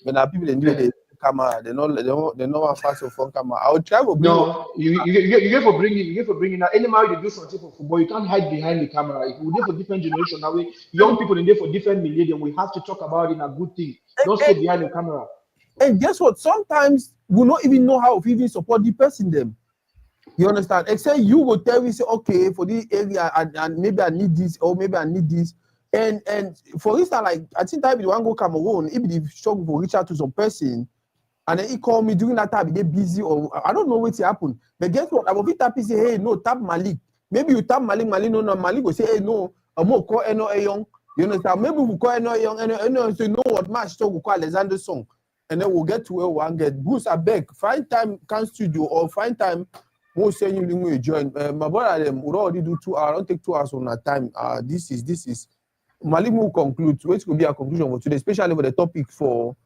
But now people do the camera. They know fast of phone camera. I will try to bring. No, you get for bringing. Now, anyhow you do something for football, you can't hide behind the camera. If we do for different generation, now young people in there for different millennium, we have to talk about it in a good thing. Don't stay behind the camera. And guess what? Sometimes we don't even know how to even support the person them. You understand? Except you will tell me, say, okay, for this area, and maybe I need this, or maybe I need this. And for instance, like I think I be the one go Cameroon, if they struggle for reach out to some person, and then he called me during that time, they busy, or I don't know what happened. But guess what? I will be tapping, say, hey, no, tap Malik. Maybe you tap Malik, no, Malik will say, hey, no, I'm more call Eno Young. You understand? Maybe we call Eno Young, and say, no, what match so we call Alexander Song. And then we'll get to where we want to get. Bruce, I beg, find time, can studio, or find time. Most say you will join. My brother, them would already do 2 hours. I don't take 2 hours on that time. This is. Malik will conclude. Which could be a conclusion for today, especially for the topic for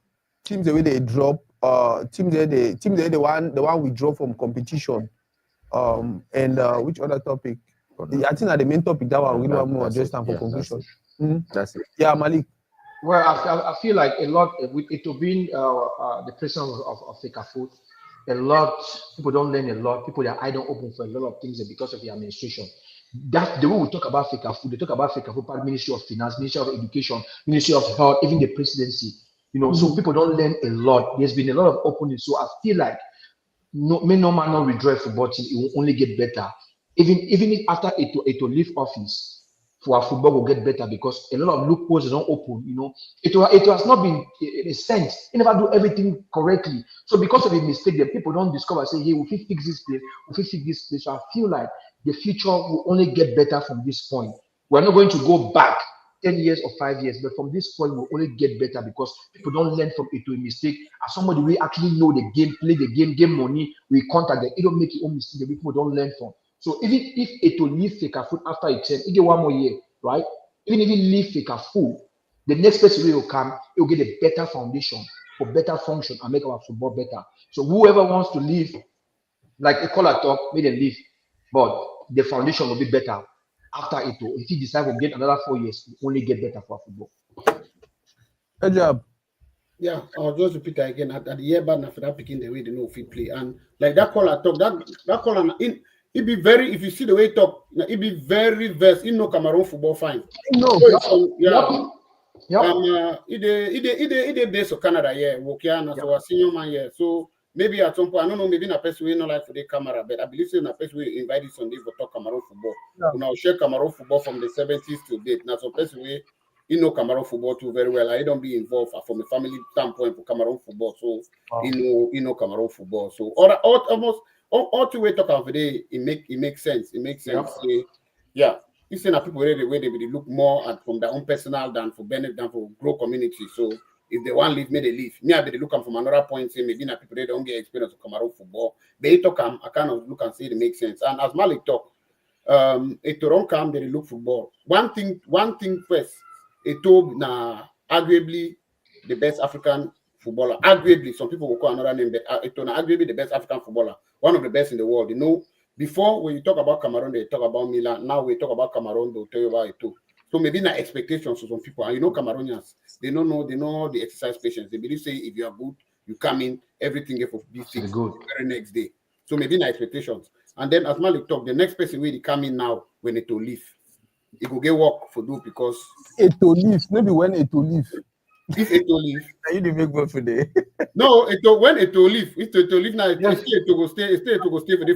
teams the way they drop. Teams the one we draw from competition. And which other topic? I think that the main topic that one we really want more address time for conclusion. That's it. Yeah, Malik. Well, I feel like a lot with it being the president of Fekafoot. A lot people don't learn a lot. People that I don't open for a lot of things because of the administration. That's the way we talk about Fekafoot. They talk about Fekafoot by Ministry of Finance, Ministry of Education, Ministry of Health, even the presidency. You know, so people don't learn a lot. There's been a lot of opening. So I feel like no man not withdraw football team. It will only get better. Even if after it will leave office, for our football will get better because a lot of loopholes don't open. You know, it has not been a sense. They never do everything correctly. So because of a mistake, the people don't discover. Say, hey, we can fix this place. We can fix this place. So I feel like the future will only get better from this point. We're not going to go back 10 years or 5 years, but from this point, we'll only get better because people don't learn from it to a mistake. As somebody we actually know the game, play the game money, we contact them. It don't make it own mistake. The people don't learn from. So even if it will leave Fekafoot after it it get 1 more year, right? Even if it leave Fekafoot, the next person will come, it will get a better foundation for better function and make our football better. So whoever wants to leave, like a caller talk, may them leave, but the foundation will be better after it. If you decide to get another 4 years, it will only get better for football. Good job. Yeah, I'll just repeat that again. At the year back after that picking the way they know if he play. And like that call I talk, that call and it be very if you see the way he talk, it be very versed. He know Cameroon football fine. No, So it's yeah. Yep. He based on Canada, yeah. Wokiana, so a senior man, yeah. So maybe at some point, I don't know, maybe in a person we not like for the camera, but I believe in a person we invited Sunday for talk Cameroon football. Yeah. Now share Cameroon football from the 70s to date. Now some person we he know Cameroon football too very well. I don't be involved from a family standpoint for Cameroon football. So he know Cameroon football. So almost all two way talk of the day, it makes sense. It makes sense. Yeah. You see, that people where they look more at from their own personal than for benefit than for grow community. So if they want to leave, may they leave. Me, I be look from another point, say maybe not people they don't get experience of Cameroon football. They talk, I kind of look and see it makes sense. And as Malik talk, it don't come, they look football. One thing first, it told arguably the best African footballer. Arguably, some people will call another name, but it arguably the best African footballer, one of the best in the world. You know, before when you talk about Cameroon, they talk about Milan. Now we talk about Cameroon, they'll tell you about it too. So maybe not expectations to some people. And you know, Cameroonians, they know the exercise patience. They believe say if you are good, you come in, everything get for be fixed the very next day. So maybe not expectations. And then as Malik talk, the next person will come in now when it will leave. It will get work for do because it to leave, maybe when it to leave. If it will leave, you didn't make one for day. No, when it will leave, it will leave now. Yes. It will go stay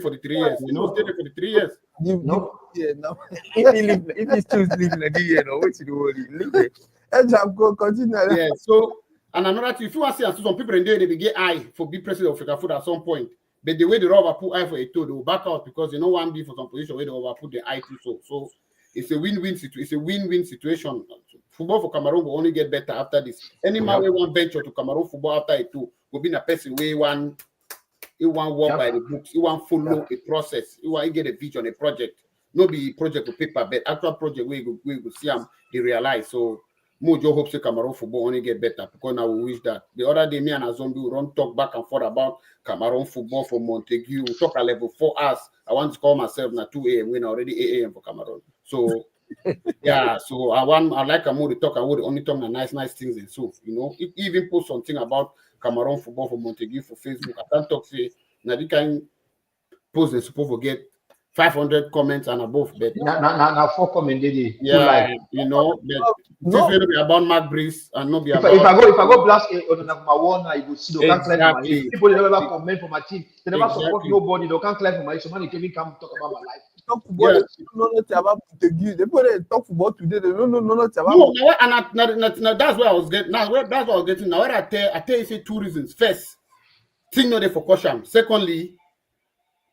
for the 3 years. You know, stay there for the 3 years. No, yeah, no. If he choose leave in a year, no, what you do? Leave it. Continue. Yeah. So, and another thing, if you want to see some people in there, they will get eye for be president of Africa Food at some point. But the way the rubber put eye for a two, they will back out because they know one be for some position where they over put the eye too. So it's a win-win situation. It's a win-win situation. Football for Cameroon will only get better after this. Any man will want venture to Cameroon football after it too will be in a person where he want work by the books. He want follow a process. He want get a vision, a project. No be project to paper, but actual project we go see them they realize. So Mojo hopes the Cameroon football only get better because now we wish that. The other day, me and Azombi will run talk back and forth about Cameroon football for Montague. We talk at level 4 hours. I want to call myself now 2 a.m. when already 8 a.m. for Cameroon. So yeah, so I like a more to talk. I would only talk nice things and so you know, even post something about Cameroon football for Montague for Facebook. I can't talk say now you can post the supposed to get 500 comments and above, but now 4 comments yeah, you know, but this will be about Mark Breeze and not be about. If I go blast on my wall now, you will see they can't climb for my people. They never comment for my team. They never support nobody. They can't climb for my. Somebody can come talk about my life. Talk football. They don't know nothing about Montague. They put it talk football today. They don't know nothing about. No, and that's where I was getting. Now that's what I was getting. Now I tell you say 2 reasons. First, thing not there for caution. Secondly,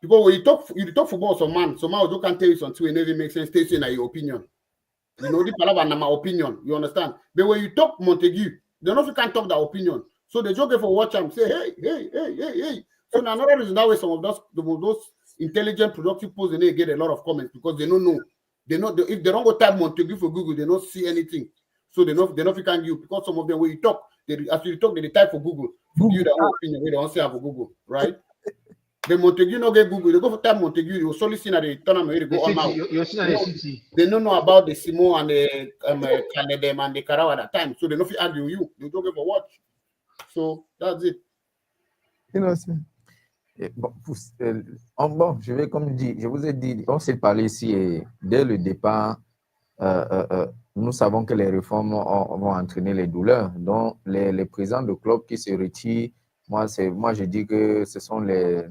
because when you talk football, some man who can tell you something it never makes sense. Stay in your opinion. You know the palaver na my opinion. You understand? But when you talk Montague, they know if you can't talk their opinion. So they joke for watch and say, hey. So now another reason that way some of those intelligent, productive posts they get a lot of comments because they don't know. If they don't go type Montague for Google, they don't see anything. So they know if you can you because some of them when you talk, they type for Google. You their own opinion, they don't say for Google, right? The Montague no get Google. They go for time Montague. You solely see that the tournament where they go on now. They don't know about the Simo and the Canadem and the Karawa at that time, so they don't feel argue you. They don't go for watch. So that's it. You know, c'est... Bon, je vais comme dit, je vous ai dit, on s'est parlé ici et dès le départ, nous savons que les réformes vont entraîner les douleurs. Donc, les présidents de clubs qui se retirent, moi je dis que ce sont les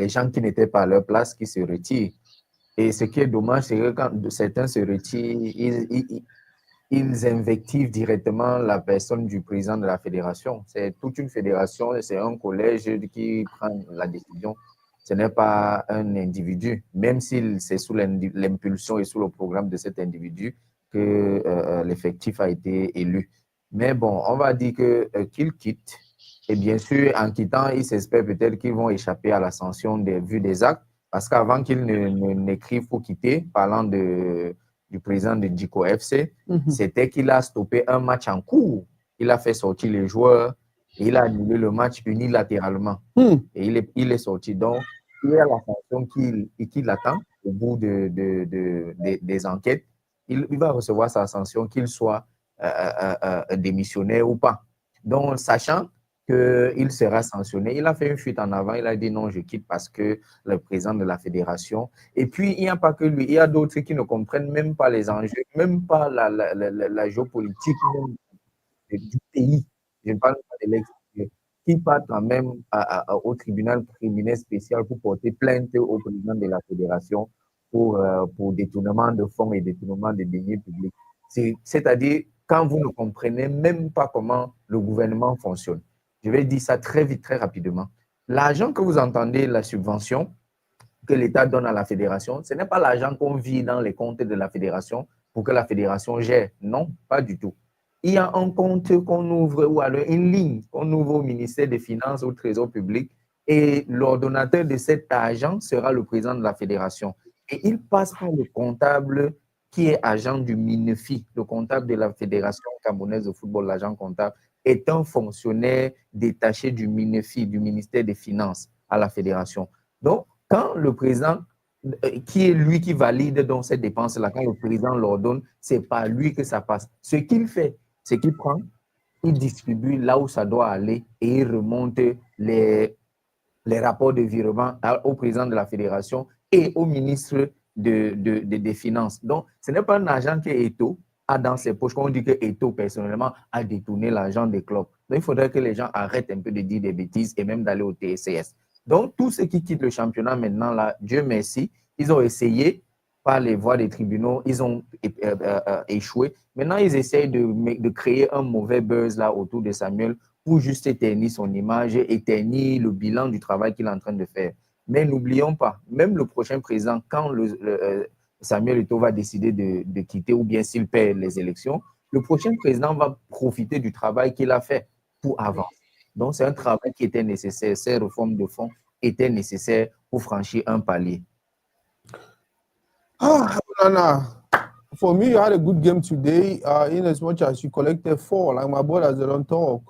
gens qui n'étaient pas à leur place qui se retirent. Et ce qui est dommage, c'est que quand certains se retirent, ils invectivent directement la personne du président de la fédération. C'est toute une fédération, c'est un collège qui prend la décision. Ce n'est pas un individu, même si c'est sous l'impulsion et sous le programme de cet individu que l'effectif a été élu. Mais bon, on va dire qu'ils quittent. Et bien sûr, en quittant, ils s'espèrent peut-être qu'ils vont échapper à la sanction vu des actes. Parce qu'avant qu'ils n'écrivent pour quitter, parlant du président de Djiko FC, c'était qu'il a stoppé un match en cours. Il a fait sortir les joueurs et il a annulé le match unilatéralement. Et il est sorti. Donc, il y a la sanction qu'il attend au bout des enquêtes. Il va recevoir sa sanction, qu'il soit démissionner ou pas. Donc, sachant qu'il sera sanctionné, il a fait une fuite en avant, il a dit non, je quitte parce que le président de la fédération. Et puis, il n'y a pas que lui, il y a d'autres qui ne comprennent même pas les enjeux, même pas la géopolitique du pays. Je ne parle pas de l'extérieur. Qui partent quand même au tribunal criminel spécial pour porter plainte au président de la fédération pour détournement de fonds et détournement de deniers publics. C'est-à-dire, quand vous ne comprenez même pas comment le gouvernement fonctionne. Je vais dire ça très vite, très rapidement. L'argent que vous entendez, la subvention que l'État donne à la fédération, ce n'est pas l'argent qu'on vit dans les comptes de la fédération pour que la fédération gère. Non, pas du tout. Il y a un compte qu'on ouvre ou alors une ligne qu'on ouvre au ministère des Finances, au Trésor public, et l'ordonnateur de cet argent sera le président de la fédération. Et il passe par le comptable qui est agent du MINEFI, le comptable de la Fédération camerounaise de football, l'agent comptable, est un fonctionnaire détaché du MINEFI, du ministère des Finances à la fédération. Donc, quand le président, qui est lui qui valide donc cette dépense-là, quand le président l'ordonne, c'est par lui que ça passe. Ce qu'il fait, c'est qu'il prend, il distribue là où ça doit aller et il remonte les rapports de virement au président de la fédération et au ministre des Finances. Donc, ce n'est pas un argent que Eto'o a dans ses poches. Quand on dit que Eto'o, personnellement, a détourné l'argent des clubs. Donc, il faudrait que les gens arrêtent un peu de dire des bêtises et même d'aller au TSCS. Donc, tous ceux qui quittent le championnat maintenant, là, Dieu merci, ils ont essayé par les voies des tribunaux, ils ont échoué. Maintenant, ils essayent de créer un mauvais buzz là autour de Samuel pour juste éternir son image, éternir le bilan du travail qu'il est en train de faire. Mais n'oublions pas, même le prochain président, quand Samuel Eto'o va décider de quitter ou bien s'il perd les élections, le prochain président va profiter du travail qu'il a fait pour avancer. Donc, c'est un travail qui était nécessaire. Ces réformes de fonds étaient nécessaires pour franchir un palier. Nana, for me, you had a good game today. In as much as you collected 4, like my brothers, they don't talk.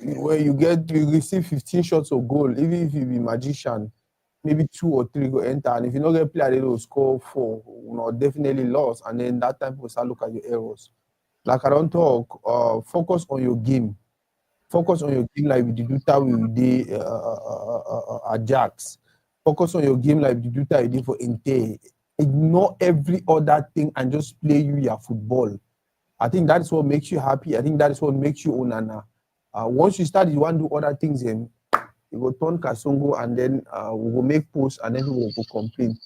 Where you receive 15 shots of goal, even if you be magician, maybe 2 or 3 go enter. And if you don't get play, they will score 4. You know, definitely lost. And then that time, we'll start look at your errors. Like I don't talk, focus on your game. Focus on your game like we did that we did Ajax. Focus on your game like we did that we did for Inter. Ignore every other thing and just play your football. I think that is what makes you happy. I think that is what makes you Onana. Once you start, you want to do other things, and you go turn Kasongo, and then we will make posts, and then we will complain.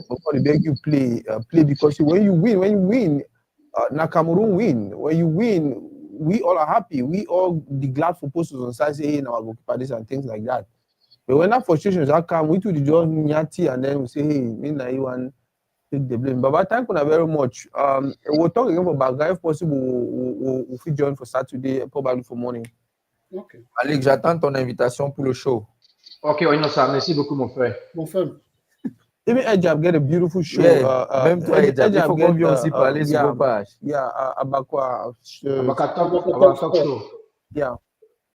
But we beg you play because when you win, Cameroon win. When you win, we all are happy. We all be glad for posters on side say, hey, now go keep this and things like that. But when that frustrations are come, we do the job nyati, and then we say, hey, me na you want take the blame. But thank you very much. We'll talk again for Baga. If possible, we'll join for Saturday, probably for morning. Ok. Malik, j'attends ton invitation pour le show. Ok, Oinosa, merci beaucoup, mon frère. Mon frère. Even Ejab get a beautiful show. Yeah, même toi, Ejab, il faut qu'on vienne aussi parler sur vos pages. Yeah, Abakwa. Abaka Talk Show. Yeah.